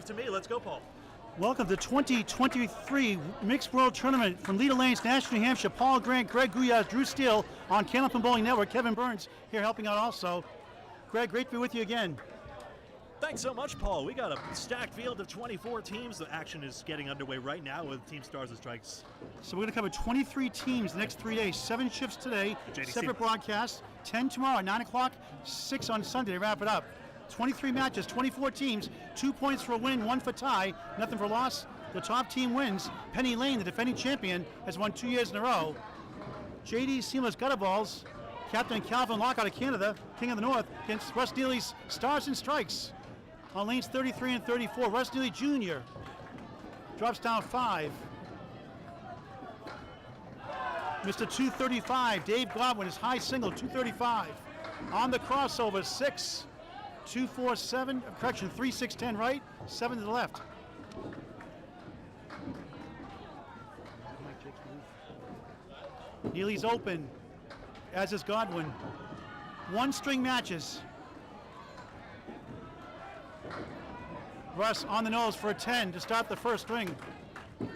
To me, let's go, Paul. Welcome to the 2023 Mixed World Tournament from Leda Lanes, Nashua, New Hampshire. Paul Grant, Greg Gouillart, Drew Steele on Candlepin Bowling Network. Kevin Burns here helping out also. Greg, great to be with you again. Thanks so much, Paul. We got a stacked field of 24 teams. The action is getting underway right now with Team Stars and Strikes. So we're going to cover 23 teams the next 3 days. 7 shifts today, separate broadcasts. 10 tomorrow, 9 o'clock, 6 on Sunday to wrap it up. 23 matches, 24 teams, 2 points for a win, 1 for tie, nothing for loss. The top team wins. Penny Lane, the defending champion, has won 2 years in a row. JD's Seamless Gutter Balls, Captain Calvin Locke out of Canada, King of the North, against Russ Neely's Stars and Strikes. On lanes 33 and 34, Russ Neely Jr. drops down 5. Mr. 235, Dave Godwin, his high single, 235. On the crossover, 6. 247, correction, 3, 6, 10 right, 7 to the left. Neely's open, as is Godwin. 1 string matches. Russ on the nose for a 10 to start the first string.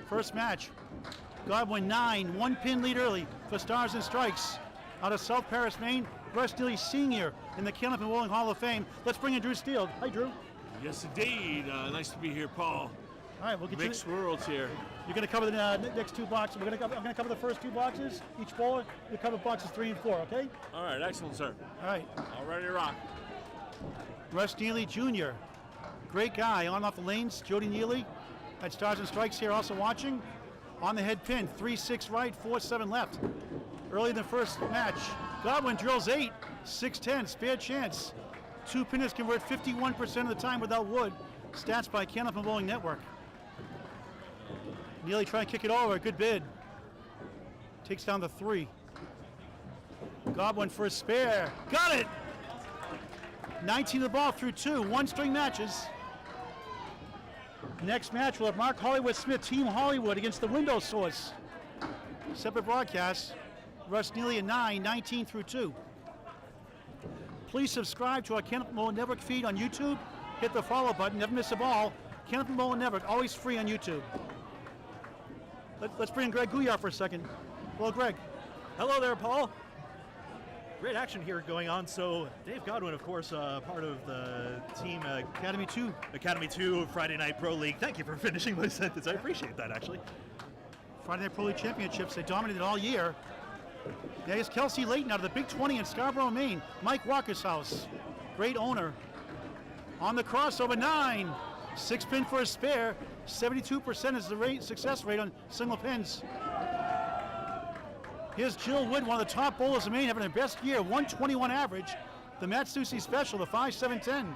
First match. Godwin 9, 1 pin lead early for Stars and Strikes. Out of South Paris, Maine, Russ Neely Sr. in the Candlepin Bowling Hall of Fame. Let's bring in Drew Steele. Hi, Drew. Yes, indeed. Nice to be here, Paul. All right, we'll get Mixed worlds here. You're going to cover the next 2 boxes. I'm going to cover the first 2 boxes. Each bowler, you cover boxes 3 and 4. Okay? All right, excellent, sir. All right. All ready to rock. Russ Neely Jr. Great guy. On and off the lanes. Jody Neely at Stars and Strikes here, also watching. On the head pin, 3, 6 right, 4, 7 left. Early in the first match, Godwin drills 8, 6, 10, spare chance. 2 pinners convert 51% of the time without wood. Stats by Candlepin Bowling Network. Neely trying to kick it over, good bid. Takes down the 3. Godwin for a spare, got it! 19 of the ball through 2, 1 string matches. Next match, we'll have Mark Hollywood Smith, Team Hollywood against the Window Source. Separate broadcasts. Russ Neely at 9, 19 through 2. Please subscribe to our Candlepin Bowling Network feed on YouTube. Hit the follow button, never miss a ball. Candlepin Bowling Network, always free on YouTube. Let's bring in Greg Gouillart for a second. Hello, Greg. Hello there, Paul. Great action here going on. So Dave Godwin, of course, part of the team Academy 2 Friday Night Pro League. Thank you for finishing my sentence. I appreciate that, actually. Friday Night Pro League Championships, they dominated all year. There's Kelsey Layton out of the Big 20 in Scarborough, Maine. Mike Walker's house. Great owner. On the crossover, 9. 6 pin for a spare. 72% is the success rate on single pins. Here's Jill Wood, one of the top bowlers in Maine, having her best year, 121 average. The Matsushi Special, the 5-7-10.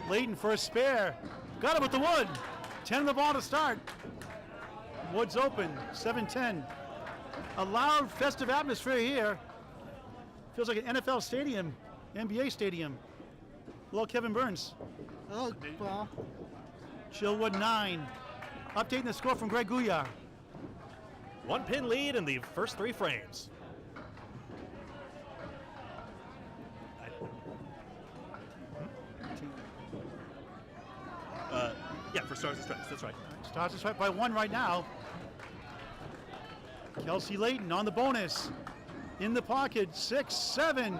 Layton for a spare. Got it with the wood. 10 on the ball to start. Woods open, 7-10. A loud, festive atmosphere here. Feels like an NFL stadium, NBA stadium. Hello, Kevin Burns. Hello, Paul. Chillwood 9. Updating the score from Greg Gouillart. 1 pin lead in the first 3 frames. Yeah, for Stars and Strikes, that's right. Stars and Strikes by 1 right now. Kelsey Layton on the bonus. In the pocket, 6, 7.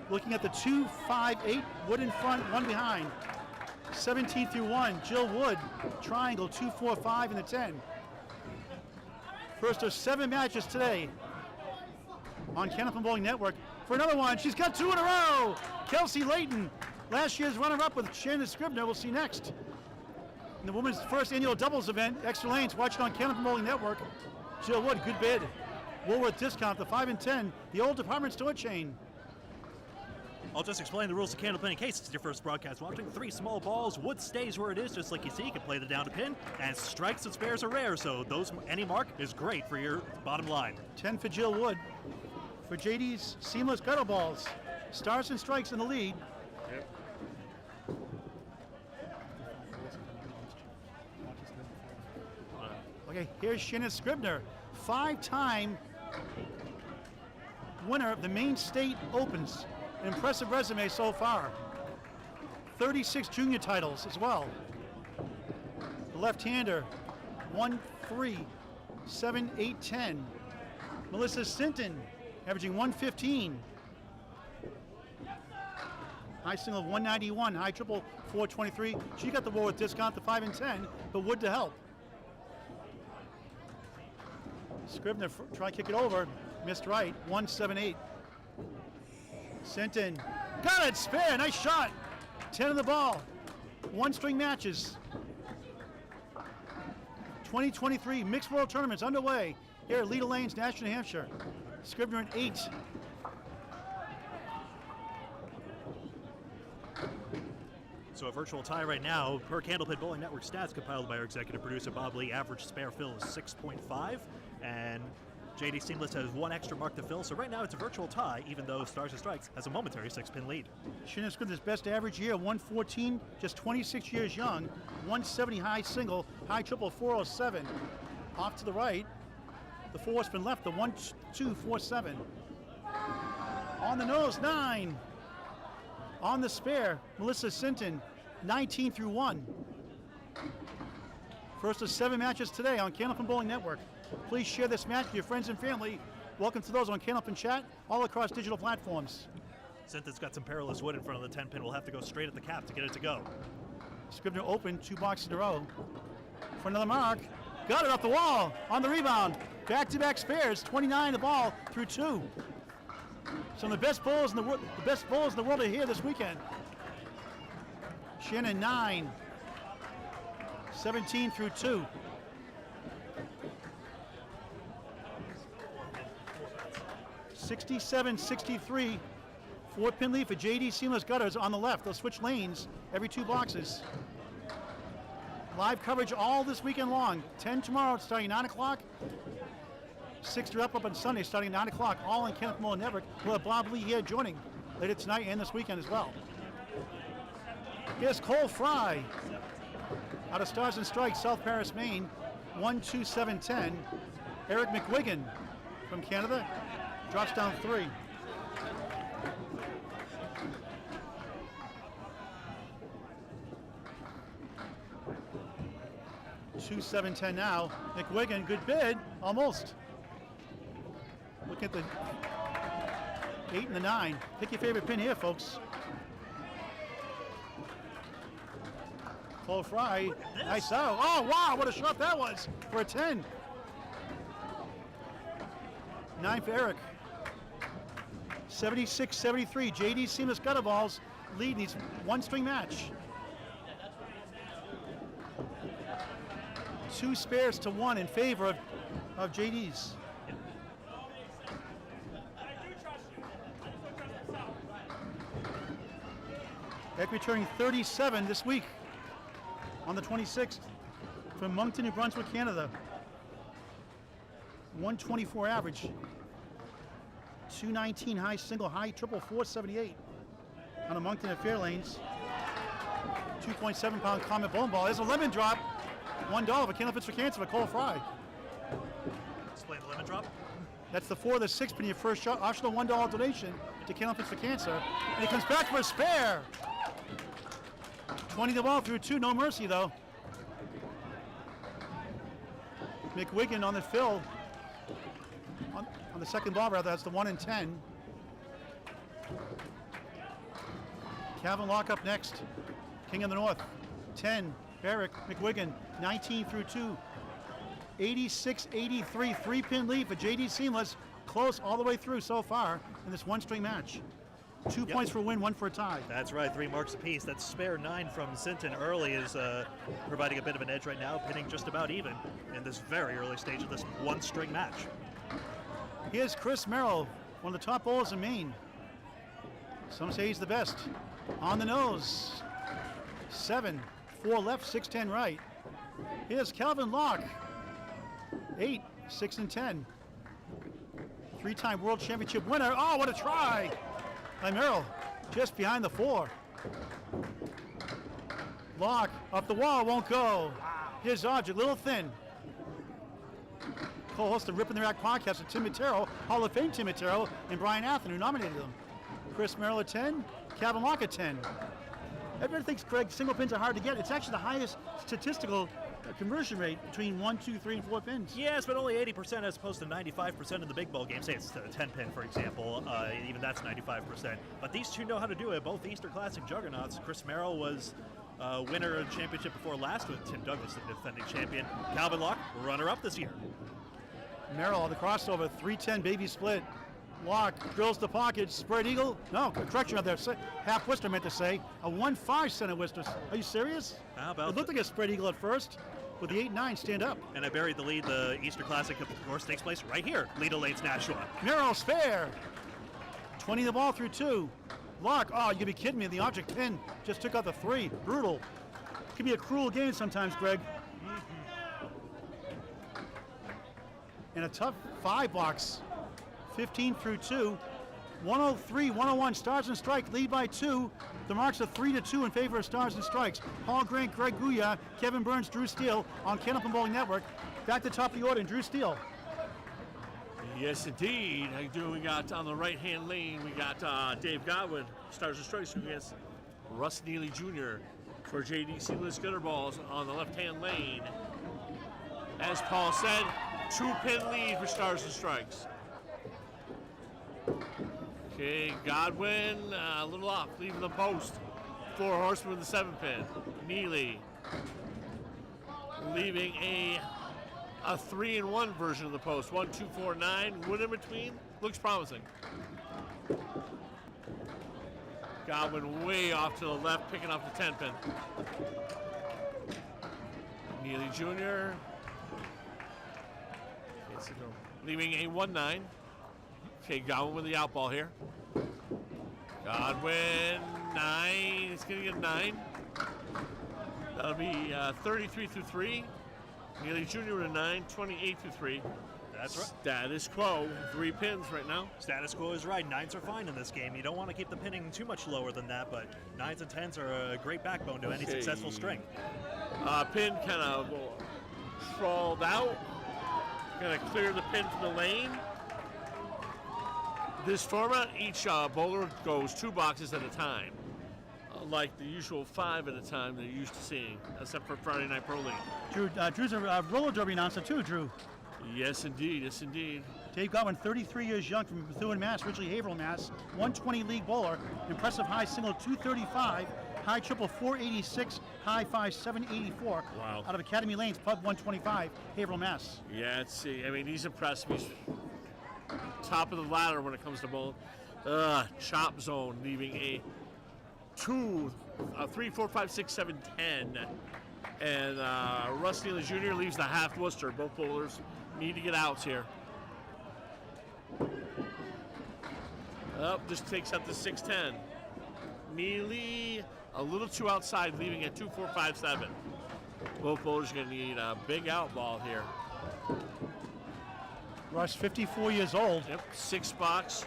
Looking at the 2, 5, 8. Wood in front, 1 behind. 17 through 1. Jill Wood, triangle, 2, 4, 5 in the 10. First of 7 matches today on Candlepin Bowling Network. For another one, she's got 2 in a row. Kelsey Layton, last year's runner-up with Shannon Scribner. We'll see next. In the women's first annual doubles event, Extra Lanes, watching on Candlepin Bowling Network. Jill Wood, good bid. Woolworth discount, the 5 and 10, the old department store chain. I'll just explain the rules of Candlepin in case it's your first broadcast watching. 3 small balls, wood stays where it is, just like you see. You can play the down to pin, and strikes and spares are rare, so any mark is great for your bottom line. 10 for Jill Wood. For JD's Seamless Gutter Balls, Stars and Strikes in the lead. Yep. Okay, here's Shannon Scribner, 5-time winner of the Maine State Opens. An impressive resume so far. 36 junior titles as well. The left-hander, 1-3, 7-8-10. Melissa Sinton, averaging 115. High single of 191, high triple 423. She got the Wood discount to 5 and 10, but Wood to help. Scribner try to kick it over, missed right, 178. Sinton, got it, spare, nice shot. 10 of the ball, one string matches. 2023 Mixed World Tournaments underway here at Leda Lanes, Nashua, New Hampshire. Scribner at 8. So a virtual tie right now. Per Candlepin Bowling Network stats compiled by our executive producer Bob Lee, average spare fill is 6.5, and JD Seamless has one extra mark to fill. So right now it's a virtual tie, even though Stars and Strikes has a momentary 6-pin lead. Shannon Scribner's best average year, 114, just 26 years young, 170 high single, high triple 407. Off to the right, the 4 spin left, the 1-2-4-7. On the nose, 9. On the spare, Melissa Sinton, 19 through 1. First of 7 matches today on Candlepin Bowling Network. Please share this match with your friends and family. Welcome to those on Candlepin Chat, all across digital platforms. Sinton's got some perilous wood in front of the 10-pin. We'll have to go straight at the cap to get it to go. Scribner open, 2 boxes in a row. For another mark, got it off the wall, on the rebound. Back-to-back spares, 29 the ball through 2. Some of the best bowlers in the world, are here this weekend. Shannon 9, 17 through 2. $67.63. 4-pin lead for JD Seamless Gutters on the left. They'll switch lanes every 2 boxes. Live coverage all this weekend long. 10 tomorrow starting 9 o'clock. 6 up on Sunday starting at 9 o'clock. All in Candlepin Bowling Network. We'll have Bob Lee here joining later tonight and this weekend as well. Here's Cole Fry out of Stars and Strikes, South Paris, Maine. 1-2-7-10. Eric McWigan from Canada drops down 3. $2-7-10 now. McWigan, good bid, almost. Look at the 8 and the 9. Pick your favorite pin here, folks. Cole Fry, nice out. Oh, wow, what a shot that was for a 10. 9 for Eric. 76-73. JD Seamless Gutter Balls lead needs 1 string match. 2 spares to 1 in favor of JD's. Eric returning 37 this week on the 26th from Moncton, New Brunswick, Canada. 124 average. 219 high single, high triple 478 on a Moncton at Fair Lanes. 2.7 pound Comet Bowling Ball. There's a lemon drop. $1 for Candlepins for Cancer for Cole Fry. Explain the lemon drop. That's the 4 of the 6 pin, your first shot, optional $1 donation to Candlepins for Cancer. And he comes back for a spare. 20 the ball through 2, no mercy though. McWigan on the fill. On the second ball rather, that's the 1 and 10. Calvin Locke up next. King of the North. 10, Eric McWigan, 19 through 2. 86-83, 3-pin lead for JD Seamless. Close all the way through so far in this 1 string match. 2 points for a win, 1 for a tie. That's right, 3 marks apiece. That spare 9 from Sinton early is providing a bit of an edge right now, pinning just about even in this very early stage of this 1 string match. Here's Chris Merrill, one of the top bowlers in Maine. Some say he's the best. On the nose, 7, 4 left, 6-10 right. Here's Calvin Locke, 8, 6 and 10. 3-time world championship winner. Oh, what a try by Merrill, just behind the 4. Locke up the wall, won't go. Here's Object, little thin. Co-host of Ripping the Rack podcast with Tim Matero, Hall of Fame Tim Matero, and Brian Athen, who nominated him. Chris Merrill at 10. Calvin Locke at 10. Everyone thinks, Greg, single pins are hard to get. It's actually the highest statistical conversion rate between 1, 2, 3, and 4 pins. Yes, but only 80% as opposed to 95% in the big ball game. Say it's a 10 pin, for example. Even that's 95%. But these two know how to do it. Both Easter Classic juggernauts. Chris Merrill was winner of the championship before last with Tim Douglas, the defending champion. Calvin Locke, runner-up this year. Merrill on the crossover, 310 baby split. Locke drills the pocket, spread eagle. No, correction up there. Half Worcester meant to say. A 1-5 center Worcester. Are you serious? How about it looked like a spread eagle at first. With the 8-9 stand up. And I buried the lead. The Easter Classic, of course, takes place right here. Leda Lanes Nashua. Merrill spare. 20 the ball through 2. Locke, oh, you gotta be kidding me. The object pin just took out the 3. Brutal. Can be a cruel game sometimes, Greg. And a tough 5 box. 15 through 2. 103, 101, Stars and Strike, lead by 2. The marks are 3-2 in favor of Stars and Strikes. Paul Grant, Greg Gouillart, Kevin Burns, Drew Steele on Candlepin Bowling Network. Back to top of the order, and Drew Steele. Yes, indeed. I do. We got on the right-hand lane, we got Dave Godwin, Stars and Strikes, against Russ Neely Jr. for JD Seamless Gutterballs on the left-hand lane. As Paul said, 2-pin lead for Stars and Strikes. Okay, Godwin a little off, leaving the post. 4 horsemen with the 7-pin. Neely leaving a 3-in-1 version of the post. 1, 2, 4, 9. Wood in between. Looks promising. Godwin way off to the left, picking up the 10-pin. Neely Jr. leaving a 1-9. Okay, Godwin with the out ball here. Godwin, 9. It's going to get 9. That'll be 33 through 3. Neely Jr. with a 9, 28 through 3. That's right. Status quo, 3 pins right now. Status quo is right. 9s are fine in this game. You don't want to keep the pinning too much lower than that, but 9s and 10s are a great backbone to any successful string. Pin kind of crawled out. Going to clear the pin from the lane. This format, each bowler goes 2 boxes at a time, like the usual 5 at a time they're used to seeing, except for Friday Night Pro League. Drew, Drew's a roller derby announcer too, Drew. Yes, indeed. Yes, indeed. Dave Godwin, 33 years young, from Bethune, Mass, originally Haverhill, Mass. 120 league bowler. Impressive high single 235, high triple 486, high 5 784. Wow. Out of Academy Lanes, pub 125, Haverhill, Mass. Yeah, I mean, he's impressive. He's top of the ladder when it comes to bowling. Chop zone, leaving a 2, 3, 4, 5, 6, 7, 10. And Russ Neely Jr. leaves the half Worcester. Both bowlers need to get outs here. Just takes up the 6-10. Neely a little too outside, leaving at 2, 4, 5, 7. Both bowlers are going to need a big out ball here. Russ, 54 years old. Yep, 6 box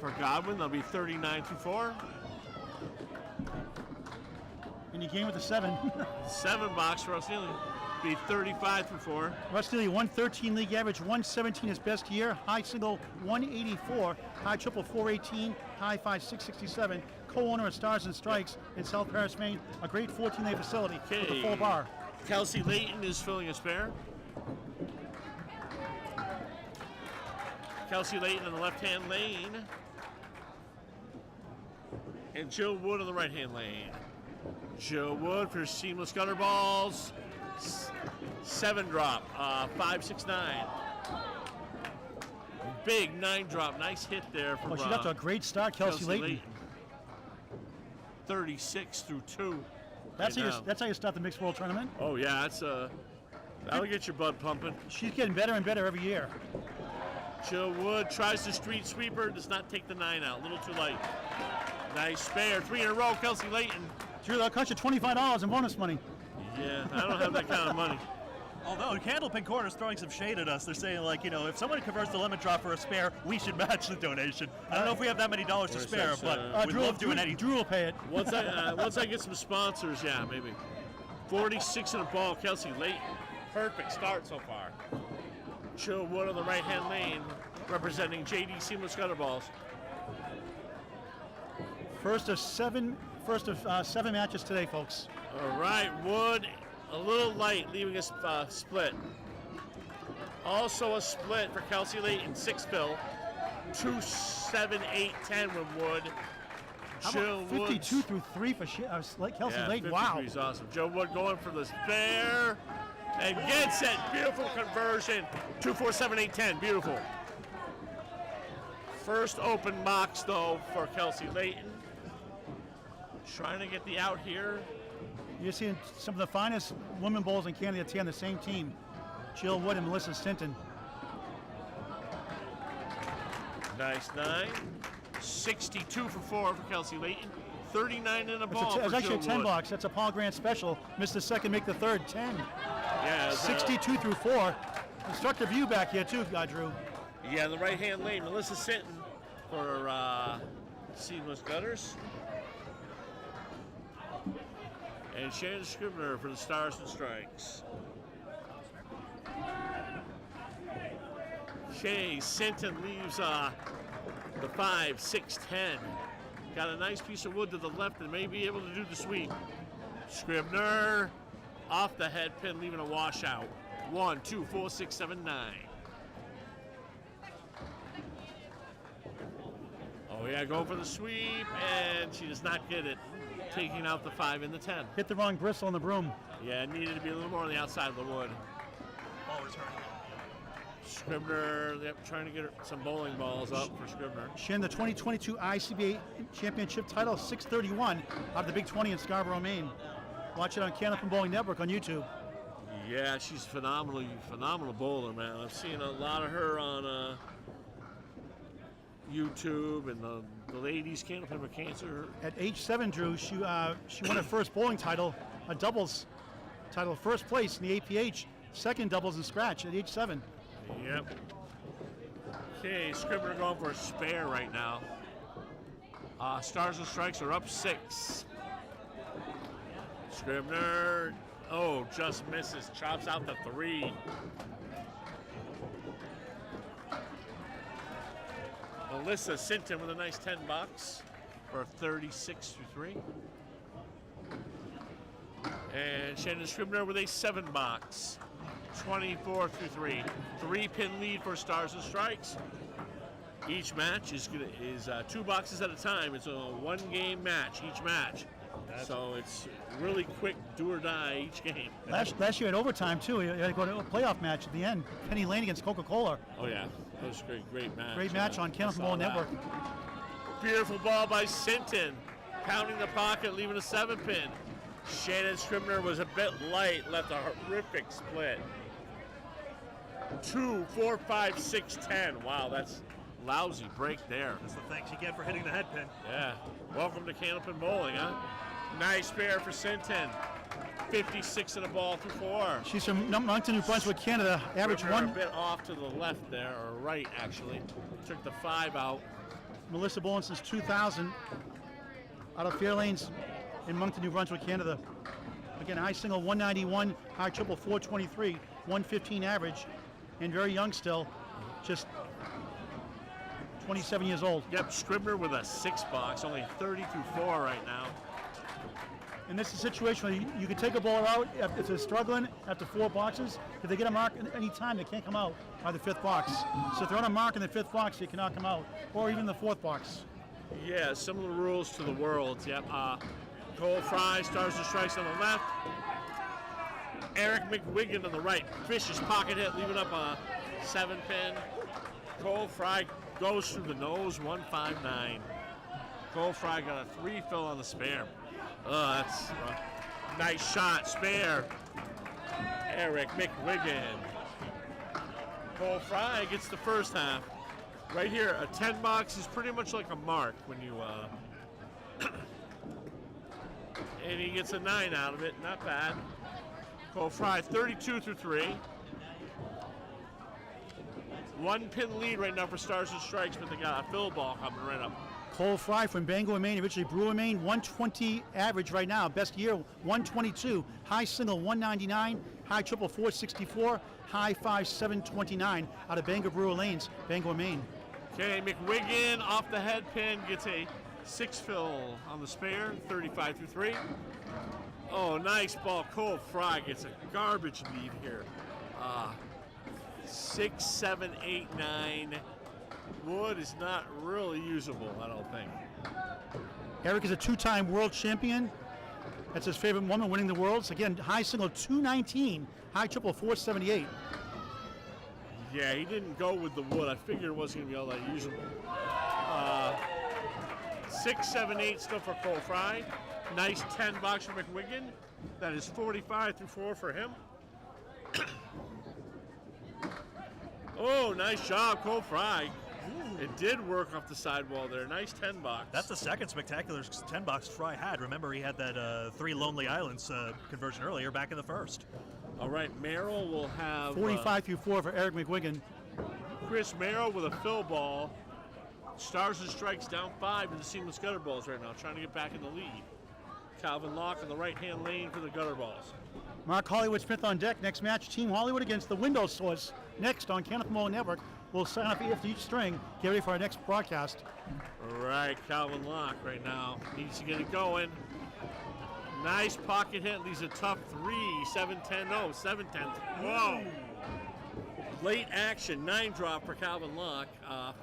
for Godwin. They'll be 39 through 4. And you game with the 7. 7 box for Russ Neely. Be 35 through 4. Russ Neely, 113 league average, 117 his best year. High single 184, high triple 418, high 5 667. Co-owner of Stars and Strikes in South Paris, Maine. A great 14-lane facility with a full bar. Kelsey Layton is filling a spare. Kelsey Layton in the left-hand lane. And Joe Wood on the right-hand lane. Joe Wood for seamless gutter balls. 7 drop, 5, 6, 9. Big 9 drop, nice hit there from She got to a great start, Kelsey Layton. 36 through 2. That's how you start the Mixed World Tournament. Oh yeah, that'll get your blood pumping. She's getting better and better every year. Joe Wood tries the street sweeper, does not take the 9 out, a little too light. Nice spare, 3 in a row, Kelsey Layton. Drew, that'll cost you $25 in bonus money. Yeah, I don't have that kind of money. Although Candlepin Corner's throwing some shade at us. They're saying, like, if someone converts the lemon drop for a spare, we should match the donation. I don't know if we have that many dollars to spare, but we'd love doing anything. Drew will pay it. Once I get some sponsors, yeah, maybe. 46 in a ball, Kelsey Layton. Perfect start so far. Joe Wood on the right-hand lane, representing JD Seamless Gutter Balls. First of seven matches today, folks. All right, Wood a little light, leaving a split. Also a split for Kelsey Layton, 6 fill. 2, 7, 8, 10 with Wood. How about 52 through 3 for Kelsey Layton? Wow. 53 is awesome. Joe Wood going for the spare and gets it. Beautiful conversion. 2, 4, 7, 8, 10. Beautiful. First open box, though, for Kelsey Layton. Trying to get the out here. You're seeing some of the finest women bowlers in Canada on the same team. Jill Wood and Melissa Stinton. Nice 9. 62 for 4 for Kelsey Layton. 39 in a ball. It's actually a 10 Wood. box. That's a Paul Grant special. Missed the second, make the third. 10. Yeah. 62 through 4. Instructive view back here too, Drew. Yeah, the right hand lane. Melissa Stinton for Seamless Gutters. And Shannon Scribner for the Stars and Strikes. Shay Sinton leaves the 5, 6, 10. Got a nice piece of wood to the left and may be able to do the sweep. Scribner off the head pin, leaving a washout. 1, 2, 4, 6, 7, 9. Oh yeah, going for the sweep, and she does not get it. Taking out the 5 and the 10. Hit the wrong bristle on the broom. Yeah, it needed to be a little more on the outside of the wood. Ball return. Scribner, yep, trying to get some bowling balls up for Scribner. She won the 2022 ICBA Championship title, 631 out of the Big 20 in Scarborough, Maine. Watch it on Canopy Bowling Network on YouTube. Yeah, she's phenomenal bowler, man. I've seen a lot of her on YouTube, and the ladies can't open with cancer. At age 7, Drew, she won her first bowling title, a doubles title, first place in the APH, second doubles and scratch at age 7. Yep. Okay, Scribner going for a spare right now. Stars and Strikes are up 6. Scribner, just misses, chops out the 3. Melissa Sinton with a nice 10 box for 36 through 3. And Shannon Scribner with a 7 box, 24 through 3. 3-pin lead for Stars and Strikes. Each match is 2 boxes at a time. It's a 1-game match, each match. So it's really quick, do or die each game. Last year at overtime, too, you had to go to a playoff match at the end. Penny Lane against Coca-Cola. Oh, yeah. That was a great match. Great match on Canopy Bowling Network. Beautiful ball by Sinton. Pounding the pocket, leaving a 7-pin. Shannon Scribner was a bit light, left a horrific split. 2, 4, 5, 6, 10. Wow, that's lousy break there. That's the thanks you get for hitting the head pin. Yeah. Welcome to Canopy Bowling, huh? Nice spare for Sinton. 56 in a ball through 4. She's from Moncton, New Brunswick, Canada. Average Scribner 1. a bit off to the left there, or right actually. Took the 5 out. Melissa bowling since 2000 out of Fair Lanes in Moncton, New Brunswick, Canada. Again, high single 191, high triple 423, 115 average, and very young still, just 27 years old. Yep, Scribner with a 6 box, only 30 through 4 right now. And this is a situation where you can take a bowler out if they're struggling after 4 boxes. If they get a mark at any time, they can't come out by the 5th box. So if they're on a mark in the 5th box, they cannot come out, or even the 4th box. Yeah, similar rules to the Worlds. Yep. Cole Fry, Stars and Strikes on the left. Eric McWigan on the right. Vicious pocket hit, leaving up a 7-pin. Cole Fry goes through the nose, 159. Cole Fry got a 3 fill on the spare. Oh, that's a nice shot, spare. Eric McWigan. Cole Fry gets the first half. Right here, a 10 box is pretty much like a mark when you, and he gets a 9 out of it, not bad. Cole Fry, 32 through 3. 1-pin lead right now for Stars and Strikes, but they got a fill ball coming right up. Cole Fry from Bangor, Maine, originally Brewer, Maine, 120 average right now. Best year, 122. High single, 199. High triple, 464. High 5, 729 out of Bangor Brewer Lanes, Bangor, Maine. Okay, McWigan off the head pin gets a 6 fill on the spare, 35 through 3. Oh, nice ball. Cole Fry gets a garbage lead here. 6, 7, 8, 9. Wood is not really usable, I don't think. Eric is a 2-time world champion. That's his favorite woman winning the worlds. Again, high single 219, high triple 478. Yeah, he didn't go with the wood. I figured it wasn't going to be all that usable. 6, 7, 8 still for Cole Fry. Nice 10 box for McWigan. That is 45 through 4 for him. Oh, nice job, Cole Fry. It did work off the sidewall there. Nice 10 box. That's the second spectacular 10 box Fry had. Remember, he had that 3 Lonely Islands conversion earlier back in the first. All right, Merrill will have 45 through 4 for Eric McWigan. Chris Merrill with a fill ball. Stars and Strikes down 5 in the seamless gutter balls right now, trying to get back in the lead. Calvin Locke in the right-hand lane for the gutter balls. Mark Hollywood Smith on deck. Next match, Team Hollywood against the Window Source. Next on Canopy Mall Network. We'll sign up after each string. Get ready for our next broadcast. All right, Calvin Locke right now needs to get it going. Nice pocket hit. Leaves a tough 3. 7-10. No, 7-10. Whoa. Late action. 9 drop for Calvin Locke.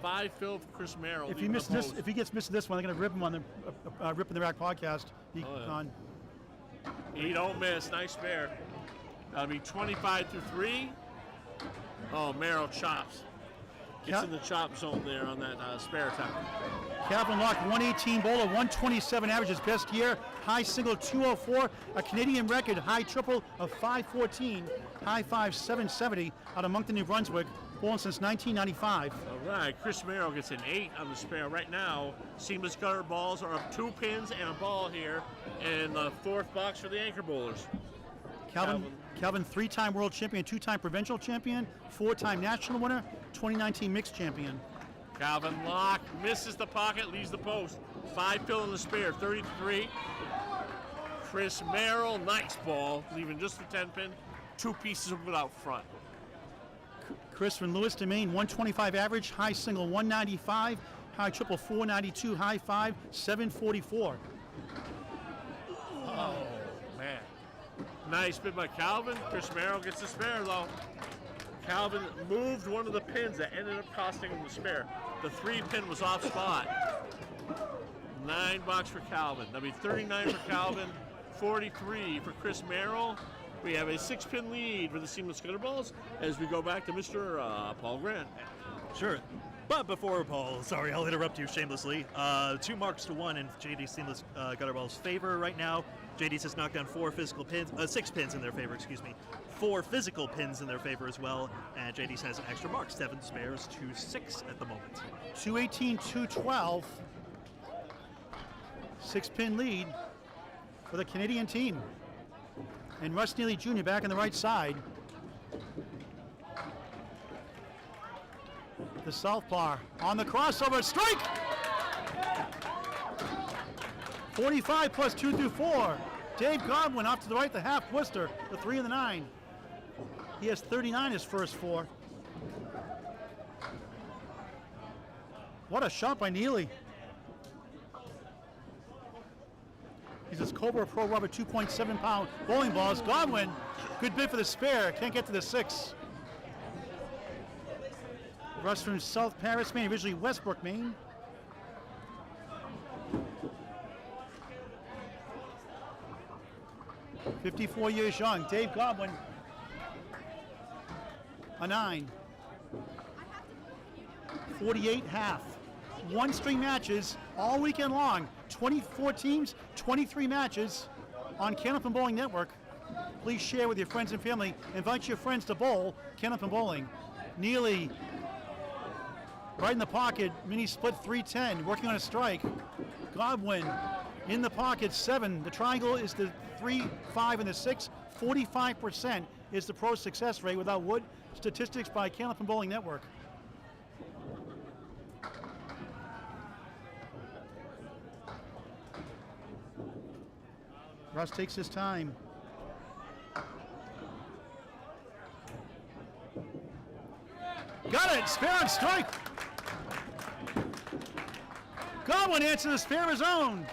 5 fill for Chris Merrill. If he gets missed this one, they're going to rip him on the Rip in the Rack podcast. He don't miss. Nice spare. That'll be 25 through 3. Oh, Merrill chops. Gets in the chop zone there on that spare attack. Calvin Locke, 118 bowler, 127 average his best year. High single 204, a Canadian record. High triple of 514, high 5 770 out of Moncton, New Brunswick. Bowling since 1995. All right, Chris Merrill gets an 8 on the spare right now. Seamless gutter balls are up 2 pins and a ball here, and the 4th box for the anchor bowlers. Calvin, 3-time world champion, 2-time provincial champion, 4-time national winner, 2019 mixed champion. Calvin Locke misses the pocket, leaves the post. 5 fill in the spare, 33. Chris Merrill, nice ball, leaving just the 10 pin. 2 pieces of wood out front. Chris from Lewis Domain, 125 average, high single 195, high triple 492, high 5 744. Oh, man. Nice spin by Calvin. Chris Merrill gets the spare, though. Calvin moved one of the pins that ended up costing him the spare. The 3 pin was off spot. 9 box for Calvin. That'll be 39 for Calvin, 43 for Chris Merrill. We have a 6-pin lead for the seamless gutter balls as we go back to Mr. Paul Grant. Sure. But before Paul, sorry, I'll interrupt you shamelessly. 2 marks to 1 in JD's seamless gutter balls' favor right now. JD's has knocked down 4 physical pins, 6 pins in their favor, excuse me. 4 physical pins in their favor as well, and JD's has an extra mark, 7 spares to 6 at the moment. 218, 212. 6-pin lead for the Canadian team. And Russ Neely Jr. back on the right side. The southpaw on the crossover, strike! 45 plus 2 through 4. Dave Godwin off to the right, the half Worcester, the 3 and the 9. He has 39 his first 4. What a shot by Neely. He's his Cobra Pro Rubber 2.7 pound bowling balls. Godwin, good bid for the spare, can't get to the 6. Russ from South Paris, Maine, originally Westbrook, Maine. "54 years young, Dave Godwin, a 9. 48 half. 1-string matches all weekend long. 24 teams, 23 matches on Canopy Bowling Network. Please share with your friends and family. Invite your friends to bowl Canopy Bowling. Neely, right in the pocket, mini split 310, working on a strike. Godwin in the pocket, 7. The triangle is the 3, 5, and the 6. 45% is the pro success rate without wood. Statistics by Canopy Bowling Network. Russ takes his time. Got it! Spare and strike! Godwin answers the spare of his own.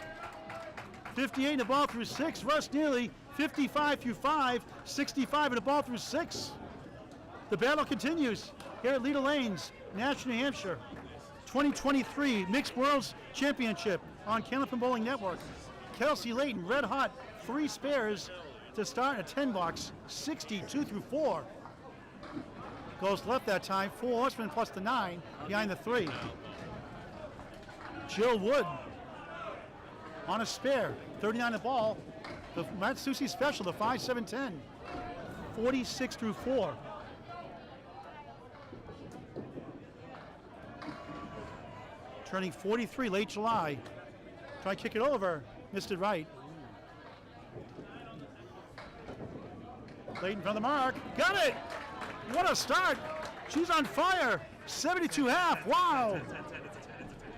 58 in the ball through 6. Russ Neely, 55 through 5. 65 in the ball through 6. The battle continues here at Leda Lanes, Nashua, New Hampshire. 2023 Mixed Worlds Championship on Candlepin Bowling Network. Kelsey Layton, red hot, 3 spares to start a 10 box, 62 through 4. Goes left that time, 4 horsemen plus the 9 behind the 3. Jill Wood on a spare, 39 the ball. The Matsushi Special, the 5-7-10, 46 through 4. Turning 43 late July. Try to kick it over, missed it right. Layton from the mark, got it! What a start! She's on fire! 72 half, wow!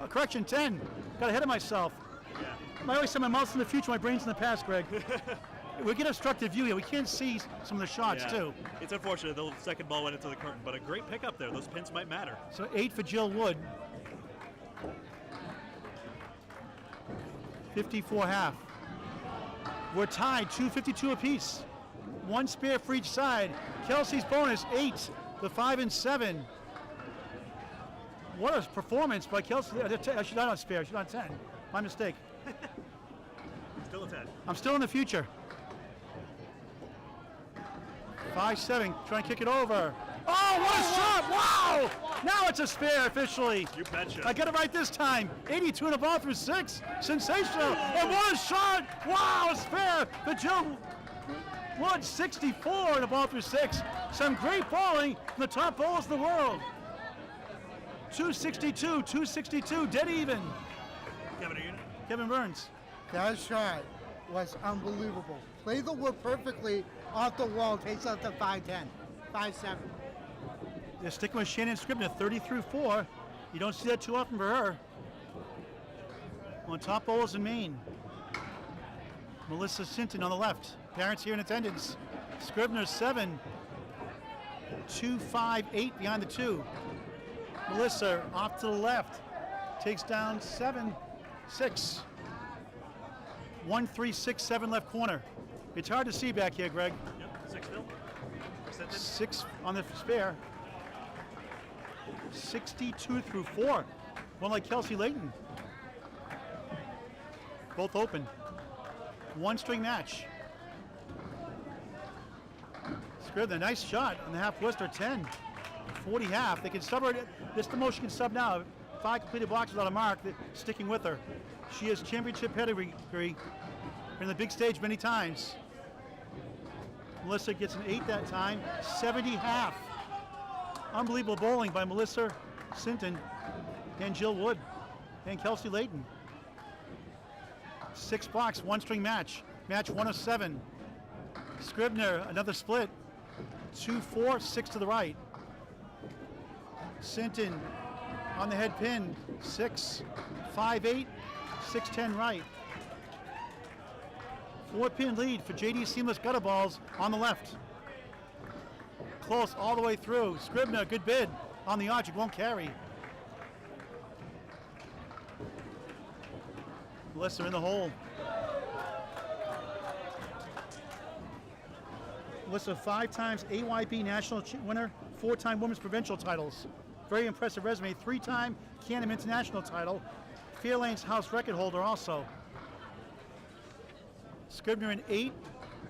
Correction, 10. Got ahead of myself. I always say my mouth's in the future, my brain's in the past, Greg. We get obstructive view here. We can't see some of the shots, too. It's unfortunate the second ball went into the curtain, but a great pickup there. Those pins might matter. So 8 for Jill Wood. 54 half. We're tied, 252 apiece. 1 spare for each side. Kelsey's bonus, 8. The 5 and 7. What a performance by Kelsey. She's not on spare, she's on 10. My mistake. Still a 10. I'm still in the future. 5-7, trying to kick it over. Oh, what a shot! Wow! Now it's a spare officially. You betcha. I got it right this time. 82 in the ball through 6. Sensational. And what a shot! Wow, a spare for Jill Wood. 64 in the ball through 6. Some great bowling from the top bowlers in the world. 262, dead even. Kevin Burns. That shot was unbelievable. Played the wood perfectly off the wall, takes out the 5-10, 5-7. They're sticking with Shannon Scribner, 30 through 4. You don't see that too often for her. On top bowlers in Maine. Melissa Sinton on the left. Parents here in attendance. Scribner 7. 2-5-8 behind the 2. Melissa off to the left. Takes down 7-6. 1-3-6-7 left corner. It's hard to see back here, Greg. Yep, 6 still. 6 on the spare. 62 through 4. One like Kelsey Layton. Both open. 1 string match. Scribner, nice shot on the half Worcester, 10. 40 half. They can sub her. This the most she can sub now. 5 completed blocks without a mark. They're sticking with her. She has championship pedigree. Been in the big stage many times. Melissa gets an 8 that time. 70 half. Unbelievable bowling by Melissa Sinton and Jill Wood and Kelsey Layton. 6 blocks, 1 string match. Match 1 of 7. Scribner, another split. 2-4, 6 to the right. Sinton on the head pin. 6, 5-8, 6-10 right. 4-pin lead for JD Seamless Gutter Balls on the left. Close all the way through. Scribner, good bid on the arch. It won't carry. Melissa in the hole. Melissa 5 times AYB national winner, 4-time women's provincial titles. Very impressive resume. 3-time Can-Am International title. Fairlane's house record holder also. Scribner an 8,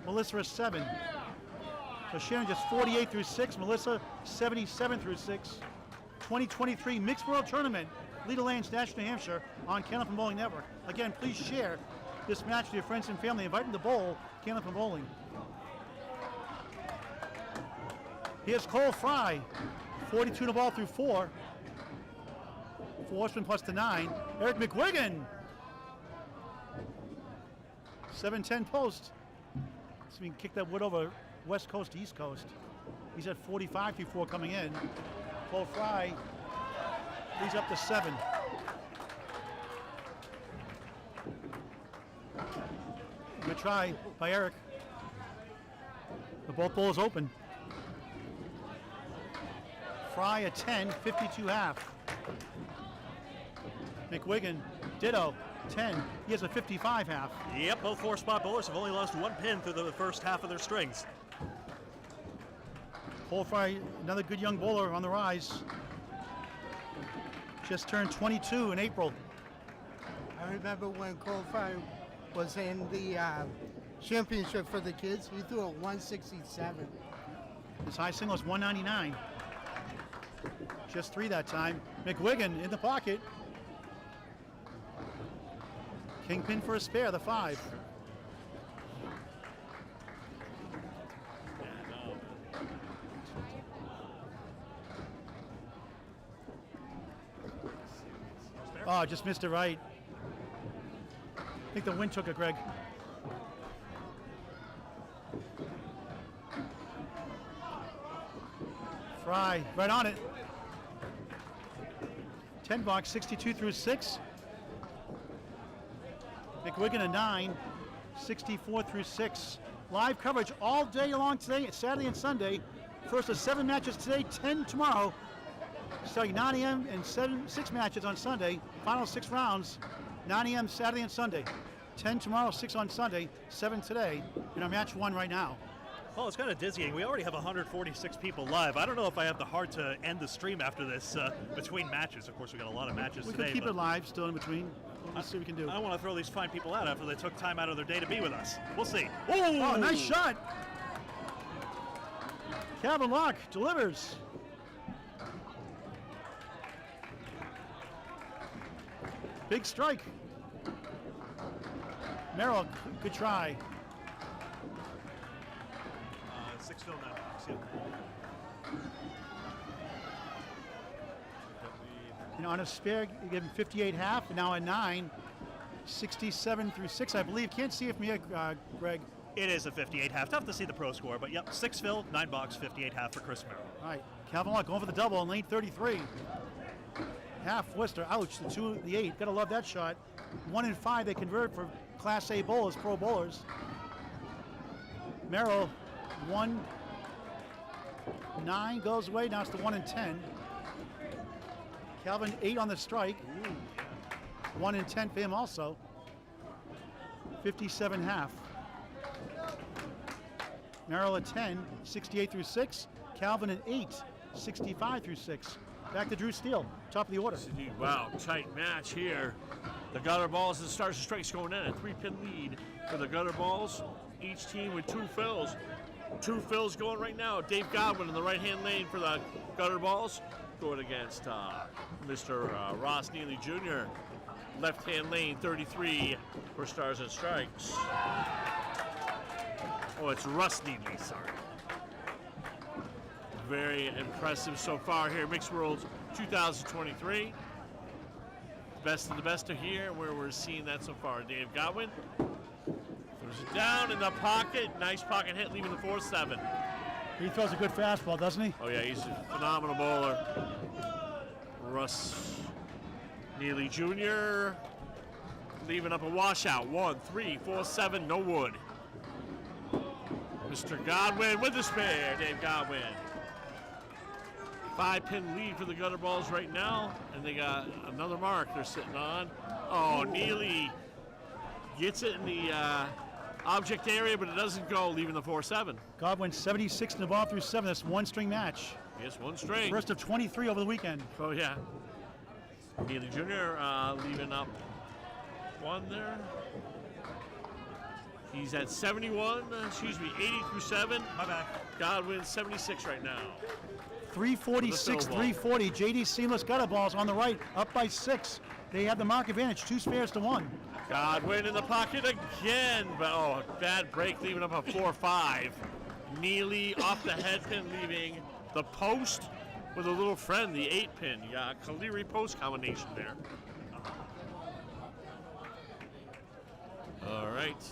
Melissa a 7. So Shannon just 48 through 6, Melissa 77 through 6. 2023 Mixed World Tournament, Leda Lanes, Nashua, New Hampshire on Candlepin Bowling Network. Again, please share this match with your friends and family. Invite them to bowl Candlepin Bowling. Here's Cole Fry, 42 to ball through 4. 4 horsemen plus the 9. Eric McWigan, 7-10 post. So we can kick that wood over West Coast to East Coast. He's at 45 through 4 coming in. Cole Fry, he's up to 7. Good try by Eric. But both bowls open. Fry a 10, 52 half. McWigan, ditto, 10. He has a 55 half. Yep, both 4-spot bowlers have only lost 1 pin through the first half of their strings. Cole Fry, another good young bowler on the rise. Just turned 22 in April. I remember when Cole Fry was in the championship for the kids. He threw a 167. His high single is 199. Just 3 that time. McWigan in the pocket. Kingpin for a spare, the 5. Oh, just missed it right. I think the wind took it, Greg. Fry, right on it. 10 box, 62 through 6. McWigan a 9, 64 through 6. Live coverage all day long today. It's Saturday and Sunday. First of 7 matches today, 10 tomorrow. Starting 9 a.m. and 6 matches on Sunday. Final 6 rounds, 9 a.m. Saturday and Sunday. 10 tomorrow, 6 on Sunday, 7 today. In our match 1 right now. Well, it's kind of dizzying. We already have 146 people live. I don't know if I have the heart to end the stream after this between matches. Of course, we got a lot of matches We today. can keep but it live still in between. We'll see what we can do. I don't want to throw these fine people out after they took time out of their day to be with us. We'll see. Oh, nice shot. Calvin Locke delivers. Big strike. Merrill, good try. 6 fill 9 box, yeah. And on a spare, you give him 58 half, and now a 9, 67 through 6, I believe. Can't see it from here, Greg. It is a 58 half. Tough to see the pro score, but yep, 6 fill, 9 box, 58 half for Chris Merrill. All right, Calvin Locke going for the double in lane 33. Half Worcester, ouch, the 2, the 8. Gotta love that shot. 1 and 5 they convert for Class A bowlers, pro bowlers. Merrill, 1, 9 goes away, now it's the 1 and 10. Calvin, 8 on the strike. 1 and 10 for him also. 57 half. Merrill at 10, 68 through 6. Calvin at 8, 65 through 6. Back to Drew Steele, top of the order. Wow, tight match here. The gutter balls and stars and strikes going in. A 3-pin lead for the gutter balls. Each team with 2 fills. 2 fills going right now. Dave Godwin in the right-hand lane for the gutter balls. Going against Mr. Ross Neely Jr. Left-hand lane, 33 for stars and strikes. Oh, it's Russ Neely, sorry. Very impressive so far here. Mixed Worlds 2023. Best of the best are here, where we're seeing that so far. Dave Godwin throws it down in the pocket. Nice pocket hit, leaving the 4-7. He throws a good fastball, doesn't he? Oh yeah, he's a phenomenal bowler. Russ Neely Jr. leaving up a washout. 1, 3, 4, 7, no wood. Mr. Godwin with the spare, Dave Godwin. 5-pin lead for the gutter balls right now, and they got another mark they're sitting on. Oh, Neely gets it in the object area, but it doesn't go, leaving the 4-7. Godwin 76 in the ball through 7. That's 1 string match. Yes, 1 string. First of 23 over the weekend. Oh yeah. Neely Jr. Leaving up 1 there. He's at 71, 80 through 7. My bad. Godwin 76 right now. 346, 340. JD Seamless gutter balls on the right, up by 6. They have the mark advantage, 2 spares to 1. Godwin in the pocket again, but oh, bad break, leaving up a 4-5. Neely off the head pin, leaving the post with a little friend, the 8-pin. Yeah, Kaliri post combination there. All right.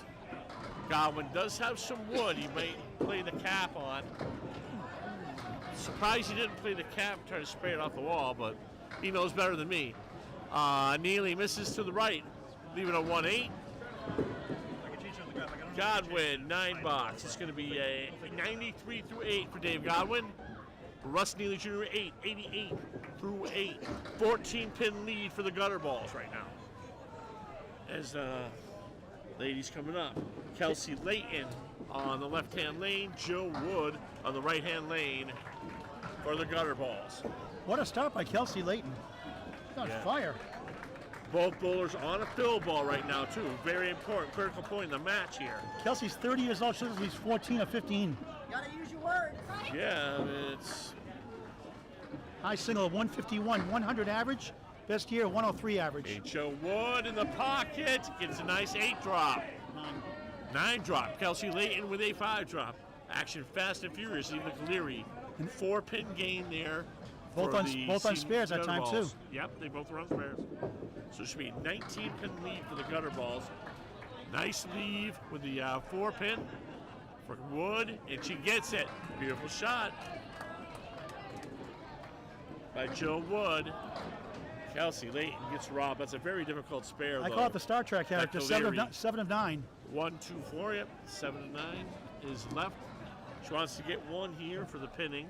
Godwin does have some wood he might play the cap on. Surprised he didn't play the cap, try to spray it off the wall, but he knows better than me. Neely misses to the right, leaving a 1-8. Godwin, 9 box. It's going to be a 93 through 8 for Dave Godwin. Russ Neely Jr. 88 through 8. 14-pin lead for the gutter balls right now. As ladies coming up. Kelsey Layton on the left-hand lane. Jill Wood on the right-hand lane for the gutter balls. What a start by Kelsey Layton. She's on fire. Both bowlers on a fill ball right now, too. Very important, critical point in the match here. Kelsey's 30 years old. She looks like he's 14 or 15. You gotta use your words. Yeah, it's High single of 151, 100 average. Best year, 103 average. Joe Wood in the pocket. Gets a nice 8 drop. 9 drop. Kelsey Layton with a 5 drop. Action fast and furious. Even Leary. 4-pin gain there. Both on spares that time, too. Yep, they both were on spares. So it should be a 19-pin lead for the gutter balls. Nice leave with the 4-pin for Wood, and she gets it. Beautiful shot by Joe Wood. Kelsey Layton gets robbed. That's a very difficult spare, I though. call it the Star Trek character, 7 of 9. 1, 2, 4, yep. 7 of 9 is left. She wants to get one here for the pinning.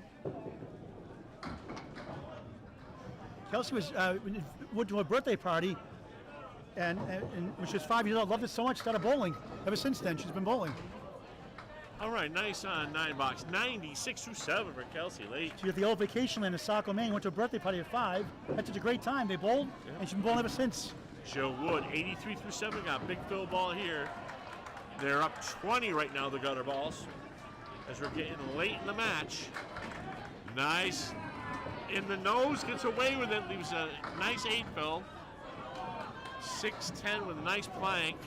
Kelsey went to a birthday party, and when she was 5 years old, loved it so much, started bowling. Ever since then, she's been bowling. All right, nice on 9 box. 96 through 7 for Kelsey Layton. She was at the old vacation land in Saco, Maine, went to a birthday party at 5, had such a great time. They bowled, and she's been bowling ever since. Joe Wood, 83 through 7, got a big fill ball here. They're up 20 right now, the gutter balls, as we're getting late in the match. Nice. In the nose, gets away with it, leaves a nice 8 fill. 6-10 with a nice plank.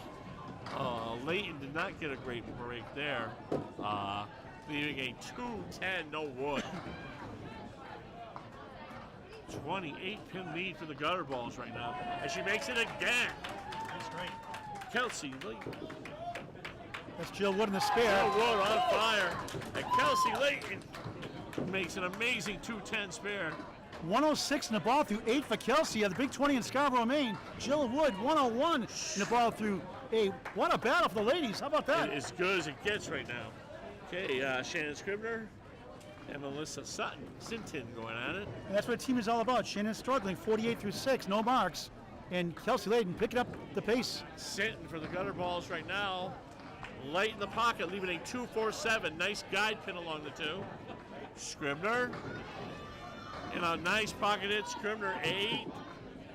Layton did not get a great break there, leaving a 2-10, no wood. 28-pin lead for the gutter balls right now, and she makes it again. That's great. Kelsey Layton. That's Jill Wood in the spare. Jill Wood on fire, and Kelsey Layton makes an amazing 2-10 spare. 106 in the ball through 8 for Kelsey at the Big 20 in Scarborough, Maine. Jill Wood, 101 in the ball through 8. What a battle for the ladies. How about that? As good as it gets right now. Okay, Shannon Scribner and Melissa Sinton going at it. And that's what the team is all about. Shannon's struggling, 48 through 6, no marks. And Kelsey Layton picking up the pace. Sinton for the gutter balls right now. Light in the pocket, leaving a 2-4-7. Nice guide pin along the 2. Scribner. And a nice pocket hit. Scribner 8.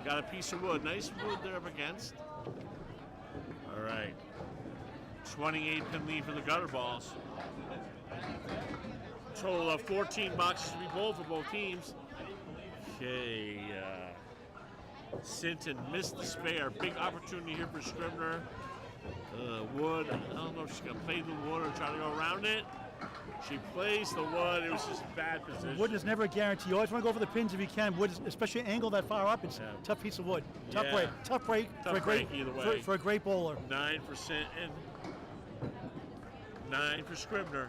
Got a piece of wood. Nice wood there up against. All right. 28-pin lead for the gutter balls. Total of 14 boxes to be bowled for both teams. Okay. Sinton missed the spare. Big opportunity here for Scribner. Wood, I don't know if she's going to play the wood or try to go around it. She plays the wood. It was just a bad position. Wood is never a guarantee. You always want to go for the pins if you can. Wood, especially angle that far up, it's a tough piece of wood. Tough break. Tough break Either way. for a great bowler. 9% and 9 for Scribner.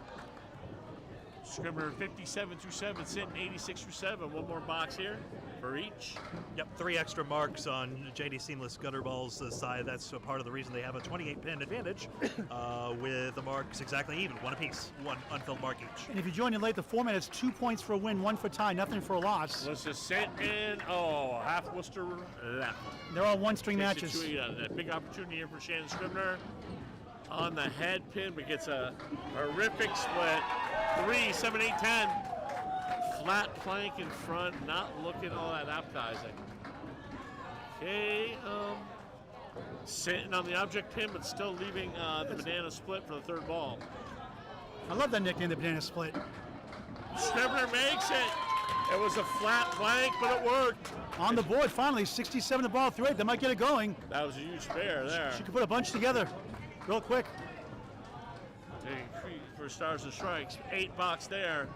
Scribner 57 through 7, Sinton 86 through 7. One more box here for each. Yep, 3 extra marks on JD Seamless gutter balls side. That's a part of the reason they have a 28-pin advantage with the marks exactly even, 1 apiece, 1 unfilled mark each. And if you join in late, the format is 2 points for a win, 1 for tie, nothing for a loss. Let's just Sinton, half Worcester left. They're all one-string Takes matches. it to a big opportunity here for Shannon Scribner. On the head pin, but gets a horrific split. 3, 7, 8, 10. Flat plank in front, not looking all that appetizing. Okay, sitting on the object pin, but still leaving the banana split for the 3rd ball. I love that nickname, the banana split. Scribner makes it. It was a flat plank, but it worked. On the board, finally, 67 the ball through 8. They might get it going. That was a huge spare there. She could put a bunch together real quick. For Stars and Strikes, 8 box there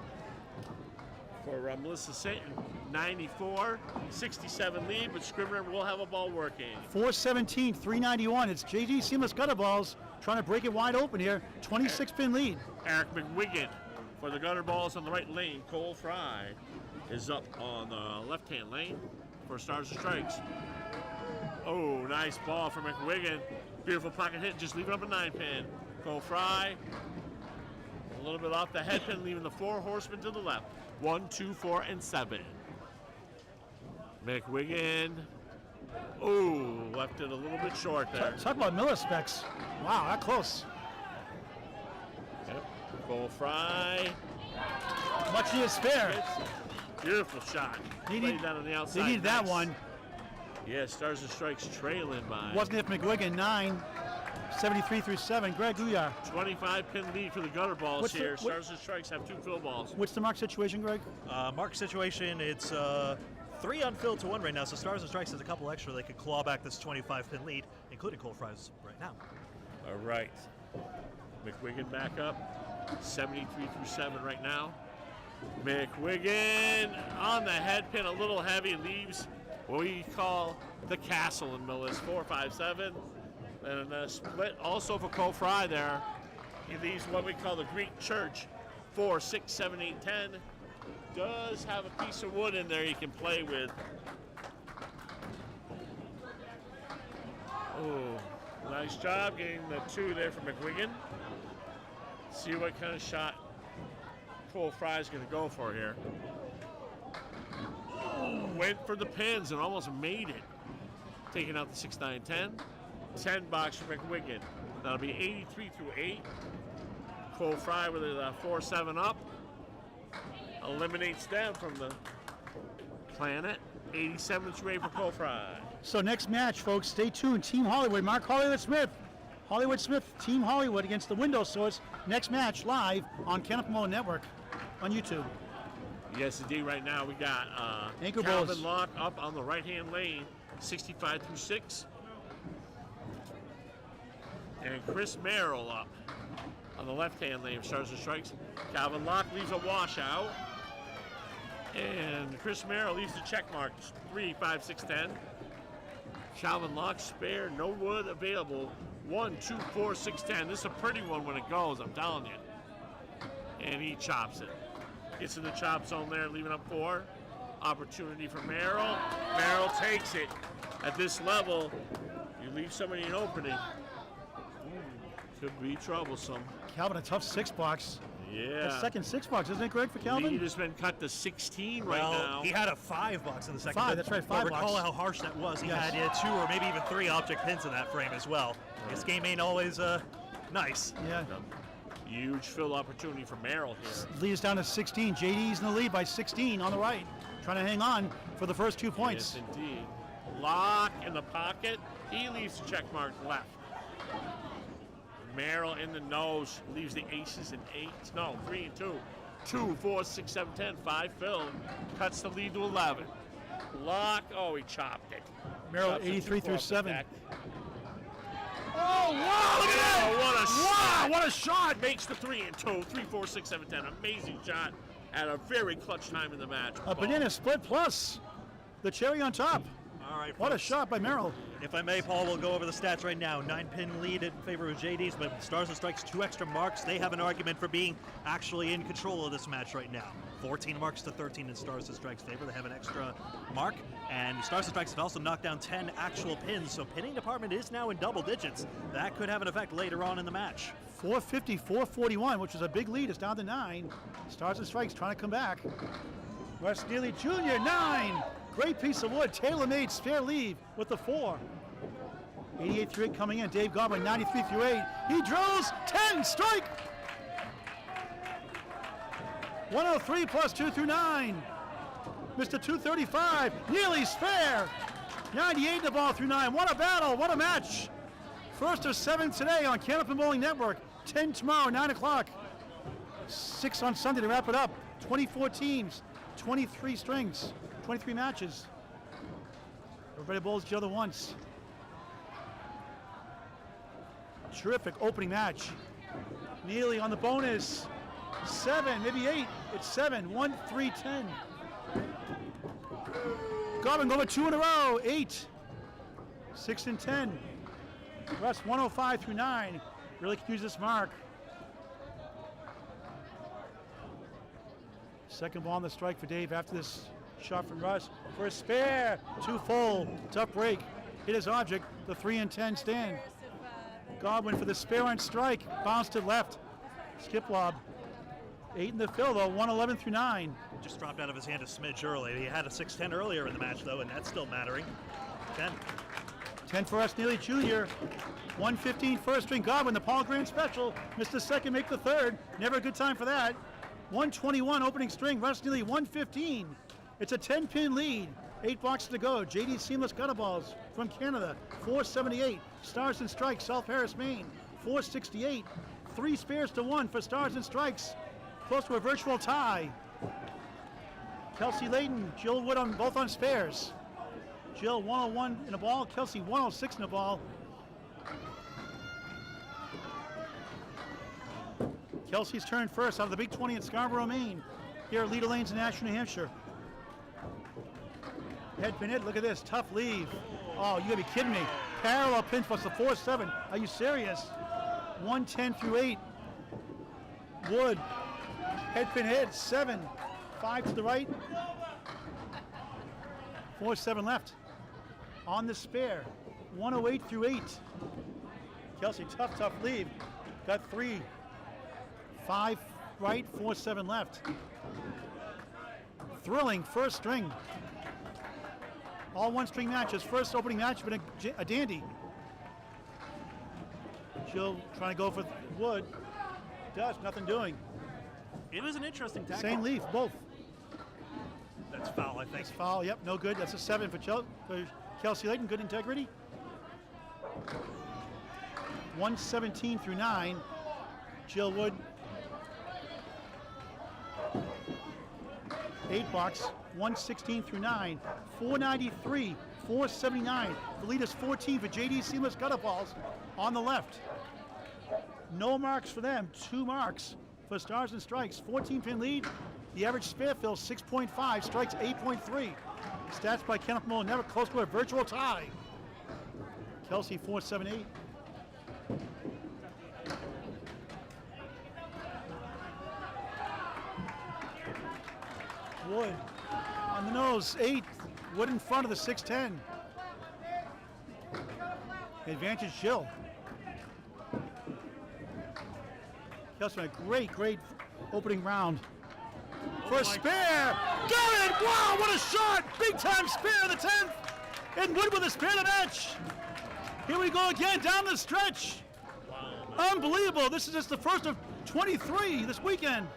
for Melissa Sinton. 94, 67 lead, but Scribner will have a ball working. 417, 391. It's JD Seamless gutter balls trying to break it wide open here. 26-pin lead. Eric McWiggin for the gutter balls on the right lane. Cole Fry is up on the left-hand lane for Stars and Strikes. Oh, nice ball for McWiggin. Beautiful pocket hit, just leaving up a 9-pin. Cole Fry, a little bit off the head pin, leaving the 4 horsemen to the left. 1, 2, 4, and 7. McWigan. Ooh, left it a little bit short there. Talk about Miller specs. Wow, that close. Yep. Cole Fry. Much needed spare. Beautiful shot. Played that on the outside. They needed that Nice. one. Yeah, Stars and Strikes trailing by. Wasn't it McWigan, 9, 73 through 7. Greg Gouillart. 25-pin lead for the gutter balls What's the- here. what- Stars and Strikes have 2 fill balls. What's the mark situation, Greg? Mark situation, it's 3 unfilled to 1 right now, so Stars and Strikes has a couple extra. They could claw back this 25-pin lead, including Cole Fries right now. All right. McWigan back up. 73 through 7 right now. McWigan on the head pin, a little heavy, leaves what we call the castle in Millis, 4-5-7. And a split also for Cole Fry there. He leaves what we call the Greek church, 4, 6, 7, 8, 10. Does have a piece of wood in there he can play with. Oh, nice job getting the 2 there for McWigan. See what kind of shot Cole Fry's going to go for here. Went for the pins and almost made it. Taking out the 6, 9, 10. 10 box for McWigan. That'll be 83 through 8. Cole Fry with a 4-7 up. Eliminates them from the planet. 87 through 8 for Cole Fry. So next match, folks, stay tuned. Team Hollywood, Mark Hollywood Smith. Hollywood Smith, Team Hollywood against the Window Source. Next match live on Canopy Network on YouTube. Yes, indeed. Right now we got Anchor Calvin balls. Locke up on the right-hand lane, 65 through 6. And Chris Merrill up on the left-hand lane of Stars and Strikes. Calvin Locke leaves a washout. And Chris Merrill leaves the check mark, 3, 5, 6, 10. Calvin Locke spare, no wood available. 1, 2, 4, 6, 10. This is a pretty one when it goes, I'm telling you. And he chops it. Gets in the chop zone there, leaving up 4. Opportunity for Merrill. Merrill takes it. At this level, you leave somebody an opening. Could be troublesome. Calvin, a tough 6 box. Yeah. The second 6 box, isn't it, Greg, for Calvin? Lead has been cut to 16 right Well, now. he had a 5 box in the second. 5, but- that's right, but 5 recall box. how harsh that was. He Yes. had 2 or maybe even 3 object pins in that frame as well. This game ain't always nice. Yeah. Huge fill opportunity for Merrill here. Lead us down to 16. JD's in the lead by 16 on the right. Trying to hang on for the first 2 points. Yes, indeed. Lock in the pocket. He leaves the check mark left. Merrill in the nose. Leaves the aces and 8s. No, 3 and 2. 2, 4, 6, 7, 10. 5 fill. Cuts the lead to 11. Lock. Oh, he chopped it. Merrill, Chops it 83 too through far off the 7. deck. Oh, wow! Look at that! Oh, what a shot! Wow, what a shot! Makes the 3 and 2. 3, 4, 6, 7, 10. Amazing shot at a very clutch time in the match. A banana split plus the cherry on top. All right, What a folks. shot by Merrill. If I may, Paul, we'll go over the stats right now. 9-pin lead in favor of JD's, but Stars and Strikes 2 extra marks. They have an argument for being actually in control of this match right now. 14 marks to 13 in Stars and Strikes' favor. They have an extra mark, and Stars and Strikes have also knocked down 10 actual pins, so pinning department is now in double digits. That could have an effect later on in the match. 450, 441, which was a big lead. It's down to 9. Stars and Strikes trying to come back. Wes Neely Jr., 9. Great piece of wood. Tailor-made spare leave with the 4. 88 through 8 coming in. Dave Godwin, 93 through 8. He drills 10. Strike. 103 plus 2 through 9. Mr. 235. Nearly spare. 98 in the ball through 9. What a battle. What a match. First of 7 today on Canopy Bowling Network. 10 tomorrow, 9 o'clock. 6 on Sunday to wrap it up. 24 teams, 23 strings, 23 matches. Everybody bowls each other once. Terrific opening match. Neely on the bonus. 7, maybe 8. It's 7. 1, 3, 10. Godwin going 2 in a row. 8, 6, and 10. Russ 105 through 9. Really can use this mark. Second ball on the strike for Dave after this shot from Russ. For a spare. 2 full. Tough break. Hit his object. The 3 and 10 stand. Godwin for the spare on strike. Bounced to left. Skip lob. 8 in the fill though. 111 through 9. Just dropped out of his hand a smidge early. He had a 6-10 earlier in the match, though, and that's still mattering. 10. 10 for us, Neely Jr. 115 first string Godwin, the Paul Grand Special. Missed the second, make the third. Never a good time for that. 121 opening string, Russ Neely 115. It's a 10-pin lead. 8 boxes to go. JD Seamless Gutter Balls from Canada, 478. Stars and Strikes, South Paris, Maine, 468. 3 spares to 1 for Stars and Strikes. Close to a virtual tie. Kelsey Layton, Jill Wood on both on spares. Jill 101 in a ball, Kelsey 106 in a ball. Kelsey's turn first out of the Big 20 in Scarborough, Maine. Here at Leda Lanes in Nashua, New Hampshire. Head pin hit, look at this, tough leave. Oh, you gotta be kidding me. Parallel pinch plus the 4-7. Are you serious? 110 through 8. Wood. Head pin hit, 7. 5 to the right. 4-7 left. On the spare. 108 through 8. Kelsey, tough leave. Got 3. 5 right, 4-7 left. Thrilling first string. All one string matches. First opening match, but a dandy. Jill trying to go for Wood. Does, nothing doing. It was an interesting tackle. Same leaf, both. That's foul, I think. That's foul, yep, no good. That's a 7 for Kelsey Layton, good integrity. 117 through 9. Jill Wood. 8 box, 116 through 9. 493, 479. The lead is 14 for JD Seamless Gutter Balls on the left. No marks for them, 2 marks for Stars and Strikes. 14-pin lead. The average spare fill 6.5, strikes 8.3. Stats by Kenneth Moore, never close to a virtual tie. Kelsey 478. Wood on the nose, 8. Wood in front of the 6-10. Advantage Jill. Kelsey, a great opening round. For a spare, got it! Wow, what a shot! Big time spare, the 10th! And Wood with a spare to match. Here we go again, down the stretch. Unbelievable, this is just the first of 23 this weekend.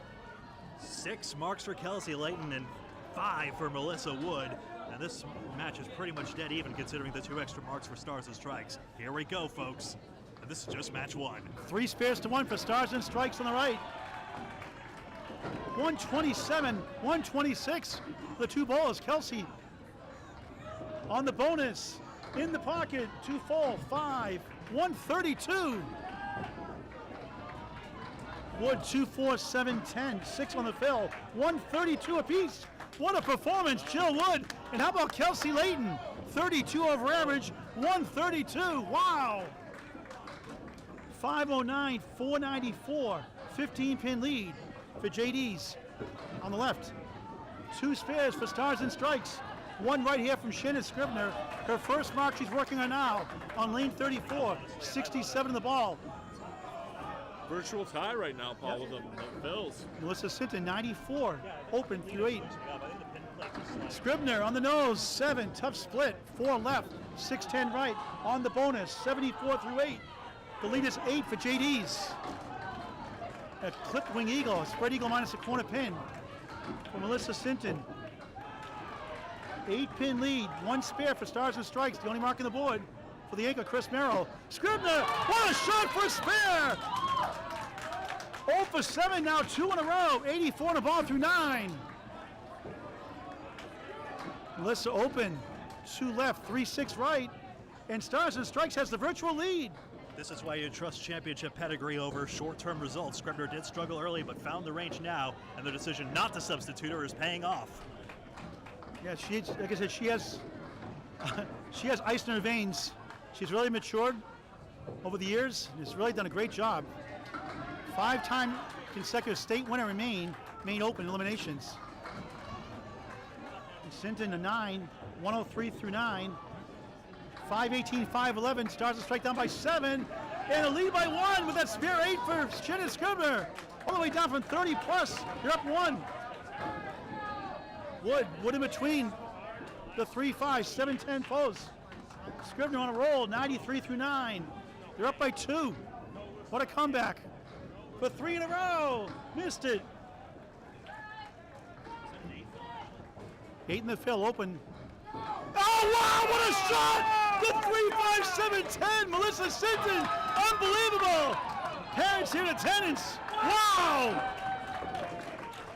6 marks for Kelsey Layton and 5 for Melissa Wood. And this match is pretty much dead even considering the 2 extra marks for Stars and Strikes. Here we go, folks. And this is just match 1. 3 spares to 1 for Stars and Strikes on the right. 127, 126. The 2 bowlers, Kelsey on the bonus, in the pocket, 2 full, 5, 132. Wood 2, 4, 7, 10, 6 on the fill, 132 apiece. What a performance, Jill Wood. And how about Kelsey Layton? 32 over average, 132. Wow. 509, 494, 15-pin lead for JD's on the left. 2 spares for Stars and Strikes. 1 right here from Shannon Scribner. Her first mark she's working on now on lane 34, 67 in the ball. Virtual tie right now, Paul, with the Bills. Melissa Sinton, 94, open through 8. Scribner on the nose, 7, tough split, 4 left, 6-10 right, on the bonus, 74 through 8. The lead is 8 for JD's. A clipped wing eagle, a spread eagle minus a corner pin for Melissa Sinton. 8-pin lead, 1 spare for Stars and Strikes, the only mark on the board for the anchor, Chris Merrill. Scribner, what a shot for a spare! 0 for 7 now, 2 in a row, 84 in a ball through 9. Melissa open, 2 left, 3-6 right, and Stars and Strikes has the virtual lead. This is why you trust championship pedigree over short-term results. Scribner did struggle early, but found the range now, and the decision not to substitute her is paying off. Yeah, like I said, she has ice in her veins. She's really matured over the years and has really done a great job. 5-time consecutive state winner in Maine Open eliminations. And Sinton a 9, 103 through 9. 5-18, 5-11, Stars and Strike down by 7, and a lead by 1 with that spare 8 for Shannon Scribner. All the way down from 30 plus, you're up 1. Wood in between the 3-5, 7-10 posts. Scrivener on a roll, 93 through 9. They're up by 2. What a comeback. For 3 in a row. Missed it. 8 in the fill, open. Oh, wow, what a shot! The 3-5, 7-10, Melissa Sinton. Unbelievable. Parents here in attendance. Wow.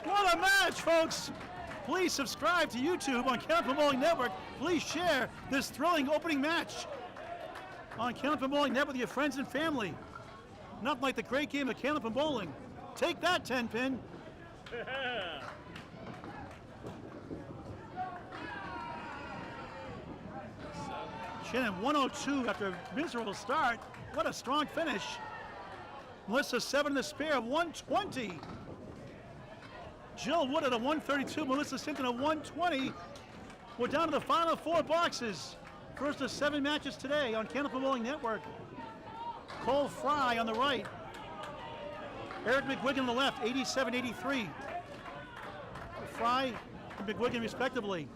What a match, folks. Please subscribe to YouTube on Candlepin Bowling Network. Please share this thrilling opening match on Candlepin Bowling Network with your friends and family. Nothing like the great game of Candlepin Bowling. Take that, 10-pin. Shannon 102 after a miserable start. What a strong finish. Melissa 7 in the spare of 120. Jill Wood at a 132, Melissa Sinton at 120. We're down to the final 4 boxes. First of 7 matches today on Candlepin Bowling Network. Cole Fry on the right. Eric McGuigan on the left, 87-83. Fry and McGuigan respectively.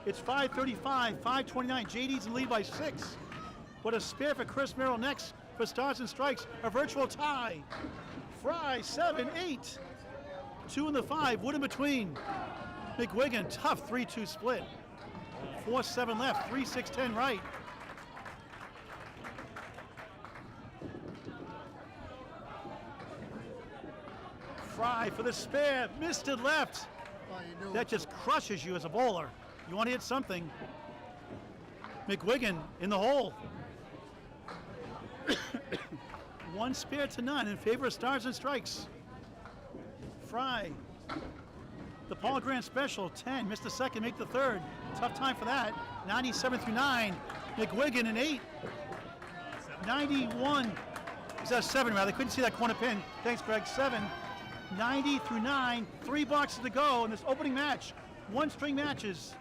It's 5:35, 5:29. JD's in lead by 6. What a spare for Chris Merrill next for Stars and Strikes. A virtual tie. Fry 7-8. 2 in the 5. Wood in between. McGuigan, tough 3-2 split. 4-7 left. 3-6-10 right. Fry for the spare. Missed it left. That just crushes you as a bowler. You want to hit something. McGuigan in the hole. 1 spare to none in favor of Stars and Strikes. Fry. The Paul Grant special, 10. Missed the second, make the third. Tough time for that. 97 through 9. McGuigan an 8. 91. Is that 7 rather? Couldn't see that corner pin. Thanks, Greg. 7. 90 through 9. 3 boxes to go in this opening match. 1 string matches.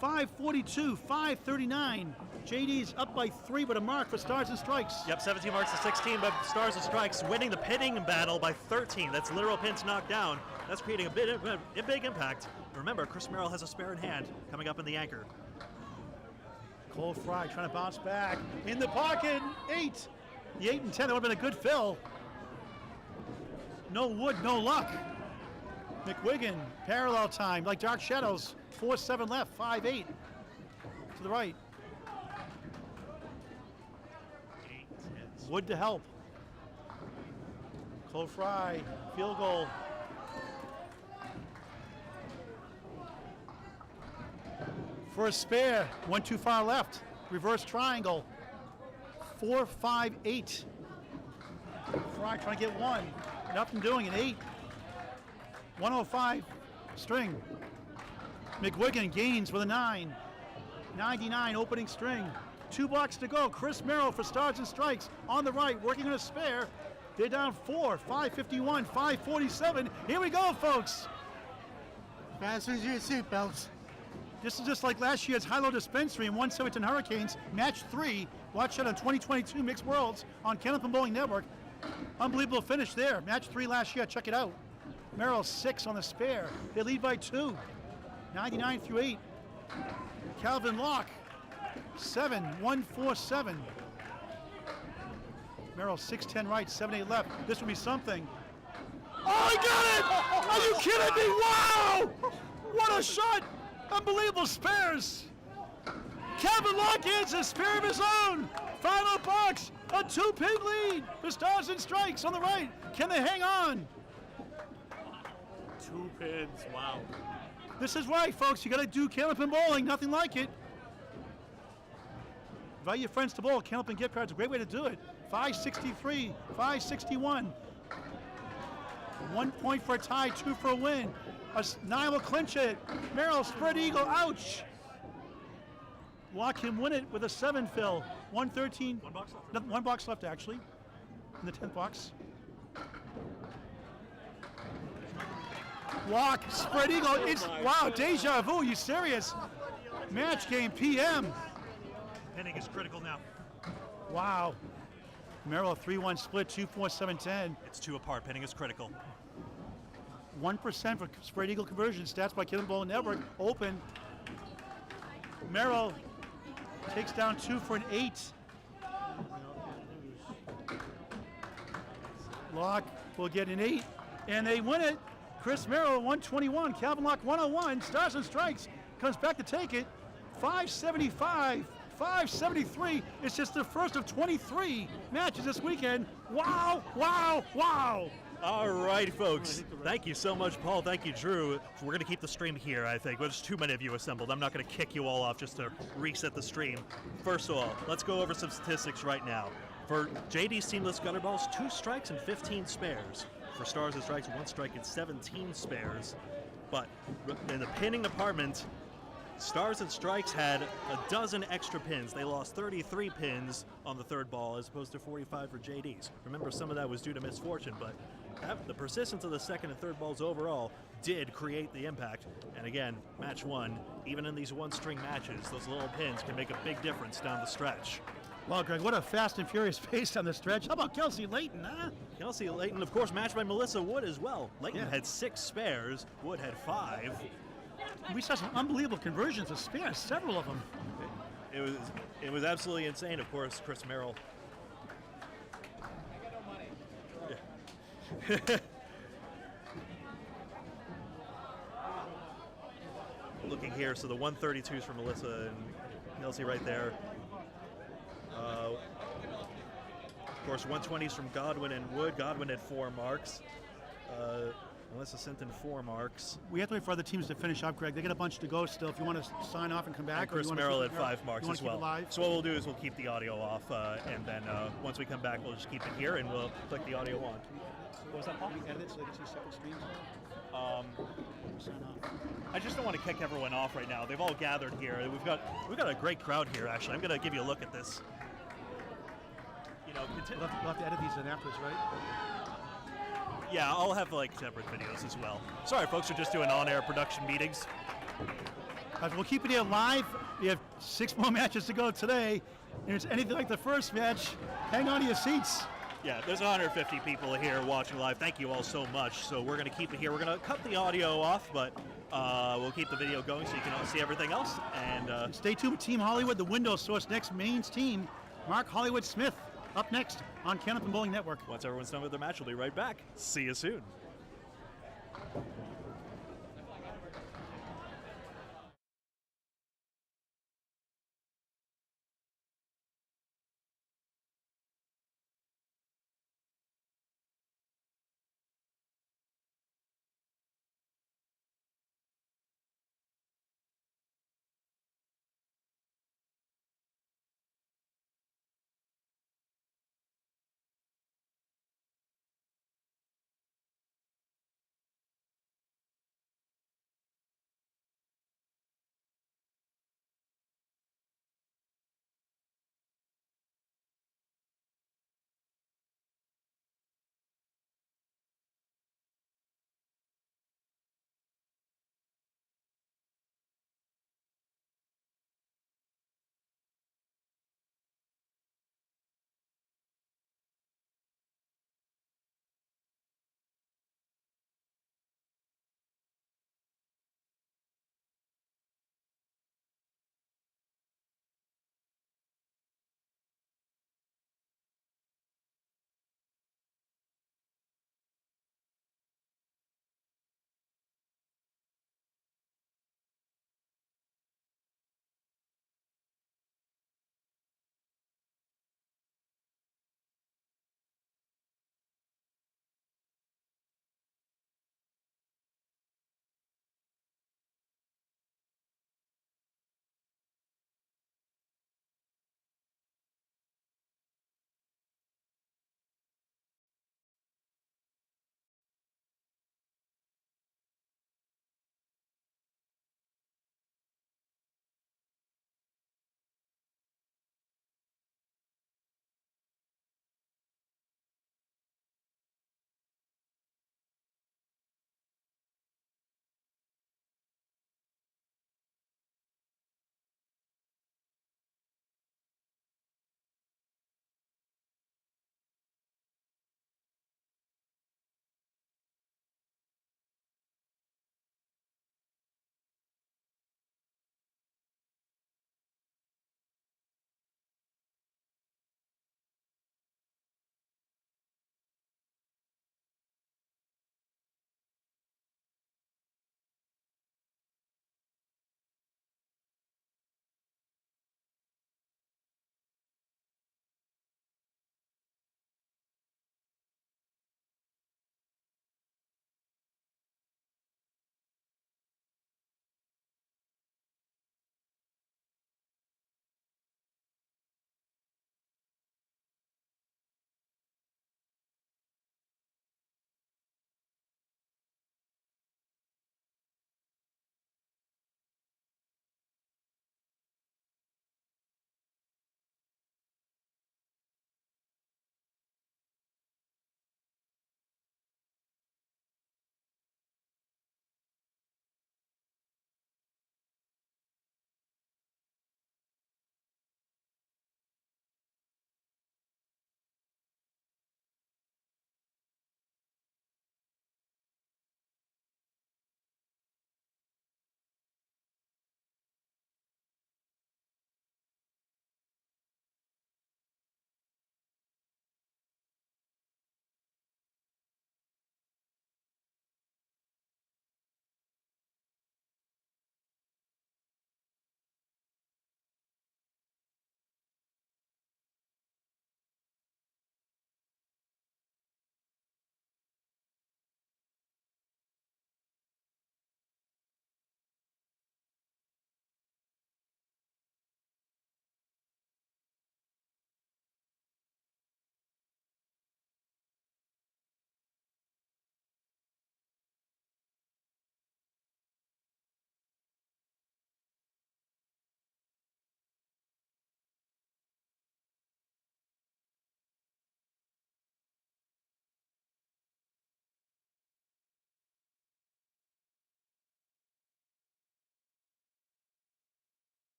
5:42, 5:39. JD's up by 3, but a mark for Stars and Strikes. Yep, 17 marks to 16, but Stars and Strikes winning the pinning battle by 13. That's literal pins knocked down. That's creating a big impact. Remember, Chris Merrill has a spare in hand coming up in the anchor. Cole Fry trying to bounce back. In the pocket, 8. The 8 and 10, that would have been a good fill. No Wood, no luck. McGuigan, parallel time, like Dark Shadows. 4-7 left, 5-8 to the right. Wood to help. Cole Fry, field goal. For a spare, 1 too far left. Reverse triangle. 4-5-8. Fry trying to get 1. Nothing doing it, 8. 105 string. McGuigan gains with a 9. 99 opening string. 2 blocks to go. Chris Merrill for Stars and Strikes on the right, working on a spare. They're down 4. 5:51, 5:47. Here we go, folks. Fasten your seatbelts. This is just like last year's high-low dispensary in 117 Hurricanes, match 3. Watch it on 2022 Mixed Worlds on Candlepin Bowling Network. Unbelievable finish there. Match 3 last year. Check it out. Merrill 6 on the spare. They lead by 2. 99 through 8. Calvin Locke, 7, 1-4-7. Merrill 6-10 right, 7-8 left. This will be something. Oh, he got it! Are you kidding me? Wow! What a shot! Unbelievable spares. Calvin Locke gets a spare of his own. Final box, a 2-pin lead for Stars and Strikes on the right. Can they hang on? 2 pins, wow. This is right, folks. You got to do Candlepin Bowling. Nothing like it. Invite your friends to bowl. Candlepin gift cards, a great way to do it. 563, 561. 1 point for a tie, 2 for a win. 9 will clinch it. Merrill, spread eagle, ouch. Locke him win it with a 7 fill. 113. 1 box left. No, 1 box left, actually, in the 10th box. Locke, spread eagle. It's, wow, deja vu. You serious? Match game PM. Pinning is critical now. Wow. Merrill 3-1 split, 2-4-7-10. It's 2 apart. Pinning is critical. 1% for spread eagle conversion. Stats by Kenneth Bowling Network. Open. Merrill takes down 2 for an 8. Locke will get an 8, and they win it. Chris Merrill 121, Calvin Locke 101. Stars and Strikes comes back to take it. 575, 573. It's just the first of 23 matches this weekend. Wow, wow, wow. All right, folks. Thank you so much, Paul. Thank you, Drew. We're going to keep the stream here, I think. There's too many of you assembled. I'm not going to kick you all off just to reset the stream. First of all, let's go over some statistics right now. For JD Seamless Gutterballs, 2 strikes and 15 spares. For Stars and Strikes, 1 strike and 17 spares. But in the pinning department, Stars and Strikes had a dozen extra pins. They lost 33 pins on the third ball as opposed to 45 for JD's. Remember, some of that was due to misfortune, but the persistence of the second and third balls overall did create the impact. And again, match 1, even in these one-string matches, those little pins can make a big difference down the stretch. Well, Greg, what a fast and furious pace on the stretch. How about Kelsey Layton, huh? Kelsey Layton, of course, matched by Melissa Wood as well. Layton had 6 spares, Wood had 5. We saw some unbelievable conversions of spares, several of them. It was absolutely insane. Of course, Chris Merrill. Yeah. Looking here, so the 132s for Melissa and Kelsey right there. Of course, 120s from Godwin and Wood. Godwin had 4 marks. Melissa sent in 4 marks. We have to wait for other teams to finish up, Greg. They got a bunch to go still. If you want to sign off and come back. And Chris Merrill had 5 marks as well. So what we'll do is we'll keep the audio off, and then once we come back, we'll just keep it here, and we'll click the audio on. What was that, Paul? Can we edit it so they can see separate streams? Sign off. I just don't want to kick everyone off right now. They've all gathered here. We've got a great crowd here, actually. I'm going to give you a look at this. You know, We'll have to edit these in afterwards, right? Yeah, I'll have like separate videos as well. Sorry, folks, we're just doing on-air production meetings. We'll keep it here live. We have 6 more matches to go today. And if it's anything like the first match, hang on to your seats. Yeah, there's 150 people here watching live. Thank you all so much. So we're going to keep it here. We're going to cut the audio off, but we'll keep the video going so you can all see everything else. And stay tuned with Team Hollywood, the window source next mains team. Mark Hollywood Smith up next on Kenneth and Bowling Network. Once everyone's done with their match, we'll be right back. See you soon.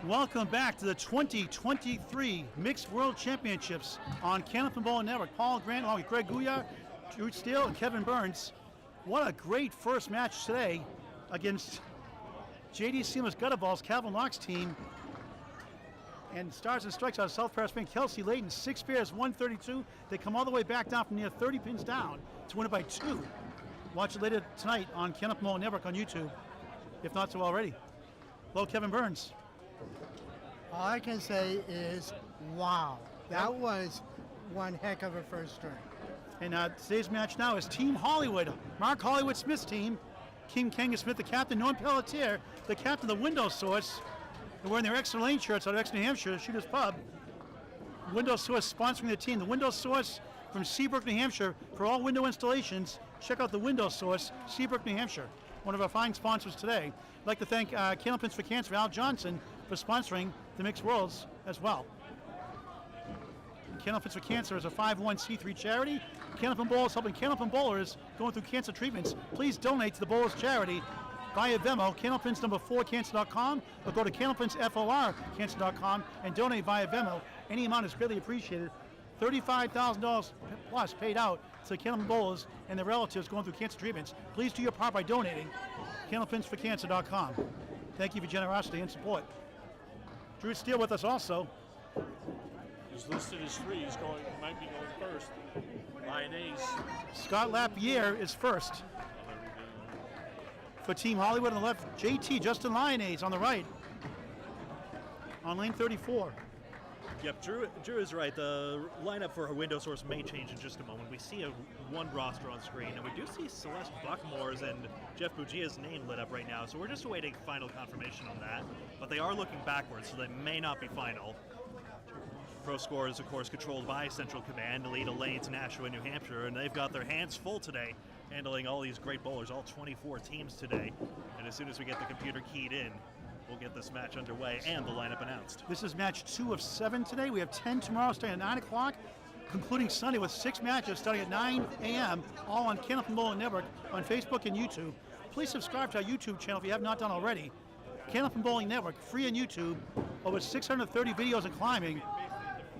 Welcome back to the 2023 Mixed World Championships on Candlepin Bowling Network. Paul Grant along with Greg Gouillart, Drew Steele, and Kevin Burns. What a great first match today against J.D. Seamless Gutterballs, Calvin Locke's team. And Stars and Strikes out of South Paris, Spain, Kelsey Layton, 6 pairs, 132. They come all the way back down from near 30 pins down to win it by 2. Watch it later tonight on Candlepin Bowling Network on YouTube, if not so already. Hello, Kevin Burns. All I can say is, wow. That was one heck of a first string. And today's match now is Team Hollywood. Mark Hollywood Smith's team. Kim Kanga Smith, the captain. Norm Pelletier, the captain of the Window Source. They're wearing their Exeter Lane shirts out of Exeter, New Hampshire, Shooter's Pub. Window Source sponsoring the team. The Window Source from Seabrook, New Hampshire. For all window installations, check out the Window Source, Seabrook, New Hampshire. One of our fine sponsors today. I'd like to thank Candlepins for Cancer, Al Johnson, for sponsoring the Mixed Worlds as well. Candlepins for Cancer is a 501c3 charity. Candlepin Bowlers helping Candlepin Bowlers going through cancer treatments. Please donate to the Bowlers charity via Venmo, candlepins number 4cancer.com, or go to candlepins4cancer.com and donate via Venmo. Any amount is greatly appreciated. $35,000 plus paid out to Candlepin Bowlers and their relatives going through cancer treatments. Please do your part by donating. candlepins4cancer.com. Thank you for generosity and support. Drew Steele with us also. He's listed as 3. He's might be going first. Lyonnais. Scott Lapierre is first. For Team Hollywood on the left, JT Justin Lyonnais on the right. On lane 34. Yep, Drew is right. The lineup for her Window Source may change in just a moment. We see one roster on screen, and we do see Celeste Buckmore's and Jeff Bugia's name lit up right now, so we're just awaiting final confirmation on that. But they are looking backwards, so they may not be final. Pro Score is, of course, controlled by Central Command, Leda, Lanes, Nashua, New Hampshire, and they've got their hands full today, handling all these great bowlers, all 24 teams today. And as soon as we get the computer keyed in, we'll get this match underway and the lineup announced. This is match 2 of 7 today. We have 10 tomorrow starting at 9 o'clock, concluding Sunday with 6 matches starting at 9 a.m., all on Candlepin Bowling Network on Facebook and YouTube. Please subscribe to our YouTube channel if you have not done already. Candlepin Bowling Network, free on YouTube, over 630 videos and climbing.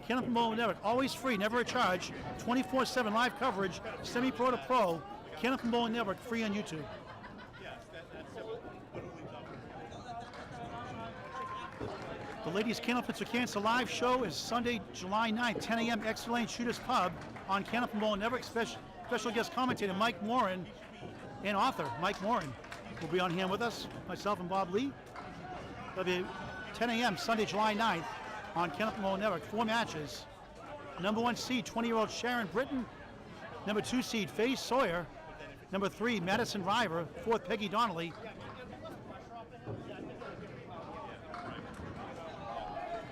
Candlepin Bowling Network, always free, never a charge, 24/7 live coverage, semi-pro to pro. Candlepin Bowling Network, free on YouTube. The Ladies Candlepins for Cancer live show is Sunday, July 9th, 10 a.m. Exeter Lane Shooters Pub on Candlepin Bowling Network. Special guest commentator Mike Morin and author Mike Morin will be on hand with us, myself and Bob Lee. That'll be 10 a.m. Sunday, July 9th on Candlepin Bowling Network. 4 matches. Number 1 seed, 20-year-old Sharon Britton. Number 2 seed, Faye Sawyer. Number 3, Madison River. 4th, Pegi Donnelly.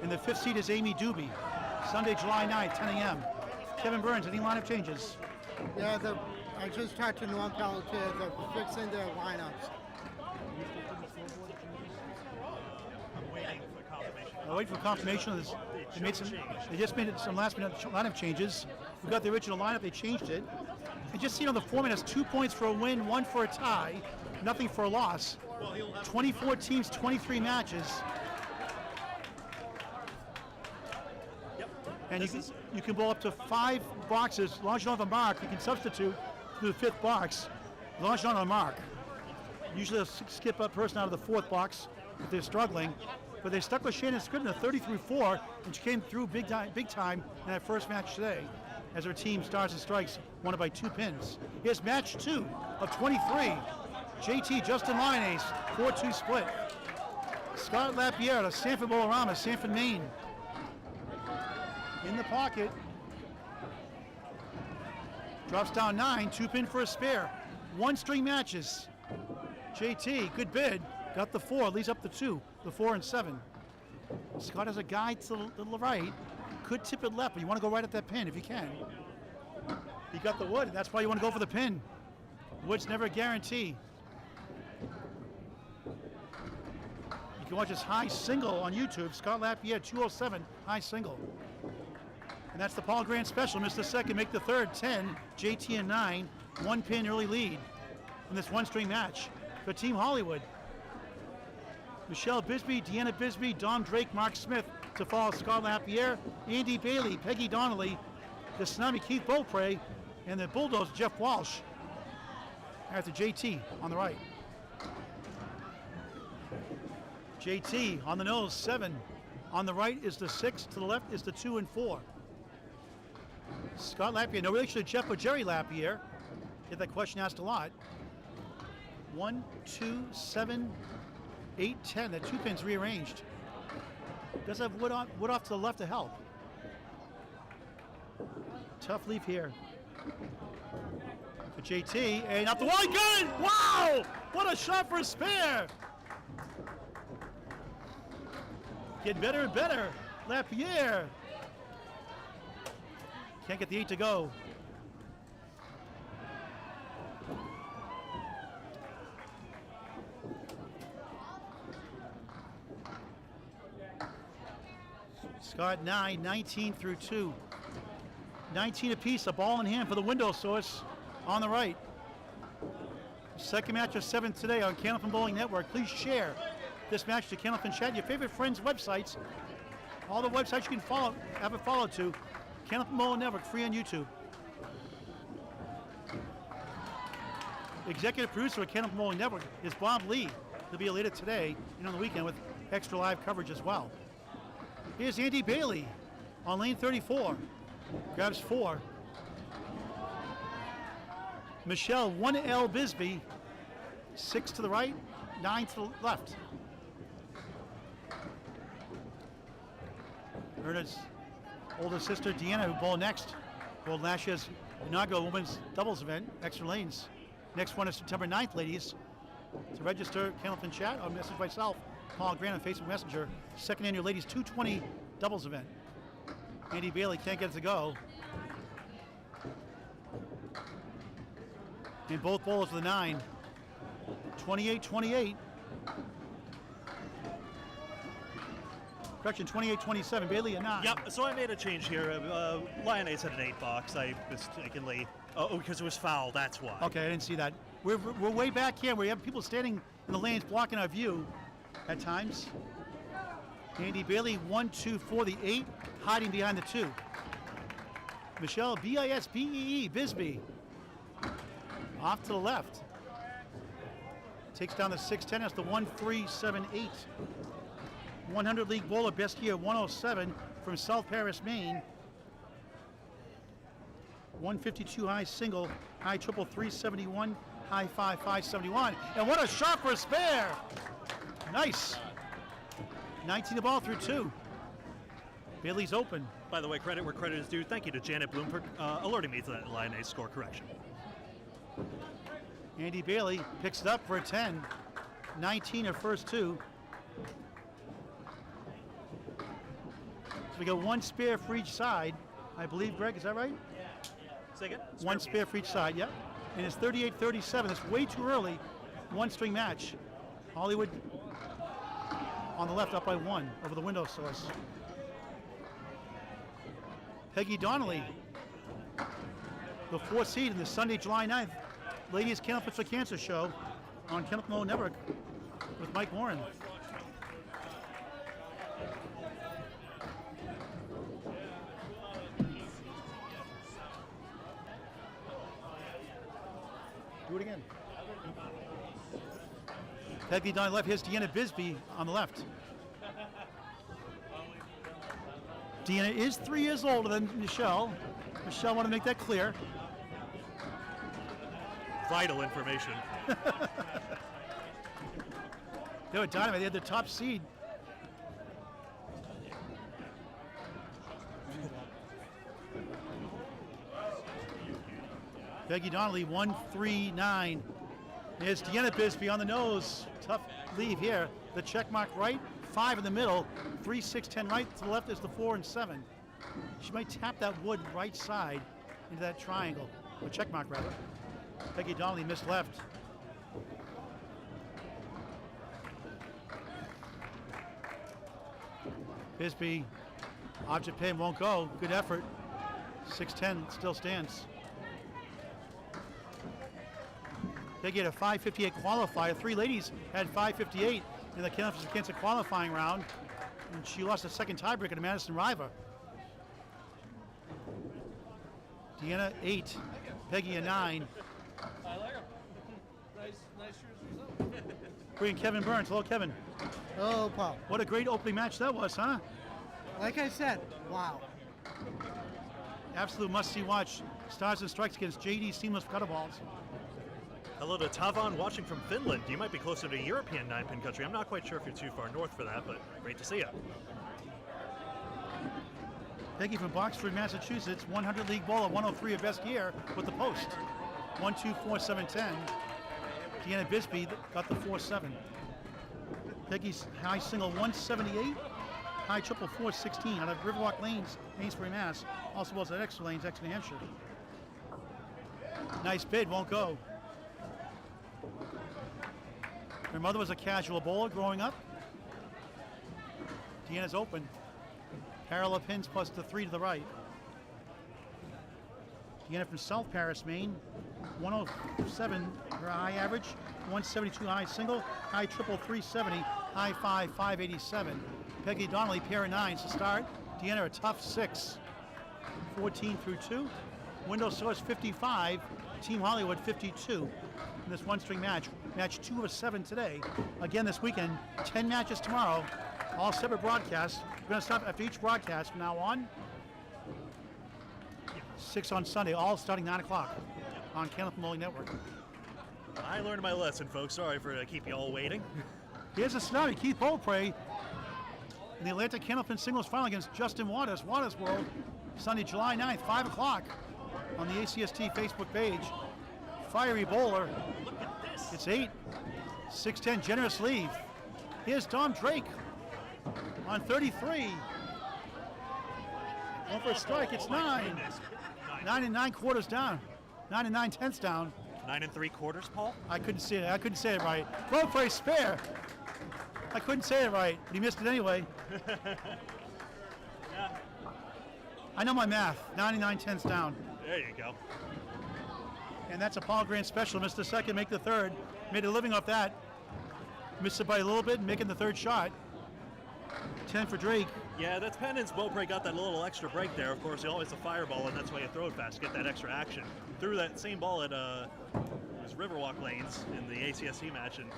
And the 5th seed is Amy Doobie. Sunday, July 9th, 10 a.m. Kevin Burns, any lineup changes? Yeah, I just talked to Norm Pelletier. They're fixing their lineups. I'm waiting for confirmation. I'll wait for confirmation. They just made some last-minute lineup changes. We got the original lineup. They changed it. And just see on the format, it's 2 points for a win, 1 for a tie, nothing for a loss. 24 teams, 23 matches. And you can bowl up to 5 boxes. As long as you don't have a mark, you can substitute to the 5th box, as long as you don't have a mark. Usually they'll skip a person out of the 4th box if they're struggling. But they stuck with Shannon Scribner 30-4, and she came through big time in that first match today, as her team Stars and Strikes won it by 2 pins. Here's match 2 of 23. JT Justin Lyonnais, 4-2 split. Scott Lapierre of Sanford Bolorama, Sanford, Maine. In the pocket. Drops down 9, 2 pin for a spare. 1 string matches. JT, good bid. Got the 4, leaves up the 2, the 4 and 7. Scott has a guide to the right. Could tip it left, but you want to go right at that pin if you can. He got the wood, that's why you want to go for the pin. Wood's never a guarantee. You can watch his high single on YouTube. Scott Lapierre, 207, high single. And that's the Paul Grant special. Missed the second, make the third. 10, JT and 9. 1 pin early lead in this 1 string match for Team Hollywood. Michele Bisbee, Deanna Bisbee, Dom Drake, Mark Smith to follow Scott Lapierre, Andy Bailey, Pegi Donnelly, the Tsunami Keith Beaupre, and the Bulldogs Jeff Walsh after JT on the right. JT on the nose, 7. On the right is the 6. To the left is the 2 and 4. Scott Lapierre, no relation to Jeff or Jerry Lapierre. Get that question asked a lot. 1, 2, 7, 8, 10. That 2 pin's rearranged. Does have wood off to the left to help. Tough leaf here for JT, and up the wall, good! Wow! What a shot for a spare! Getting better and better. Lapierre. Can't get the 8 to go. Scott 9, 19 through 2. 19 apiece, a ball in hand for the window source on the right. Second match of 7 today on Candlepin Bowling Network. Please share this match to Candlepin Chat, your favorite friends' websites. All the websites you can follow, have it followed to. Candlepin Bowling Network, free on YouTube. Executive producer of Candlepin Bowling Network is Bob Lee. He'll be later today and on the weekend with extra live coverage as well. Here's Andy Bailey on lane 34. Grabs 4. Michele 1L Bisbee, 6 to the right, 9 to the left. Erna's older sister Deanna, who bowled next, bowled last year's inaugural women's doubles event, extra lanes. Next one is September 9th, ladies. To register, Candlepin Chat, or message myself, Paul Grant on Facebook Messenger. Second annual ladies 220 doubles event. Andy Bailey can't get it to go. And both bowlers with a 9. 28-28. Correction, 28-27. Bailey a 9. Yep, so I made a change here. Lyonnais had an 8 box. I mistakenly, because it was foul, that's why. Okay, I didn't see that. We're way back here. We have people standing in the lanes blocking our view at times. Andy Bailey, 1, 2, 4, the 8, hiding behind the 2. Michele, B-I-S-B-E-E, Bisbee. Off to the left. Takes down the 6'10", that's the 1-3-7-8. 100 league bowler, best year 107 from South Paris, Maine. 152 high single, high triple 371, high 571. And what a shot for a spare! Nice. 19 the ball through 2. Bailey's open. By the way, credit where credit is due. Thank you to Janet Bloom for alerting me to that Lyonnais score correction. Andy Bailey picks it up for a 10. 19 her first 2. So we got 1 spare for each side. I believe, Greg, is that right? Say again? 1 spare for each side, yep. And it's 38-37. That's way too early. 1-string match. Hollywood on the left, up by 1 over the window source. Pegi Donnelly, the 4th seed in the Sunday, July 9th, Ladies Candlepin for Cancer show on Candlepin Network with Mike Warren. Do it again. Pegi Donnelly left. Here's Deanna Bisbee on the left. Deanna is 3 years older than Michele. Michele, want to make that clear. Vital information. They were dynamite. They had the top seed. Pegi Donnelly, 1-3-9. There's Deanna Bisbee on the nose. Tough leave here. The check mark right, 5 in the middle, 3, 6, 10 right. To the left is the 4 and 7. She might tap that wood right side into that triangle, or check mark rather. Pegi Donnelly missed left. Bisbee, object pin won't go. Good effort. 6'10", still stands. They get a 5:58 qualifier. 3 ladies had 5:58. in the Cancer qualifying round, and she lost the second tiebreaker to Madison Riva. Deanna 8, Pegi a 9. I like him. Nice shoes. Bring Kevin Burns. Hello, Kevin. Oh, Paul. What a great opening match that was, huh? Like I said, wow. Absolute must-see watch. Stars and Strikes against JD Seamless Gutterballs. Hello to Tavan watching from Finland. You might be closer to European 9-pin country. I'm not quite sure if you're too far north for that, but great to see you. Pegi from Boxford, Massachusetts, 100 league bowler, 103 of best year with the post. 1-2, 4-7, 10. Deanna Bisbee got the 4-7. Pegi's high single 178, high triple 416 out of Riverwalk Lanes, Amesbury, Mass. Also bowls at Exeter Lanes, Exeter, New Hampshire. Nice bid, won't go. Her mother was a casual bowler growing up. Deanna's open. Parallel pins plus the 3 to the right. Deanna from South Paris, Maine. 107 her high average, 172 high single, high triple 370, high 5 587. Pegi Donnelly, pair of 9s to start. Deanna a tough 6. 14 through 2. Window Source 55, Team Hollywood 52. In this one-string match, match 2 of 7 today. Again this weekend, 10 matches tomorrow, all separate broadcasts. We're going to stop after each broadcast from now on. 6 on Sunday, all starting 9 o'clock on Candlepin Bowling Network. I learned my lesson, folks. Sorry for keeping you all waiting. Here's a scenario. Keith Beaupre in the Atlantic Candlepin Singles Final against Justin Waters, Waters World, Sunday, July 9th, 5 o'clock on the ACST Facebook page. Fiery bowler. Look at this. It's 8. 6'10", generous leave. Here's Dom Drake on 33. Going for a strike. It's 9. Goodness. 9 9/4 down. 9 9/10 down. 9 3/4, Paul. I couldn't say it. I couldn't say it right. Beaupre spare. I couldn't say it right, but he missed it anyway. Yeah. I know my math. 9 9/10 down. There you go. And that's a Paul Grant special. Missed the second, make the third. Made a living off that. Missed it by a little bit, making the third shot. 10 for Drake. Yeah, that's penance. Beaupre got that little extra break there. Of course, he always a fireball, and that's why you throw it fast, get that extra action. Threw that same ball at it was Riverwalk Lanes in the ACSC match, and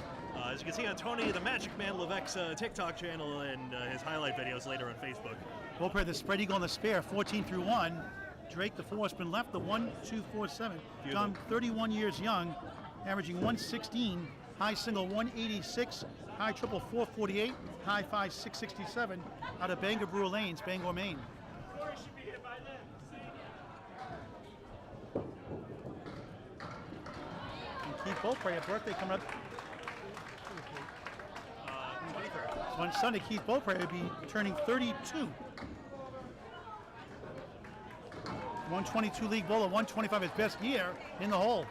as you can see on Tony the Magic Man Levesque's TikTok channel and his highlight videos later on Facebook. Beaupre the spread eagle on the spare, 14 through 1. Drake the forceman left, the 1-2-4-7. Dom 31 years young, averaging 116, high single 186, high triple 448, high 5 667 out of Bangor Brewer Lanes, Bangor, Maine. And Keith Beaupre, a birthday coming up. 23rd. So on Sunday, Keith Beaupre will be turning 32. 122 league bowler, 125 his best year in the hole.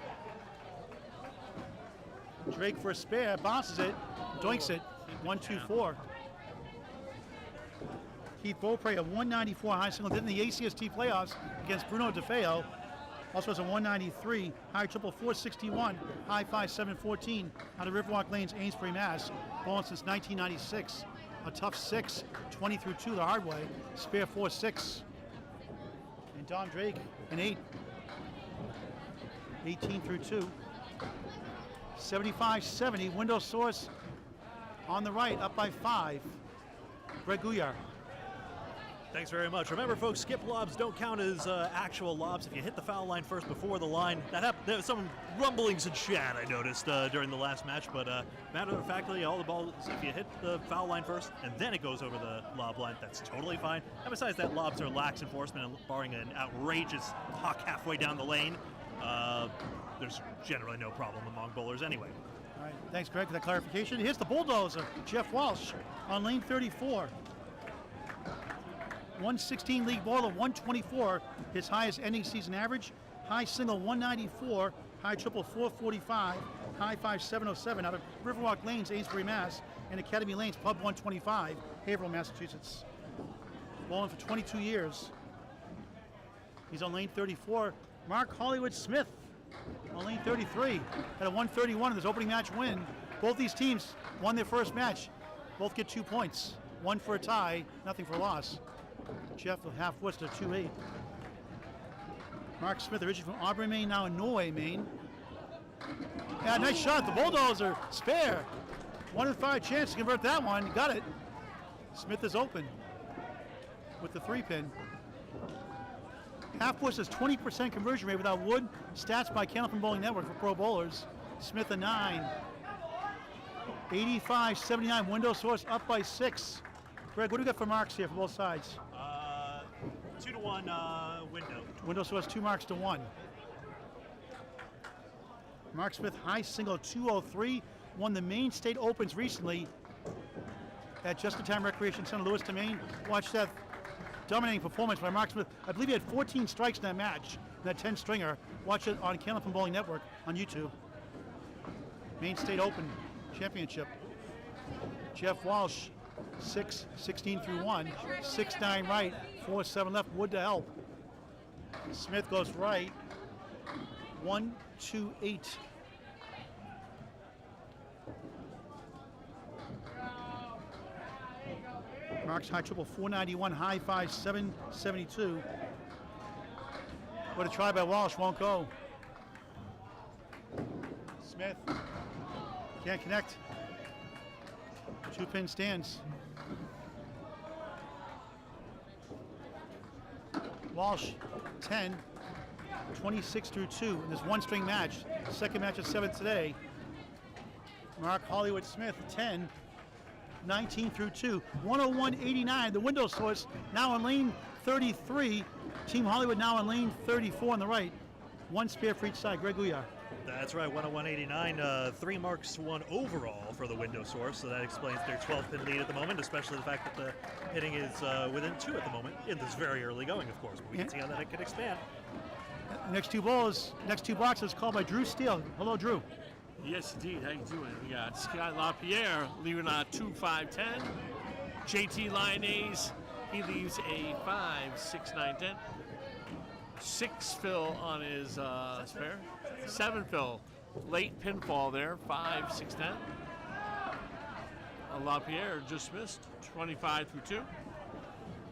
Drake for a spare, bounces it, doinks it, 1-2-4. Keith Beaupre a 194 high single, did in the ACST playoffs against Bruno DeFeo. Also has a 193, high triple 461, high 5 714 out of Riverwalk Lanes, Amesbury, Mass. Bowling since 1996. A tough 6, 20 through 2 the hard way, spare 4-6. And Dom Drake an 8, 18 through 2. 75-70, window source on the right, up by 5. Greg Gouillart. Thanks very much. Remember, folks, skip lobs don't count as actual lobs. If you hit the foul line first before the line, there was some rumblings and chat I noticed during the last match, but matter of factly, all the balls, if you hit the foul line first and then it goes over the lob line, that's totally fine. And besides that, lobs are lax enforcement, and barring an outrageous hawk halfway down the lane, there's generally no problem among bowlers anyway. All right, thanks, Greg, for that clarification. Here's the bulldozer, Jeff Walsh, on lane 34. 116 league bowler, 124, his highest ending season average. High single 194, high triple 445, high 5 707 out of Riverwalk Lanes, Amesbury, Mass, and Academy Lanes, Pub 125, Haverhill, Massachusetts. Bowling for 22 years. He's on lane 34. Mark Hollywood Smith on lane 33 at a 131 in his opening match win Both these teams won their first match. Both get 2 points. One for a tie, nothing for a loss. Jeff half Worcester 2-8. Mark Smith, originally from Auburn, Maine, now in Norway, Maine. Yeah, nice shot. The Bulldogs are spare. 1 in 5 chance to convert that one. Got it. Smith is open with the 3-pin. Half Worcester's 20% conversion rate without wood. Stats by Candlepin Bowling Network for pro bowlers. Smith a 9. 85-79. Window Source up by 6. Greg, what do we got for marks here for both sides? 2-1 window. Window Source 2 marks to 1. Mark Smith, high single 203. Won the Maine State Opens recently at Just-in-Time Recreation Center, Lewiston, Maine. Watch that dominating performance by Mark Smith. I believe he had 14 strikes in that match, that 10-stringer. Watch it on Candlepin Bowling Network on YouTube. Maine State Open Championship. Jeff Walsh, 6-16 through 1. 6-9 right, 4-7 left. Wood to help. Smith goes right. 1-2-8. Marks high triple 491, high 5 772. What a try by Walsh, won't go. Smith can't connect. 2-pin stands. Walsh 10, 26 through 2 in this 1-string match. Second match of 7 today. Mark Hollywood Smith 10. 19 through 2, 101.89. The Window Source now in lane 33. Team Hollywood now in lane 34 on the right. 1 spare for each side. Greg Gouillart. That's right, 101.89. 3 marks to 1 overall for the Window Source, so that explains their 12-pin lead at the moment, especially the fact that the hitting is within 2 at the moment, in this very early going, of course. But we can see how that it can expand. Next two boxes called by Drew Steele. Hello, Drew. Yes, indeed. How you doing? We got Scott Lapierre leaving a 2-5-10. JT Lyonnais, he leaves a 5-6-9-10. 6 fill on his spare. 7 fill. Late pinfall there, 5-6-10. Lapierre just missed, 25 through 2.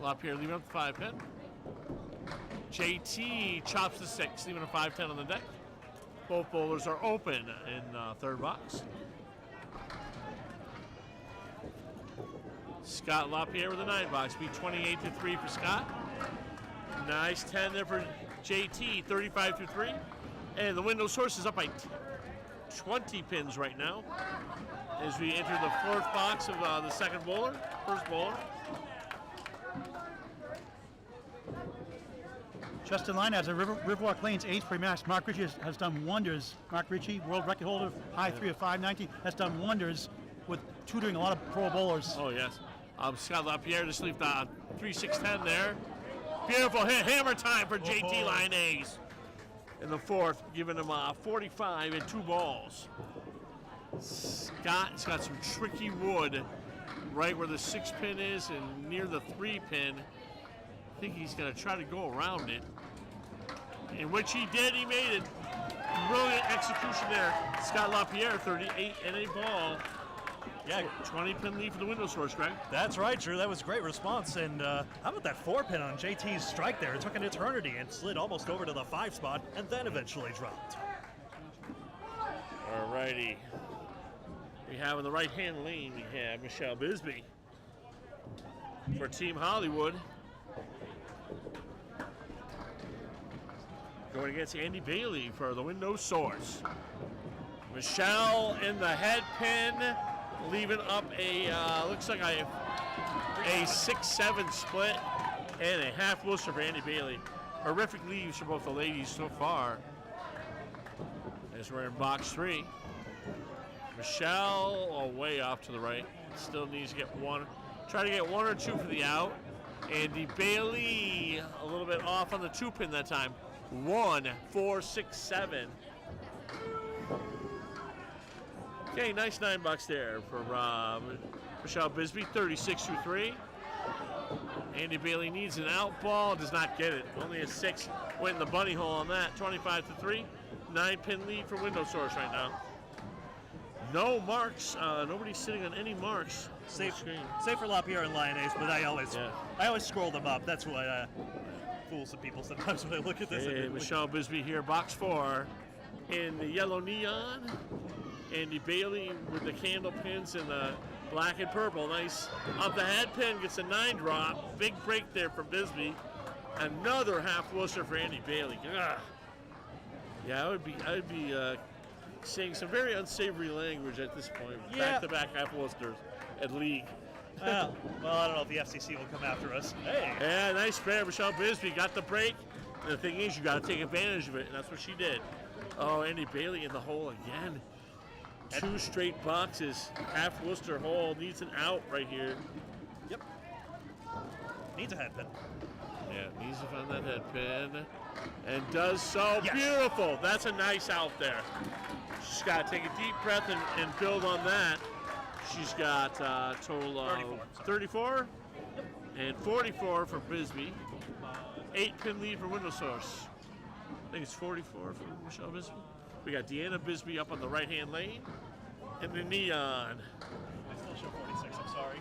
Lapierre leaving up the 5-pin. JT chops the 6, leaving a 5-10 on the deck. Both bowlers are open in third box. Scott Lapierre with a 9 box. Be 28 through 3 for Scott. Nice 10 there for JT, 35 through 3. And the Window Source is up by 20 pins right now as we enter the 4th box of the second bowler, first bowler. Justin Line has a Riverwalk Lanes 8th pre-match. Mark Ritchie has done wonders. Mark Ritchie, world record holder, high 3 of 519, has done wonders with tutoring a lot of pro bowlers. Oh, yes. Scott Lapierre just left 3-6-10 there. Beautiful hit, hammer time for JT Lyonnais in the 4th, giving him 45 and 2 balls. Scott's got some tricky wood right where the 6-pin is and near the 3-pin. I think he's going to try to go around it, in which he did. He made it. Brilliant execution there. Scott Lapierre, 38 and a ball. Yeah, 20-pin lead for the Window Source, Greg. That's right, Drew. That was a great response. And how about that 4-pin on JT's strike there? It took an eternity and slid almost over to the 5 spot and then eventually dropped. All righty. We have in the right-hand lane, we have Michele Bisbee for Team Hollywood. Going against Andy Bailey for the Window Source. Michele in the head pin, leaving up a, looks like a 6-7 split and a half Worcester for Andy Bailey. Horrific leaves for both the ladies so far. As we're in box 3. Michele, way off to the right. Still needs to get 1. Try to get 1 or 2 for the out. Andy Bailey a little bit off on the 2-pin that time. 1, 4, 6, 7. Okay, nice 9 bucks there for Michele Bisbee, 36 through 3. Andy Bailey needs an out ball, does not get it. Only a 6 went in the bunny hole on that. 25 to 3. 9-pin lead for Window Source right now. No marks. Nobody's sitting on any marks. Safe for Lapierre and Lyonnais, but I always scroll them up. That's what fools some people sometimes when I look at this. Hey, Michele Bisbee here, box 4 in the yellow neon. Andy Bailey with the candle pins in the black and purple. Nice up the head pin, gets a 9 drop. Big break there for Bisbee. Another half Worcester for Andy Bailey. Ugh. Yeah, I would be saying some very unsavory language at this point. Yeah. Back-to-back half Worcesters at league. Well, I don't know if the FCC will come after us. Hey. Yeah, nice spare. Michele Bisbee got the break. And the thing is, you got to take advantage of it, and that's what she did. Oh, Andy Bailey in the hole again. 2 straight boxes. Half Worcester hole. Needs an out right here. Yep. Needs a head pin. Yeah, needs to find that head pin. And does so. Yes. Beautiful. That's a nice out there. She's got to take a deep breath and build on that. She's got a total of 34 and 44 for Bisbee. 8-pin lead for Window Source. I think it's 44 for Michele Bisbee. We got Deanna Bisbee up on the right-hand lane. And the neon. I still show 46, I'm sorry.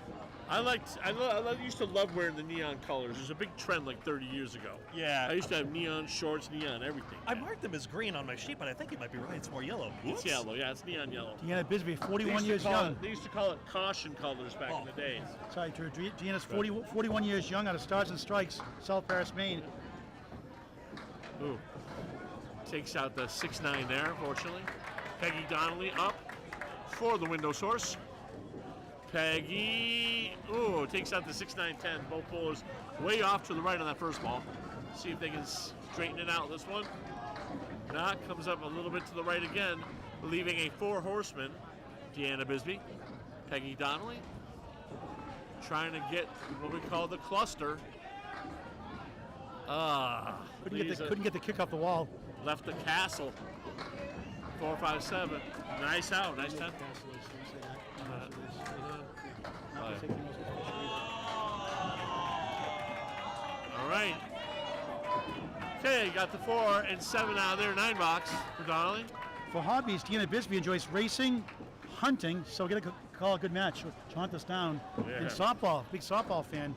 I used to love wearing the neon colors. There's a big trend like 30 years ago. Yeah. I used to have neon shorts, neon everything. I marked them as green on my sheet, but I think you might be right. It's more yellow. It's yellow, yeah, it's neon yellow. Deanna Bisbee, 41 years young. They used to call it caution colors back in the days. Sorry, Drew. Deanna's 41 years young, out of Stars and Strikes, South Paris, Maine. Ooh. Takes out the 6-9 there, fortunately. Pegi Donnelly up for the Window Source. Pegi, takes out the 6-9-10. Both bowlers way off to the right on that first ball. See if they can straighten it out this one. Not, comes up a little bit to the right again, leaving a 4 horseman. Deanna Bisbee, Pegi Donnelly, trying to get what we call the cluster. Couldn't get the kick off the wall. Left the castle. 4-5-7. Nice out. Nice 10. All right. Okay, got the 4 and 7 out of there. 9 box for Donnelly. For hobbies, Deanna Bisbee enjoys racing, hunting, so we're going to call a good match. She'll hunt us down. Yeah. And softball, big softball fan.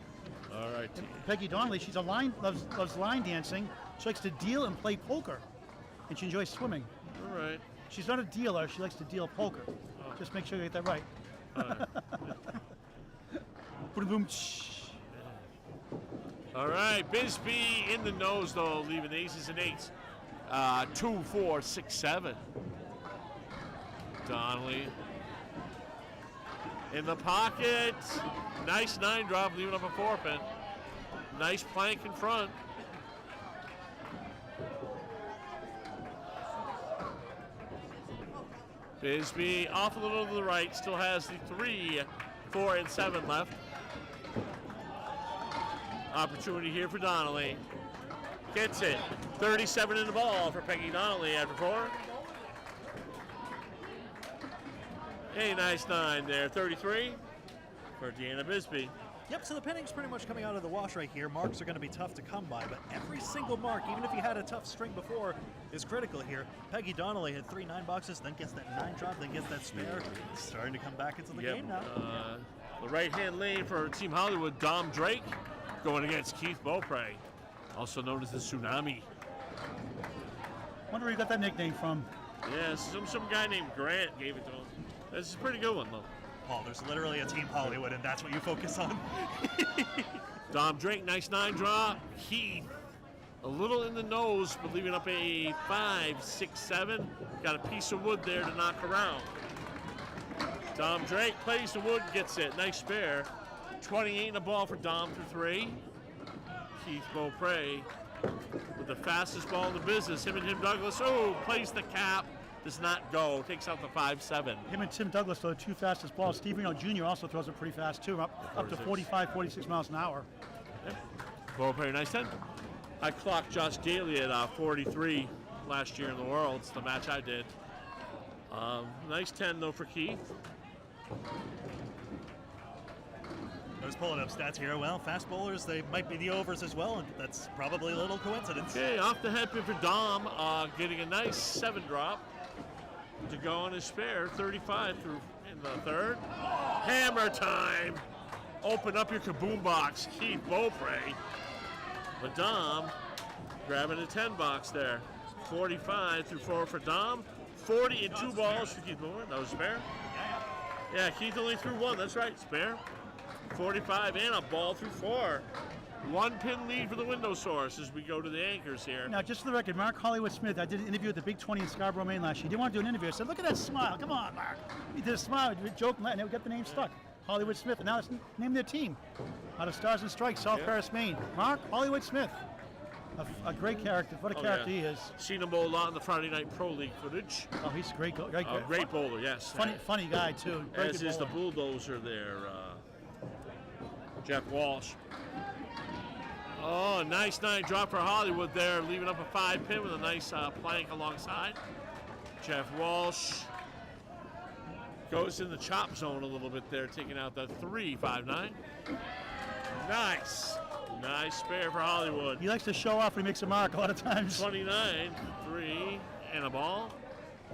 All right. Pegi Donnelly, she's loves line dancing. She likes to deal and play poker, and she enjoys swimming. All right. She's not a dealer. She likes to deal poker. Just make sure you get that right. Boom, boom. All right. Bisbee in the nose, though, leaving the aces and 8s. 2, 4, 6, 7. Donnelly in the pocket. Nice 9 drop, leaving up a 4-pin. Nice plank in front. Bisbee off a little to the right, still has the 3, 4, and 7 left. Opportunity here for Donnelly. Gets it. 37 in the ball for Pegi Donnelly after 4. A nice 9 there. 33 for Deanna Bisbee. Yep, so the pinning's pretty much coming out of the wash right here. Marks are going to be tough to come by, but every single mark, even if you had a tough string before, is critical here. Pegi Donnelly had 3 9 boxes, then gets that 9 drop, then gets that spare. Starting to come back into the game now. The right-hand lane for Team Hollywood, Dom Drake, going against Keith Beaupre, also known as the Tsunami. Wonder where you got that nickname from. Yeah, some guy named Grant gave it to him. This is a pretty good one, though. Paul, there's literally a Team Hollywood, and that's what you focus on. Dom Drake, nice 9 drop. Keith, a little in the nose, but leaving up a 5, 6, 7. Got a piece of wood there to knock around. Dom Drake plays the wood, gets it. Nice spare. 28 in the ball for Dom for 3. Keith Beaupre with the fastest ball in the business. Him and Tim Douglas. Plays the cap. Does not go. Takes out the 5-7. Him and Tim Douglas are the 2 fastest balls. Steve Reno Jr. also throws it pretty fast, too, up to 45, 46 miles an hour. Yep. Beaupre, nice 10. I clocked Josh Daly at 43 last year in the Worlds, the match I did. Nice 10, though, for Keith. I was pulling up stats here. Well, fast bowlers, they might be the overs as well, and that's probably a little coincidence. Okay, off the head pin for Dom, getting a nice 7 drop. to go on his spare, 35 through in the third. Hammer time. Open up your kaboom box, Keith Beaupre. Madame grabbing a 10 box there. 45 through 4 for Dom. 40 and 2 balls for Keith Beaupre. That was spare. Yeah, Keith only threw 1. That's right, spare. 45 and a ball through 4. 1 pin lead for the window source as we go to the anchors here. Now, just for the record, Mark Hollywood Smith, I did an interview at the Big 20 in Scarborough, Maine last year. He didn't want to do an interview. I said, look at that smile. Come on, Mark. He did a smile, joke, and we got the name stuck. Hollywood Smith, and now let's name their team. Out of Stars and Strikes, South Paris, Maine. Mark Hollywood Smith. A great character. What a character he is. Seen him bowl a lot in the Friday Night Pro League footage. Oh, he's a great bowler, yes. Funny guy, too. As is the bulldozer there, Jeff Walsh. Oh, nice 9 drop for Hollywood there, leaving up a 5 pin with a nice plank alongside. Jeff Walsh goes in the chop zone a little bit there, taking out the 3-5-9. Nice spare for Hollywood. He likes to show off when he makes a mark a lot of times. 29, 3, and a ball.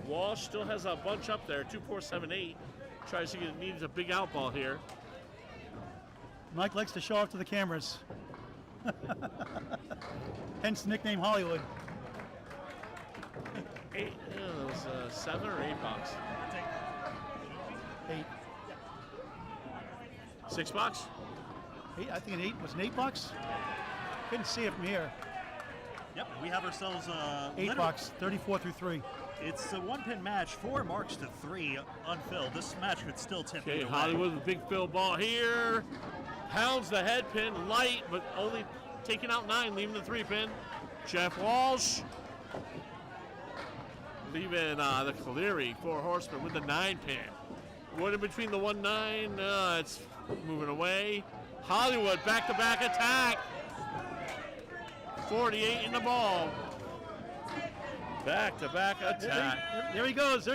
Walsh still has a bunch up there, 2-4-7-8. Tries to needs a big out ball here. Mike likes to show off to the cameras. Hence the nickname Hollywood. 8, that was 7 or 8 box? 8. 6 box? 8, I think was an 8 box. Couldn't see it from here. Yep, we have ourselves 8 box, 34 through 3. It's a 1-pin match, 4 marks to 3 unfilled. This match could still tip Okay, either way. Hollywood with a big fill ball here. Pounds the head pin, light, but only taking out 9, leaving the 3 pin. Jeff Walsh leaving the Cleary 4 horsemen with the 9 pin. One in between the 1-9, it's moving away. Hollywood back-to-back attack. 48 in the ball. Back-to-back attack. There he goes.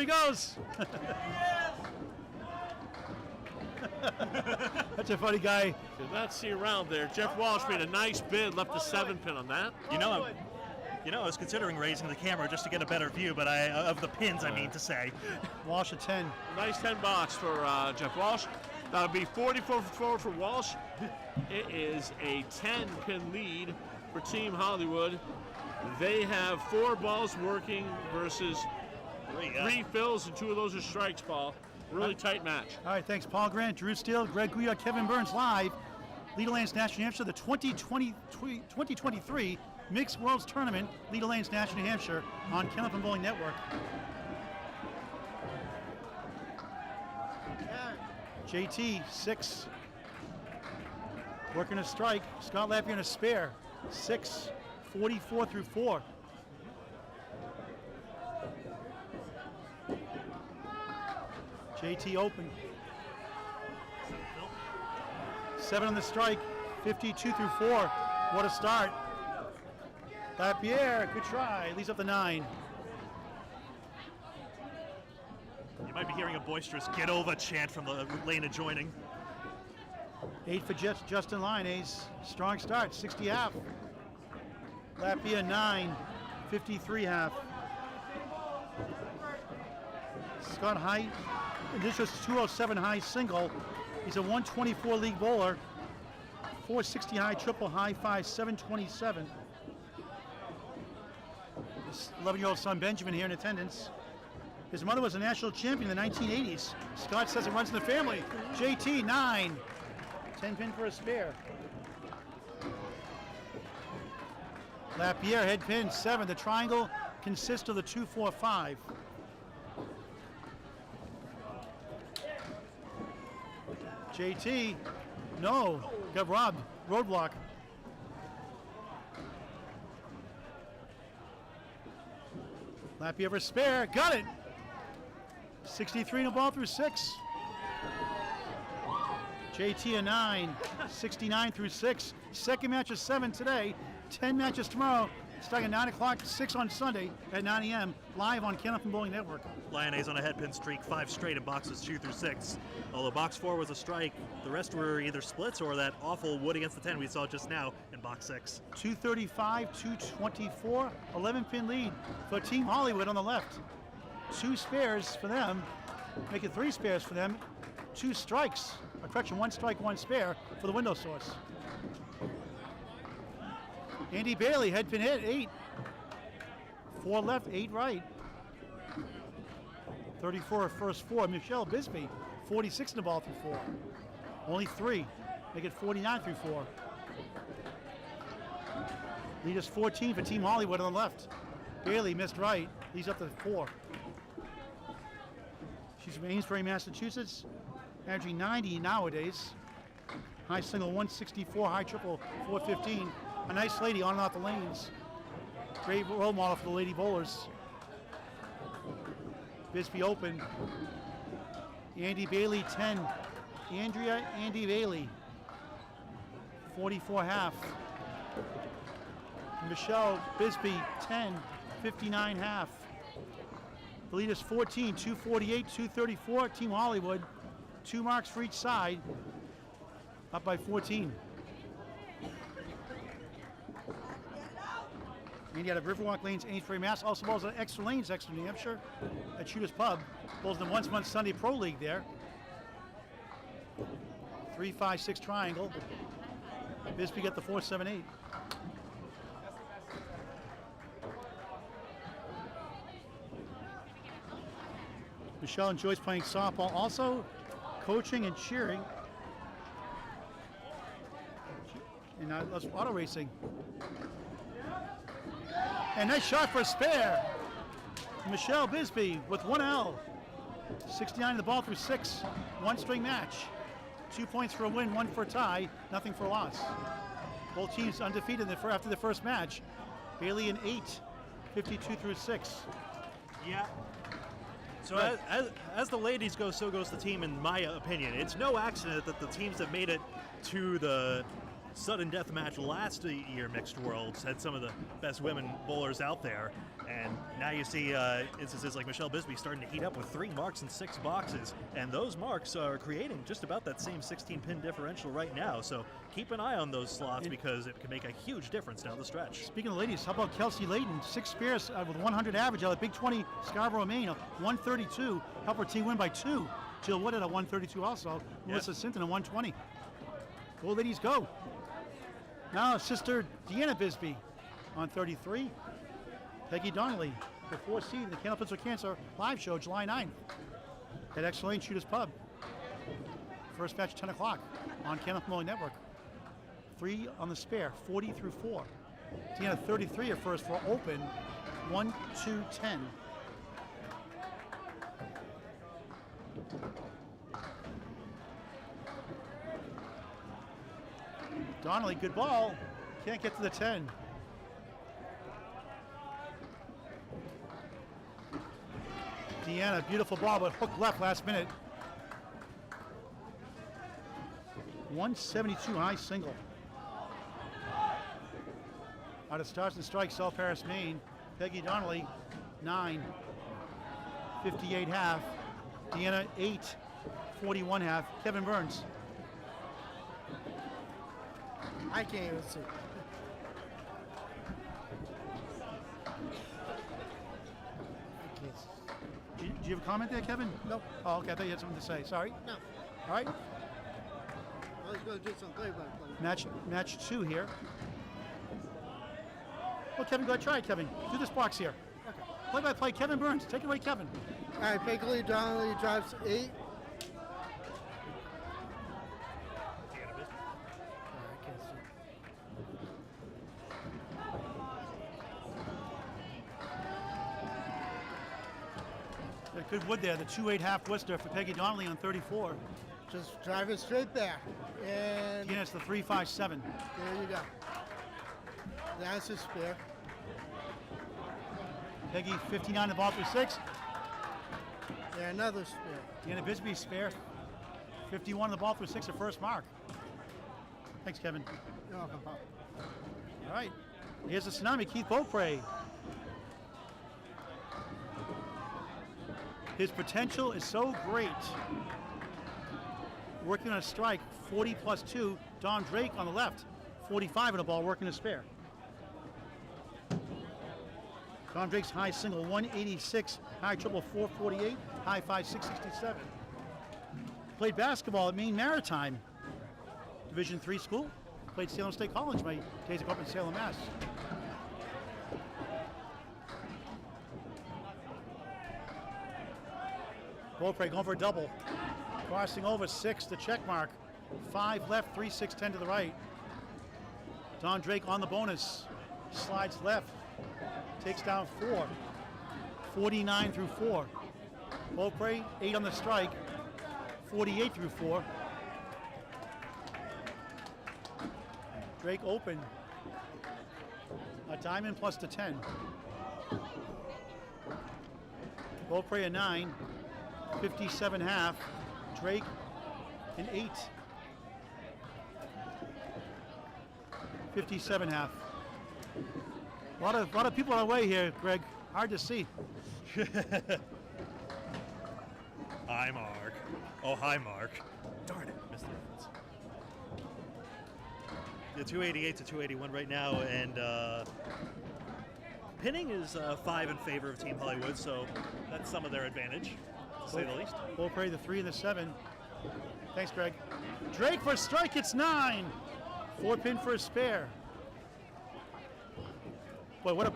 That's a funny guy. Did not see around there. Jeff Walsh made a nice bid, left the 7 pin on that. I was considering raising the camera just to get a better view, but of the pins, I mean to say. Walsh a 10. Nice 10 box for Jeff Walsh. That'll be 44 for Walsh. It is a 10 pin lead for Team Hollywood. They have 4 balls working versus 3 fills, and 2 of those are strikes, Paul. Really tight match. All right, thanks, Paul Grant, Drew Steele, Greg Gouillart, Kevin Burns live. Leda Lanes National New Hampshire, the 2023 Mixed Worlds Tournament, Leda Lanes National New Hampshire on Kenneth and Bowling Network. JT, 6. Working a strike. Scott Lapierre in a spare. 6, 44 through 4. JT open. 7 on the strike, 52 through 4. What a start. Lapierre, good try. Leaves up the 9. You might be hearing a boisterous "get over" chant from the lane adjoining. 8 for Justin Lyonnais. Strong start, 60 half. Lapierre 9, 53 half. Scott High, this was 207 high single. He's a 124 league bowler. 460 high, triple high, 727. His 11-year-old son Benjamin here in attendance. His mother was a national champion in the 1980s. Scott says it runs in the family. JT 9, 10 pin for a spare. Lapierre head pin 7. The triangle consists of the 2, 4, 5. JT, no, got robbed. Roadblock. Lapierre for spare, got it. 63 in a ball through 6. JT a 9, 69 through 6. Second match is 7 today, 10 matches tomorrow. Starting at 9 o'clock, 6 on Sunday at 9 a.m. live on Kenneth and Bowling Network. Lyonnais on a headpin streak, 5 straight in boxes 2 through 6. Although box 4 was a strike, the rest were either splits or that awful wood against the 10 we saw just now in box 6. 235, 224, 11 pin lead for Team Hollywood on the left. 2 spares for them, make it 3 spares for them, 2 strikes, or correction, 1 strike, 1 spare for the window source. Andy Bailey, head pin hit, 8. 4 left, 8 right. 34 first 4. Michele Bisbee, 46 in the ball through 4. Only 3. Make it 49 through 4. Lead is 14 for Team Hollywood on the left. Bailey missed right. Leads up to 4. She's from Amesbury, Massachusetts. Averaging 90 nowadays. High single 164, high triple 415. A nice lady on and off the lanes. Great role model for the lady bowlers. Bisbee open. Andy Bailey 10. Andrea Andy Bailey 44 half. Michele Bisbee 10. 59 half. The lead is 14. 248, 234. Team Hollywood. 2 marks for each side. Up by 14. Andy out of Riverwalk Lanes, Amesbury, Mass. Also bowls at Extra Lanes, Extra New Hampshire, at Shooter's Pub. Bowls in the once a month Sunday Pro League there. 3-5-6 triangle. Bisbee got the 4-7-8. Michele enjoys playing softball, also coaching and cheering. And that's auto racing. And nice shot for a spare. Michele Bisbee with 1 L. 69 in the ball through 6. 1 string match. 2 points for a win, 1 for a tie, nothing for a loss. Both teams undefeated after the first match. Bailey in 8, 52 through 6. Yeah. So as the ladies go, so goes the team, in my opinion. It's no accident that the teams that made it to the sudden death match last year Mixed Worlds had some of the best women bowlers out there, and now you see instances like Michele Bisbee starting to heat up with 3 marks in 6 boxes, and those marks are creating just about that same 16-pin differential right now, so keep an eye on those slots because it can make a huge difference down the stretch. Speaking of ladies, how about Kelsey Layton, 6 spares with 100 average out of Big 20 Scarborough, Maine, 132, help her team win by 2. Jill Wood at a 132 also, Melissa Sinton at 120. Go ladies, go. Now sister Deanna Bisbee on 33. Peggy Donnelly, the 4th seed in the Candlepins for Cancer live show July 9th at Extra Lane Shooters Pub. First match 10 o'clock on Candlepin Bowling Network. 3 on the spare, 40 through 4. Deanna 33 at first for open, 1, 2, 10. Donnelly, good ball. Can't get to the 10. Deanna, beautiful ball, but hooked left last minute. 172 high single. Out of Stars and Strikes, South Paris, Maine. Peggy Donnelly, 9. 58 half. Deanna, 8. 41 half. Kevin Burns. I can't even see. Do you have a comment there, Kevin? No. Oh, okay. I thought you had something to say. Sorry. No. All right. I was going to do some play-by-play. Match 2 here. Well, Kevin, go ahead. Try it, Kevin. Do this box here. Okay. Play-by-play. Kevin Burns. Take it away, Kevin. All right, Pegi Donnelly drops 8. Good wood there, the 2-8 half Worcester for Peggy Donnelly on 34. Just drive it straight there. And Again, it's the 3-5-7. there you go. That's a spare. Peggy 59 the ball through 6. And another spare. Deanna Bisbee spare. 51 the ball through 6, her first mark. Thanks, Kevin. You're welcome, Pop. All right. Here's the tsunami, Keith Beaupre. His potential is so great. Working on a strike, 40 plus 2. Don Drake on the left, 45 in the ball, working a spare. Tom Drake's high single 186, high triple 448, high five 667. Played basketball at Maine Maritime, Division III school. Played Salem State College my days up in Salem, Mass. Beaupre going for a double. Crossing over 6, the check mark. 5 left, 3, 6, 10 to the right. Don Drake on the bonus. Slides left. Takes down 4. 49 through 4. Beaupre, 8 on the strike. 48 through 4. Drake open. A diamond plus the 10. Beaupre a 9. 57 half. Drake an 8. 57 half. A lot of people on the way here, Greg. Hard to see. Hi, Mark. Oh, hi, Mark. Darn it, missed the reference. The 288 to 281 right now, and pinning is 5 in favor of Team Hollywood, so that's some of their advantage, to say the least. Beaupre the 3 and the 7. Thanks, Greg. Drake for a strike, it's 9. 4 pin for a spare. Boy, what a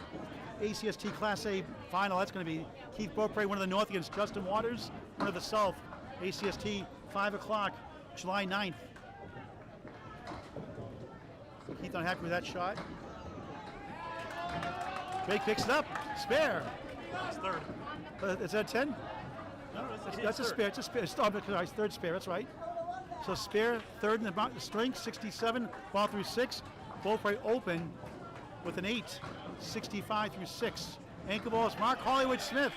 ACST Class A final that's going to be. Keith Beaupre, one of the North against Justin Waters, one of the South. ACST, 5 o'clock, July 9th. Keith unhappy with that shot. Drake picks it up, spare. It's third. Is that 10? No, That's a spare. It's a spare. It's third spare. That's right. So spare, third in the string, 67. Ball through 6. Beaupre open with an 8. 65 through 6. Anchor ball is Mark Hollywood Smith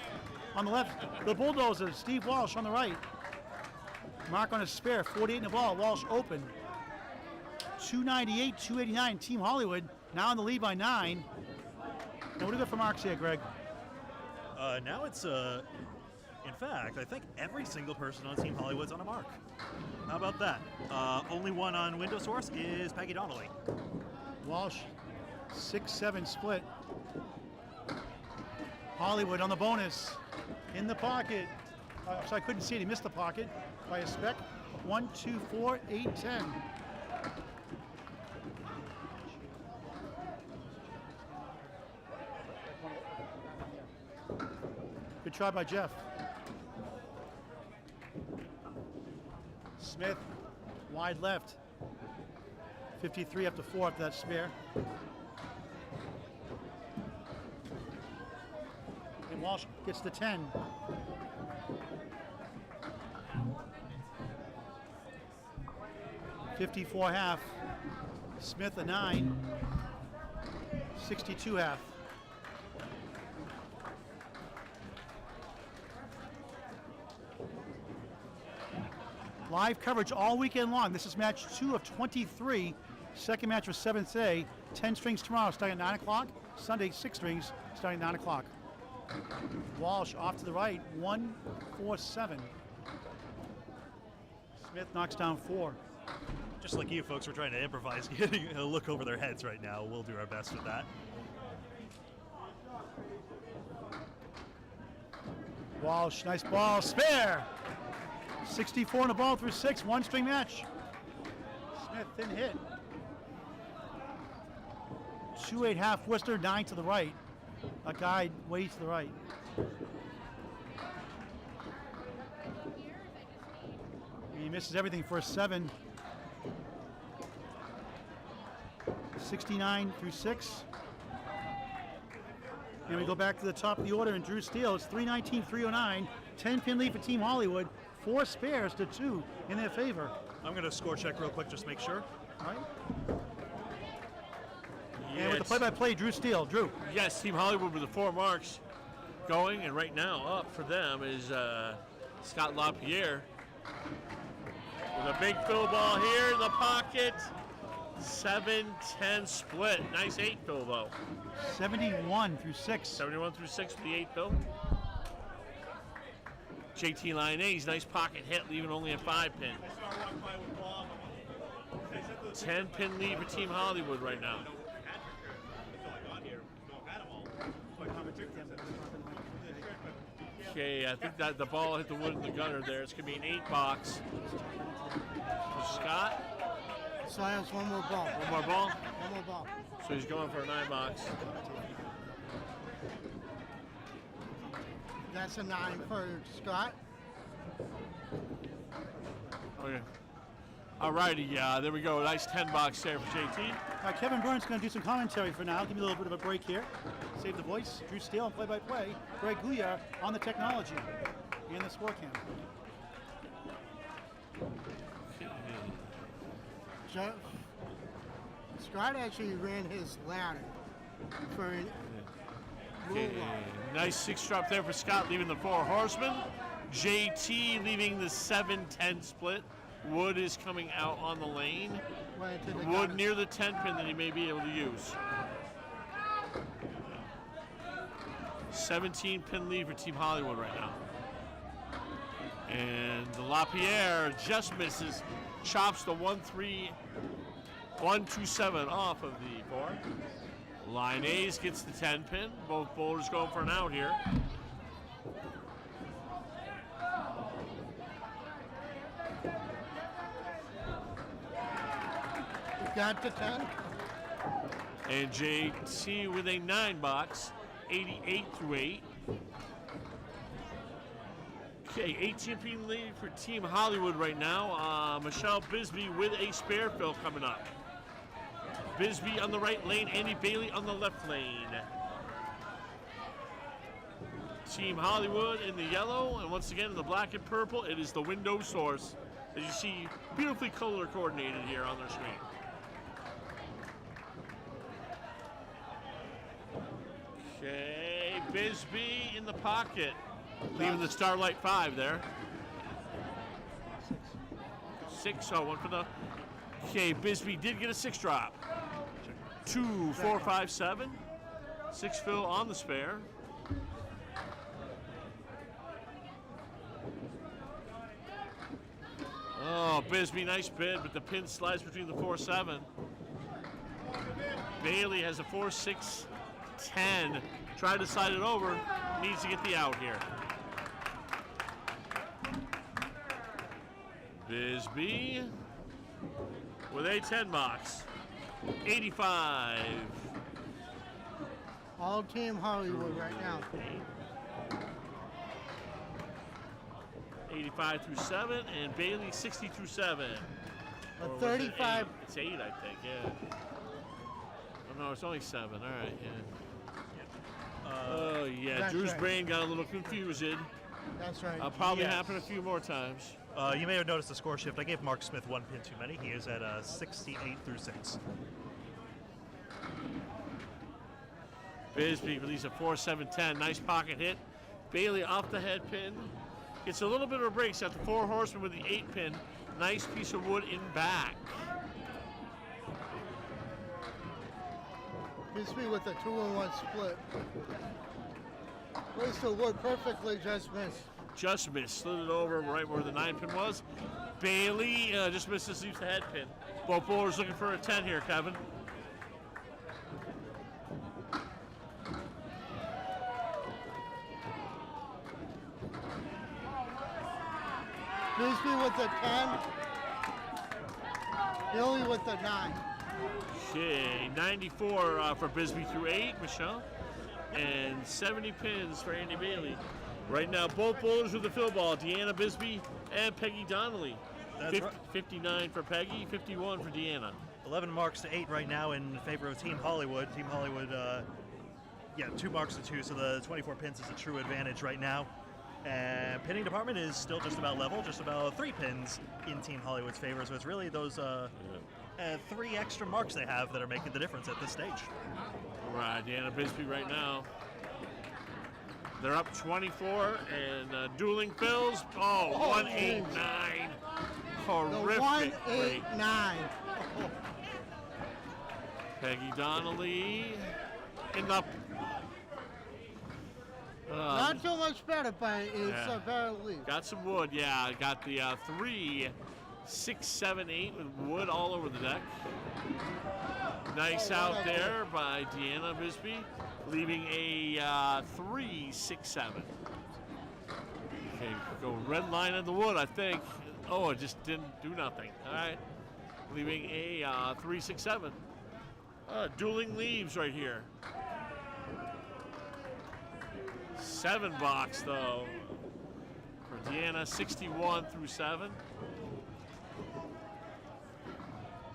on the left. The Bulldozers, Steve Walsh on the right. Mark on a spare, 48 in the ball. Walsh open. 298, 289. Team Hollywood now in the lead by 9. And what do we got for marks here, Greg? Now it's, in fact, I think every single person on Team Hollywood's on a mark. How about that? Only one on window source is Pegi Donnelly. Walsh, 6-7 split. Hollywood on the bonus. In the pocket. So I couldn't see it. He missed the pocket by a speck. 1, 2, 4, 8, 10. Good try by Jeff. Smith, wide left. 53 up to 4 after that spare. And Walsh gets the 10. .54 half. Smith a 9. 62 half. Live coverage all weekend long. This is match 2 of 23. Second match was 7th A. 10 strings tomorrow starting at 9 o'clock. Sunday, 6 strings starting at 9 o'clock. Walsh off to the right, 1-4-7. Smith knocks down 4. Just like you folks, we're trying to improvise, getting a look over their heads right now. We'll do our best with that. Walsh, nice ball, spare. 64 in the ball through 6, 1 string match. Smith, thin hit. 2-8 half Worcester, 9 to the right. A guy way to the right. He misses everything for a 7. 69 through 6. And we go back to the top of the order, and Drew Steele, it's 319, 309. 10 pin lead for Team Hollywood. 4 spares to 2 in their favor. I'm going to score check real quick just to make sure. All right. And with the play-by-play, Drew Steele. Drew. Yes, Team Hollywood with the 4 marks going, and right now up for them is Scott Lapierre with a big fill ball here in the pocket. 7-10 split. Nice 8 fill though. 71 through 6. 71 through 6 for the 8 fill. JT Lyonnais, nice pocket hit, leaving only a 5 pin. 10 pin lead for Team Hollywood right now. Okay, I think that the ball hit the wood in the gutter there. It's going to be an 8-box for Scott. So I have one more ball. One more ball? One more ball. So he's going for a 9-box. That's a 9 for Scott. Okay. All righty, there we go. Nice 10-box there for JT. Kevin Burns going to do some commentary for now. Give me a little bit of a break here. Save the voice. Drew Steele on play-by-play. Greg Gouillart on the technology and the score cam. Scott actually ran his ladder for an Okay. Nice 6-drop there for Scott, leaving the 4 horsemen. JT leaving the 7-10 split. Wood is coming out on the lane. Wood near the 10 pin that he may be able to use. 17 pin lead for Team Hollywood right now. And the Lapierre just misses, chops the 1-3, 1-2-7 off of the 4. Lyonnais gets the 10 pin. Both bowlers going for an out here. Got the 10. And JT with a 9-box, 88 through 8. Okay, 18 pin lead for Team Hollywood right now. Michele Bisbee with a spare fill coming up. Bisbee on the right lane, Andy Bailey on the left lane. Team Hollywood in the yellow, and once again in the black and purple, it is the window source. As you see, beautifully color coordinated here on their screen. Okay, Bisbee in the pocket, leaving the Starlight 5 there. 6, one for the. Okay, Bisbee did get a 6-drop. 2, 4, 5, 7. 6 fill on the spare. Oh, Bisbee, nice bid, but the pin slides between the 4-7. Bailey has a 4-6, 10. Tried to slide it over. Needs to get the out here. Bisbee with a 10-box. 85. All Team Hollywood right now. 85 through 7, and Bailey 60 through 7. A Or was it 35. 8? It's 8, I think, yeah. Oh, no, it's only 7. All right, yeah. Oh, yeah, That's Drew's right. brain got a little confused. That's right. That'll probably Yes. happen a few more times. You may have noticed the score shift. I gave Mark Smith 1 pin too many. He is at 68 through 6. Bisbee released a 4-7-10. Nice pocket hit. Bailey off the head pin. Gets a little bit of a break. Got the 4 horsemen with the 8 pin. Nice piece of wood in back. Bisbee with a 2-1 split. Placed the wood perfectly, just missed. Just missed. Slid it over right where the 9 pin was. Bailey just misses, leaves the head pin. Both bowlers looking for a 10 here, Kevin. Bisbee with the 10. Billy with the 9. Okay, 94 for Bisbee through 8, Michele. And 70 pins for Andy Bailey. Right now, both bowlers with the fill ball, Deanna Bisbee and Pegi Donnelly. That's right. 59 for Pegi, 51 for Deanna. 11 marks to 8 right now in favor of Team Hollywood. Team Hollywood, 2 marks to 2, so the 24 pins is a true advantage right now. And pinning department is still just about level, just about 3 pins in Team Hollywood's favor. So it's really those 3 extra marks they have that are making the difference at this stage. All right, Deanna Bisbee right now. They're up 24 and dueling fills. Oh, 1-8-9. The Horrific break. 1-8-9. Pegi Donnelly in the. Not too much better, but it's a better lead. Got some wood, yeah. Got the 3, 6, 7, 8 with wood all over the deck. Nice out there by Deanna Bisbee, leaving a 3, 6, 7. Okay, go red line on the wood, I think. Oh, it just didn't do nothing. All right, leaving a 3-6-7. Dueling leaves right here. 7 box though for Deanna, 61 through 7.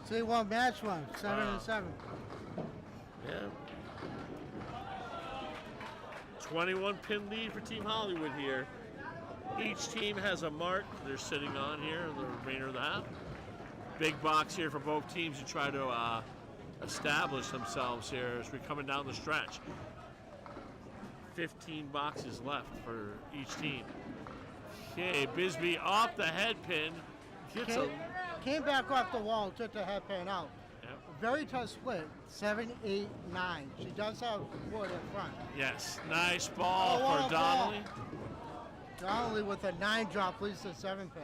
So you want match one, 7 and 7. Yeah. 21 pin lead for Team Hollywood here. Each team has a mark they're sitting on here in the remainder of the half. Big box here for both teams to try to establish themselves here as we're coming down the stretch. 15 boxes left for each team. Okay, Bisbee off the head pin. Came back off the wall, took the head pin out. Yep. Very tough split, 7, 8, 9. She does have wood in front. Yes, nice ball what for a ball. Donnelly. Donnelly with a 9 drop leads the 7 pin.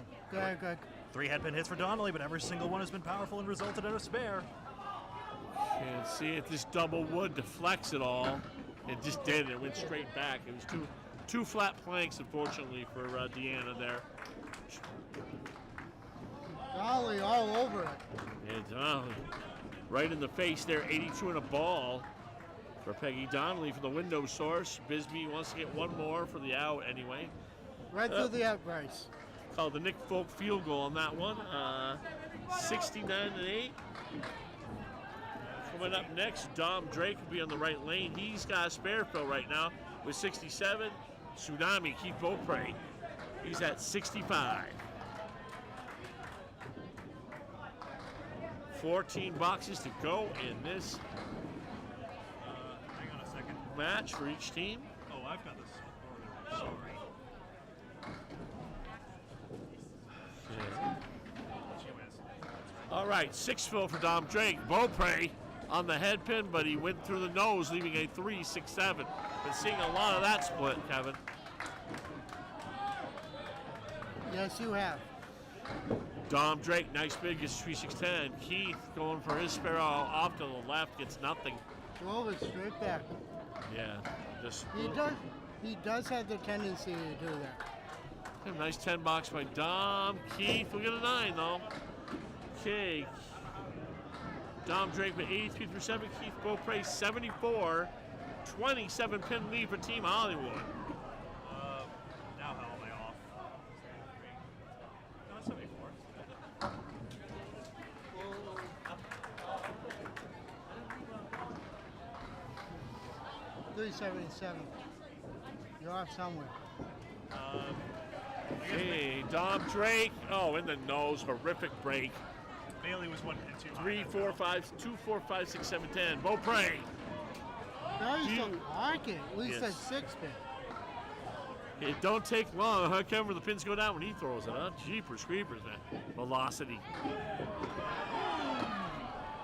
Good. 3 head pin hits for Donnelly, but every single one has been powerful and resulted in a spare. And see if this double wood deflects it all. It just did. It went straight back. It was two flat planks, unfortunately, for Deanna there. Donnelly all over it. And Donnelly right in the face there, 82 and a ball for Peggy Donnelly for the window source. Bisbee wants to get one more for the out anyway. Right through the uprights. Called the Nick Folk field goal on that one. 69-8. Coming up next, Dom Drake will be on the right lane. He's got a spare fill right now with 67. Tsunami, Keith Beaupre. He's at 65. 14 boxes to go in this Hang on a second. match for each team. Oh, I've got this. Sorry. All right, 6 fill for Dom Drake. Beaupre on the head pin, but he went through the nose, leaving a 3-6-7. Been seeing a lot of that split, Kevin. Yes, you have. Dom Drake, nice big, gets 3-6-10. Keith going for his sparrow off to the left, gets nothing. Drove it straight back. Yeah, just He does have the tendency to do that. a nice 10 box by Dom. Keith, we'll get a 9 though. Okay. Dom Drake with 83 through 7. Keith Beaupre 74. 27 pin lead for Team Hollywood. Now how am I off? No, it's 74. 377. You're off somewhere. Hey, Dom Drake. Oh, in the nose. Horrific break. Bailey was 1 pin too. 3, 4, 5, 2, 4, 5, 6, 7, 10. Beaupre. Now you You- still arcing. At least Yes. at 6 pin. It don't take long, huh, Kevin? The pins go down when he throws it, huh? Jeepers creepers, man. Velocity.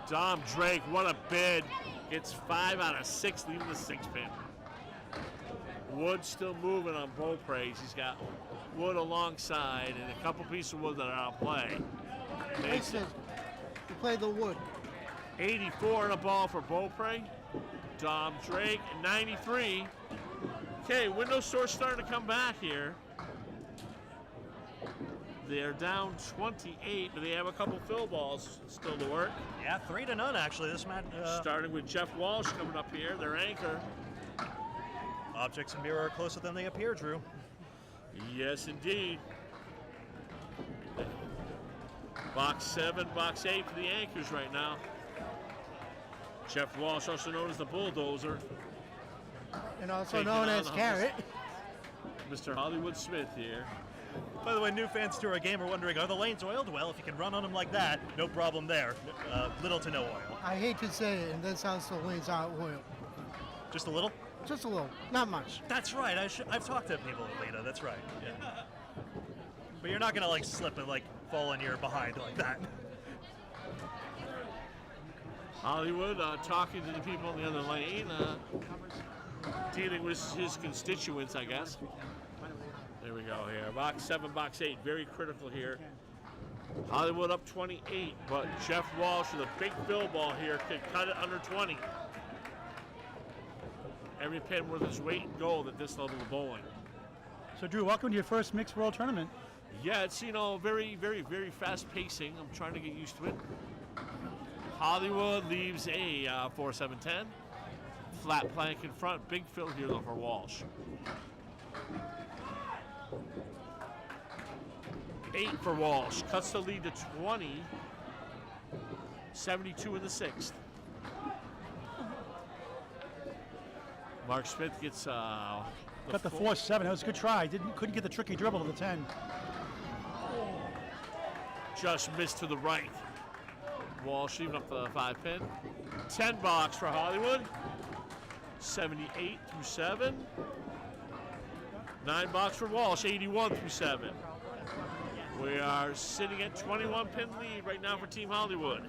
Dom Drake, what a bid. Gets 5 out of 6, leaving the 6 pin. Wood still moving on Beaupre's. He's got wood alongside and a couple pieces of wood that are out of play. Makes sense. You play the wood. 84 and a ball for Beaupre. Dom Drake, 93. Okay, window source starting to come back here. They're down 28, but they have a couple fill balls still to work. Yeah, 3-0 actually. This match. Starting with Jeff Walsh coming up here, their anchor. Objects in mirror are closer than they appear, Drew. Yes, indeed. Box 7, box 8 for the anchors right now. Jeff Walsh, also known as the Bulldozer. And also Taking known on as the Carrot. Mr. Hollywood Smith here. By the way, new fans to our game are wondering, are the lanes oiled? Well, if you can run on them like that, no problem there. Little to no oil. I hate to say it, and this house the lanes aren't oil. Just a little? Just a little, not much. That's right. I've talked to people at Leda. That's right. Yeah. But you're not gonna like slip and like fall in your behind like that. Hollywood talking to the people in the other lane, dealing with his constituents, I guess. There we go here. Box 7, box 8, very critical here. Hollywood up 28, but Jeff Walsh with a big bill ball here could cut it under 20. Every pin worth its weight in gold at this level of bowling. So, Drew, welcome to your first Mixed World Tournament. Yeah, it's, very, very, very fast pacing. I'm trying to get used to it. Hollywood leaves a 4-7-10. Flat plank in front. Big fill here, though, for Walsh. 8 for Walsh. Cuts the lead to 20. 72 in the 6th. Mark Smith gets Got the 4-7. That was a good try. Couldn't get the tricky dribble to the 10. Just missed to the right. Walsh even up the 5-pin. 10 box for Hollywood. 78 through 7. 9 box for Walsh. 81 through 7. We are sitting at 21 pin lead right now for Team Hollywood,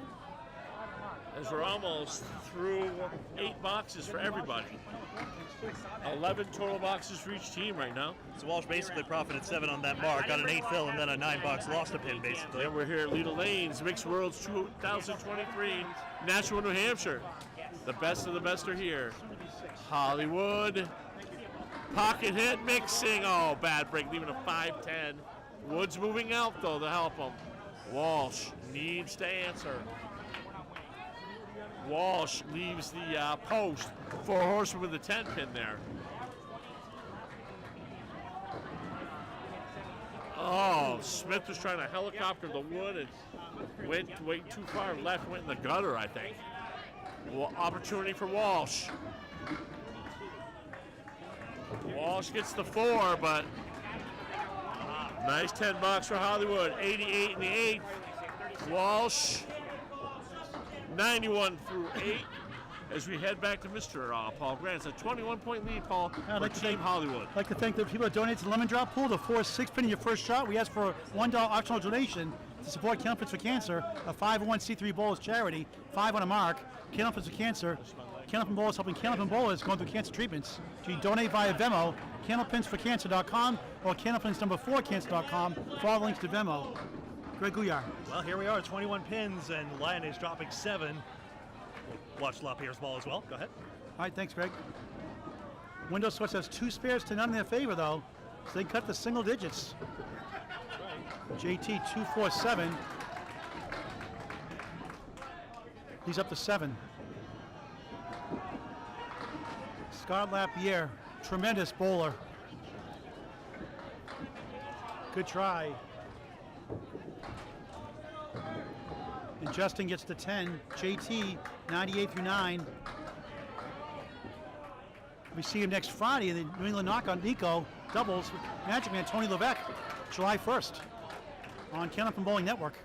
as we're almost through 8 boxes for everybody. 11 total boxes for each team right now. So Walsh basically profited 7 on that mark, got an 8 fill, and then a 9 box lost a pin, basically. And we're here at Leda Lanes, Mixed Worlds 2023, Nashua, New Hampshire. The best of the best are here. Hollywood, pocket hit, mixing. Oh, bad break, leaving a 5-10. Woods moving out, though, to help him. Walsh needs to answer. Walsh leaves the post for Horseman with the 10 pin there. Oh, Smith was trying to helicopter the wood and went way too far left, went in the gutter, I think. Well, opportunity for Walsh. Walsh gets the 4, but nice 10 box for Hollywood. 88 in the 8th. Walsh, 91 through 8. As we head back to Mr. Paul Grant. It's a 21-point lead, Paul, for Team Hollywood. I'd like to thank the people that donated to the Lemon Drop Pool, the 4-6 pin in your first shot. We asked for a $1 optional donation to support Candlepins for Cancer, a 501c3 bowlers charity, 5 on a mark. Candlepins for Cancer, Candlepin Bowlers helping Candlepin bowlers going through cancer treatments. You can donate via Venmo, candlepinsforcancer.com or candlepins4cancer.com for all the links to Venmo. Greg Gouillart. Well, here we are, 21 pins, and Lyonnais dropping 7. Watch Lapierre's ball as well. Go ahead. All right, thanks, Greg. Window Switch has 2 spares to none in their favor, though, so they cut the single digits. JT 2-4-7. He's up to 7. Scott Lapierre, tremendous bowler. Good try. And Justin gets the 10. JT, 98 through 9. We see him next Friday in the New England Knockout Nico doubles with Magic Man Tony Levesque, July 1st on Candlepin Bowling Network.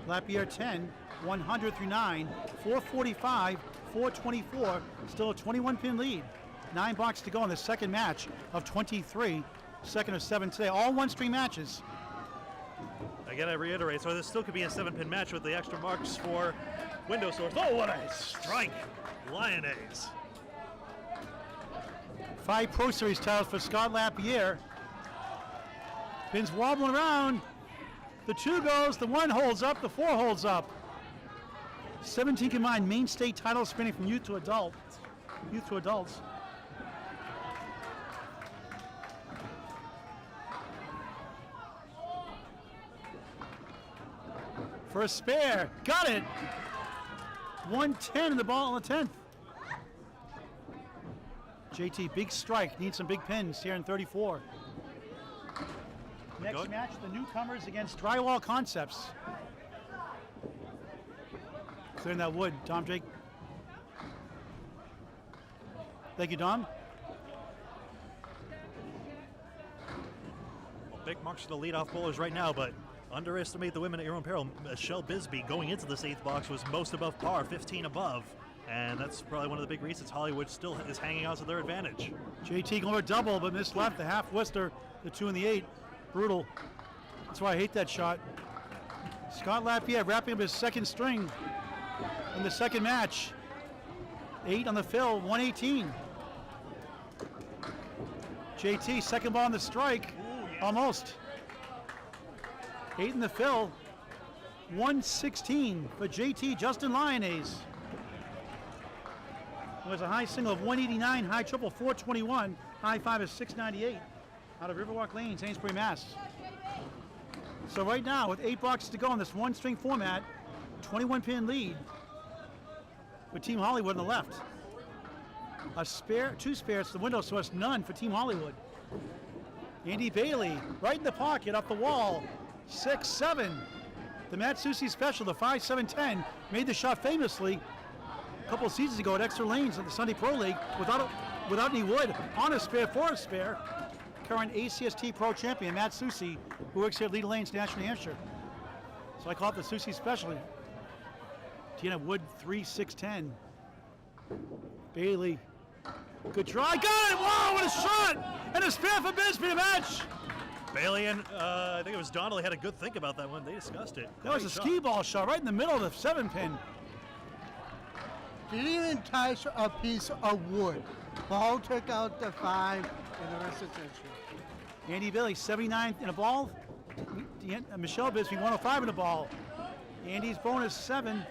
Lapierre 10, 100 through 9, 445, 424, still a 21-pin lead. 9 boxes to go in the second match of 23, second of 7 today. All one-string matches. Again, I reiterate, so this still could be a 7-pin match with the extra marks for window source. Oh, what a strike! Lyonnais. 5 Pro Series titles for Scott Lapierre. Pins wobbling around. The 2 goes, the 1 holds up, the 4 holds up. 17 combined main state titles spanning from youth to adults. First spare, got it. 110 in the ball on the 10th. JT, big strike, needs some big pins here in 34. Next match, the newcomers against Drywall Concepts. Clearing that wood, Tom Jake. Thank you, Dom. Well, big marks for the leadoff bowlers right now, but underestimate the women at your own peril. Michele Bisbee going into this 8th box was most above par, 15 above. And that's probably one of the big reasons Hollywood still is hanging out to their advantage. JT going for a double, but missed left, the half Worcester, the 2 and the 8. Brutal. That's why I hate that shot. Scott Lapierre wrapping up his second string in the second match. 8 on the fill, 118. JT, second ball on the strike. Ooh, yes. Almost. 8 in the fill, 116 for JT Justin Lyonnais. It was a high single of 189, high triple 421, high 5 is 698. out of Riverwalk Lanes, Amesbury, Mass. So right now, with 8 boxes to go in this one-string format, 21-pin lead with Team Hollywood on the left. A spare, 2 spares to the window source, none for Team Hollywood. Andy Bailey, right in the pocket, up the wall, 6-7. The Matt Susi special, the 5-7-10, made the shot famously a couple of seasons ago at Exeter Lanes at the Sunday Pro League without any wood, on a spare, for a spare. Current ACST Pro champion, Matt Susi, who works here at Leda Lanes, Nashua, New Hampshire. So I call it the Susi special. Deanna Wood, 3-6-10. Bailey, good try, got it! Wow, what a shot! And a spare for Bisbee to match! Bailey and I think it was Donnelly had a good think about that one. They discussed it. That was a skee ball shot right in the middle of the 7-pin. Didn't even touch a piece of wood. Ball took out the 5 and the rest of the century. Andy Bailey, 79 in a ball. Michele Bisbee, 105 in a ball. Andy's bonus 7,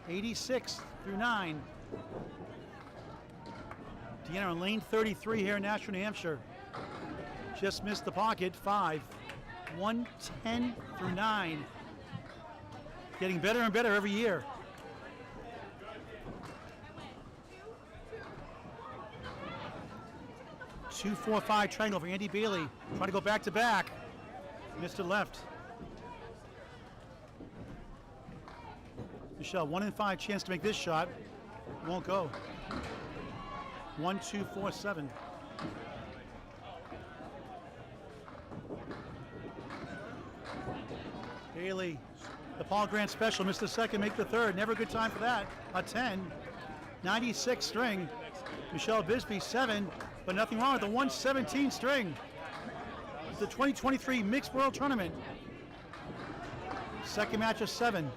86 through 9. Deanna on lane 33 here in Nashua, New Hampshire. Just missed the pocket, 5. 110 through 9. Getting better and better every year. Two, 4, 5 triangle for Andy Bailey. Trying to go back to back. Missed it left. Michele, 1 in 5 chance to make this shot. Won't go. 1, 2, 4, 7. Bailey, the Paul Grant special, missed the second, make the third. Never a good time for that. A 10, 96 string. Michele Bisbee, 7, but nothing wrong with the 117 string. The 2023 Mixed World Tournament. Second match of 7.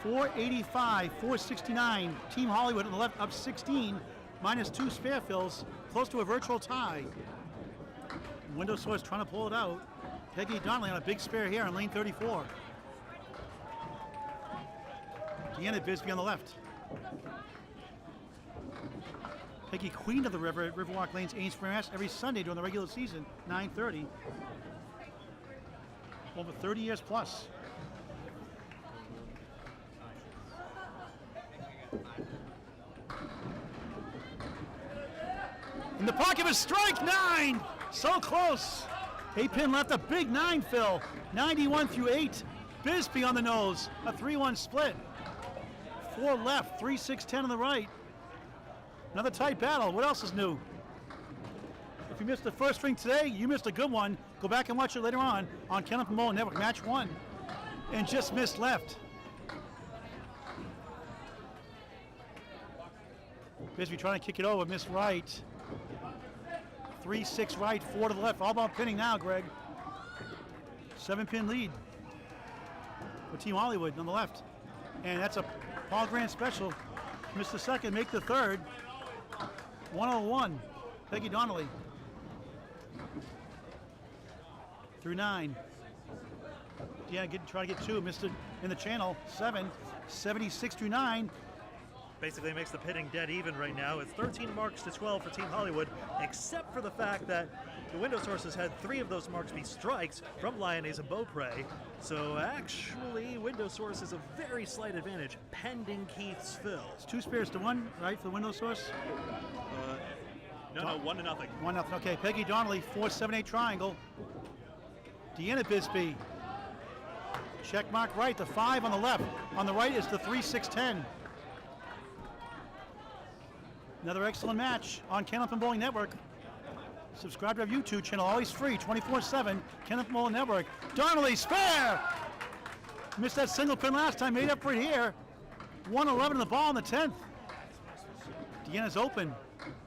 485, 469. Team Hollywood on the left up 16, minus 2 spare fills, close to a virtual tie. Window source trying to pull it out. Pegi Donnelly on a big spare here on lane 34. Deanna Bisbee on the left. Pegi, queen of the river at Riverwalk Lanes, Amesbury, Mass. Every Sunday during the regular season, 9:30. Over 30 years plus. In the pocket of a strike, 9! So close. 8-pin left, a big 9 fill. 91 through 8. Bisbee on the nose, a 3-1 split. 4 left, 3-6-10 on the right. Another tight battle. What else is new? If you missed the first string today, you missed a good one. Go back and watch it later on Kenneth Moore Network. Match 1. And just missed left. Bisbee trying to kick it over, missed right. 3-6 right, 4 to the left. All about pinning now, Greg. 7-pin lead for Team Hollywood on the left. And that's a Paul Grant special. Missed the second, make the third. 101. Pegi Donnelly. Through 9. Yeah, try to get 2. Missed it in the channel. 7. 76 through 9. Basically makes the pitting dead even right now. It's 13 marks to 12 for Team Hollywood, except for the fact that the window sources had 3 of those marks be strikes from Lyonnais and Beaupre. So actually, window source is a very slight advantage, pending Keith's fill. It's 2 spares to 1, right, for the window source? No, 1-0. 1-0. Okay, Pegi Donnelly, 4-7-8 triangle. Deanna Bisbee. Check mark right, the 5 on the left. On the right is the 3-6-10. Another excellent match on Kenneth and Bowling Network. Subscribe to our YouTube channel, always free, 24/7, Kenneth and Bowling Network. Donnelly, spare! Missed that single pin last time, made up for it here. 111 in the ball in the 10th. Deanna's open,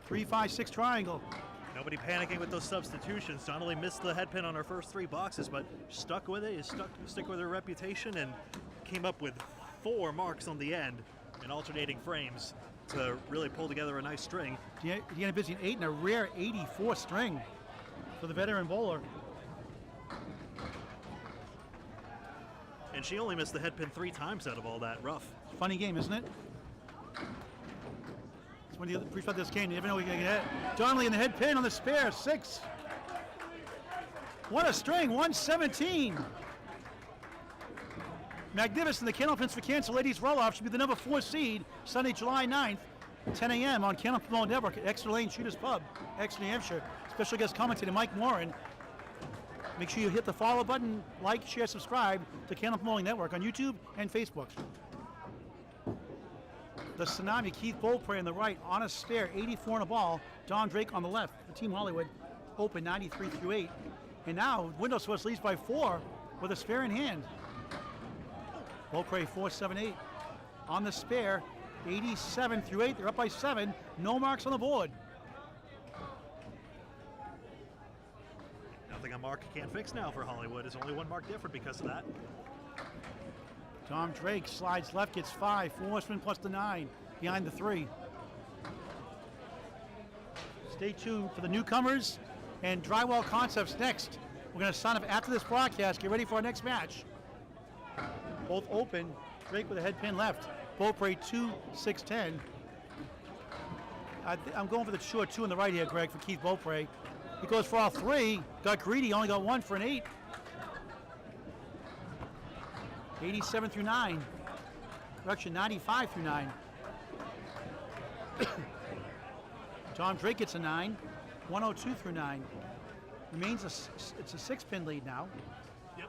3-5-6 triangle. Nobody panicking with those substitutions. Donnelly missed the head pin on her first 3 boxes, but stuck with it, stick with her reputation, and came up with 4 marks on the end in alternating frames to really pull together a nice string. Deanna Bisbee, 8 and a rare 84 string for the veteran bowler. And she only missed the head pin 3 times out of all that. Rough. Funny game, isn't it? That's when you pre-shot this game. You never know what you're going to get. Donnelly in the head pin on the spare, 6. What a string, 117. Magnificent, the Candlepins for Cancer Ladies Roll-Off should be the number 4 seed Sunday, July 9th, 10 a.m. on Candlepin Network at Exeter Lane Shooters Pub, Exeter, New Hampshire. Special guest commentator Mike Morin. Make sure you hit the follow button, like, share, subscribe to Candlepin Bowling Network on YouTube and Facebook. The Tsunami, Keith Beaupre on the right, on a spare, 84 on a ball. Don Drake on the left. The Team Hollywood open 93-8. And now Window Source leads by 4 with a spare in hand. Beaupre 4-7-8 on the spare, 87-8. They're up by 7. No marks on the board. Nothing a mark can't fix now for Hollywood. There's only 1 mark different because of that. Tom Drake slides left, gets 5. 4 spin plus the 9 behind the 3. Stay tuned for the newcomers and Drywall Concepts next. We're going to sign up after this broadcast. Get ready for our next match. Both open. Drake with a head pin left. Beaupre 2-6-10. I'm going for the short 2 on the right here, Greg, for Keith Beaupre. He goes for all 3. Got greedy, only got 1 for an 8. 87-9. Correction, 95-9. Tom Drake gets a 9. 102-9. Remains it's a 6-pin lead now. Yep.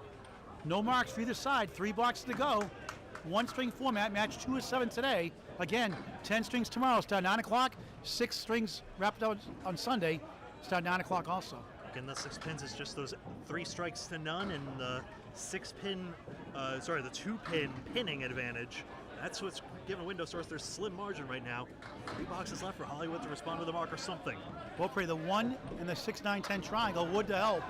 No marks for either side. 3 boxes to go. 1 string format. Match 2 of 7 today. Again, 10 strings tomorrow. Start 9 o'clock. 6 strings wrapped out on Sunday. Start 9 o'clock also. Again, the 6 pins is just those 3 strikes to none, and the 6-pin, the 2-pin pinning advantage. That's what's giving Window Source their slim margin right now. 3 boxes left for Hollywood to respond with a mark or something. Beaupre, the 1 and the 6-9-10 triangle. Wood to help.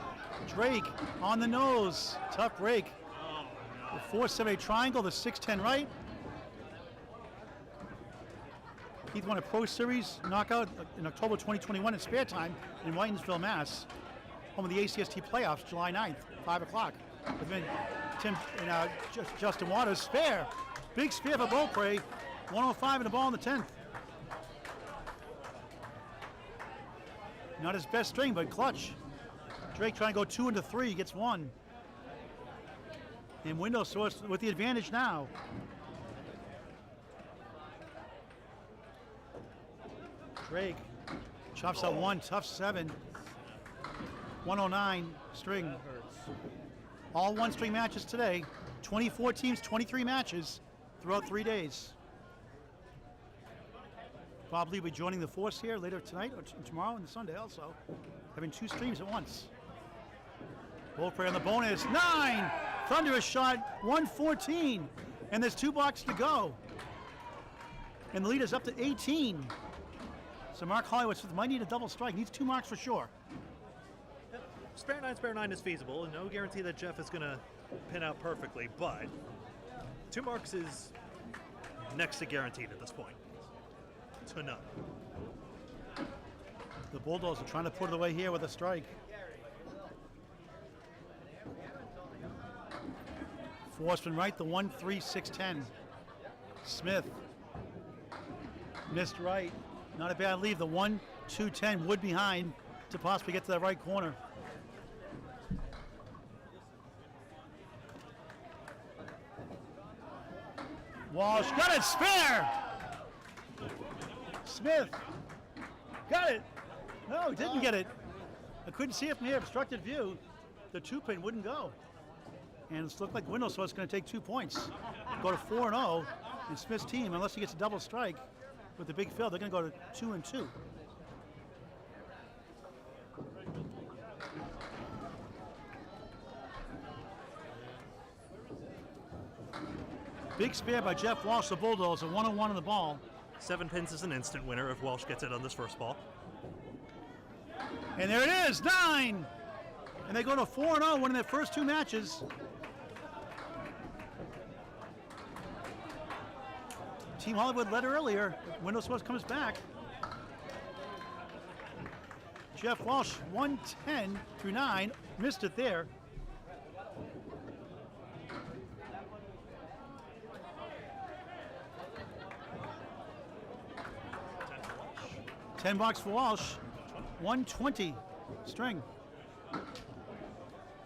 Drake on the nose. Tough break. Oh, no. The 4-7-8 triangle, the 6-10 right. Keith won a Pro Series knockout in October 2021 in spare time in Whitensville, Mass. Home of the ACST playoffs, July 9th, 5 o'clock. Within Tim and Justin Waters, spare. Big spare for Beaupre. 105 in the ball in the 10th. Not his best string, but clutch. Drake trying to go 2 into 3, gets 1. And Window Source with the advantage now. Drake chops out 1, tough 7. 109 string. All 1-string matches today. 24 teams, 23 matches throughout 3 days. Bob Lee will be joining the force here later tonight or tomorrow and Sunday also. Having 2 streams at once. Beaupre on the bonus, 9! Thunderous shot, 114. And there's 2 boxes to go. And the lead is up to 18. So Mark Hollywood might need a double strike. Needs 2 marks for sure. Spare 9 is feasible. No guarantee that Jeff is going to pin out perfectly, but 2 marks is next to guaranteed at this point. To none. The Bulldogs are trying to put it away here with a strike. 4 spin right, the 1-3-6-10. Smith missed right. Not a bad leave. The 1-2-10 Wood behind to possibly get to that right corner. Walsh got it, spare! Smith got it. No, he didn't get it. I couldn't see it from here, obstructed view. The 2-pin wouldn't go. And it looked like Window Source is going to take 2 points. Go to 4-0. And Smith's team, unless he gets a double strike with the big field, they're going to go to 2-2. Big spare by Jeff Walsh, the Bulldogs, a 1-1 on the ball. 7 pins is an instant winner if Walsh gets it on this first ball. And there it is, 9! And they go to 4-0, winning their first 2 matches. Team Hollywood led earlier. Window Source comes back. Jeff Walsh, 110 through 9, missed it there. 10 bucks for Walsh. 120 string.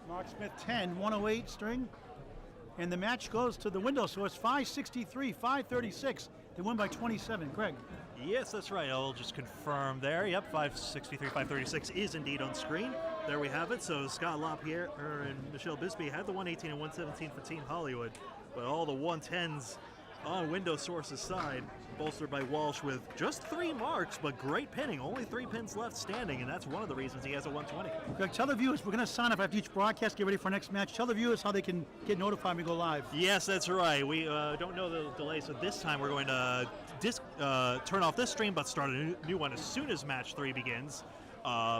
Mark Smith 10, 108 string. And the match goes to the window source, 563, 536. They win by 27. Greg. Yes, that's right. I'll just confirm there. Yep, 563, 536 is indeed on screen. There we have it. So Scott Lapierre and Michele Bisbee had the 118 and 117 for Team Hollywood, but all the 110s on window source's side, bolstered by Walsh with just 3 marks, but great pinning. Only 3 pins left standing, and that's one of the reasons he has a 120. Greg, tell the viewers, we're going to sign up after each broadcast, get ready for our next match. Tell the viewers how they can get notified when we go live. Yes, that's right. We don't know the delay, so this time we're going to turn off this stream, but start a new one as soon as match 3 begins.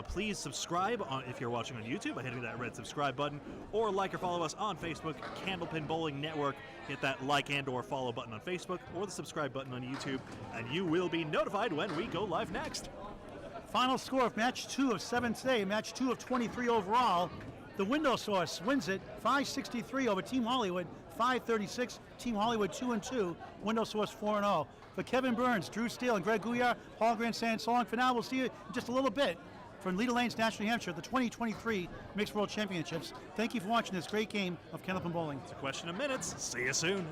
Please subscribe if you're watching on YouTube by hitting that red subscribe button, or like or follow us on Facebook, Candlepin Bowling Network. Hit that like and or follow button on Facebook or the subscribe button on YouTube, and you will be notified when we go live next. Final score of match 2 of 7 today, match 2 of 23 overall. The window source wins it 563 over Team Hollywood, 536. Team Hollywood 2-2, window source 4-0. For Kevin Burns, Drew Steele, and Greg Gouillart, Paul Grant saying so long for now. We'll see you in just a little bit from Leda Lanes, Nashua, New Hampshire, the 2023 Mixed World Championships. Thank you for watching this great game of Candlepin Bowling. It's a question of minutes. See you soon.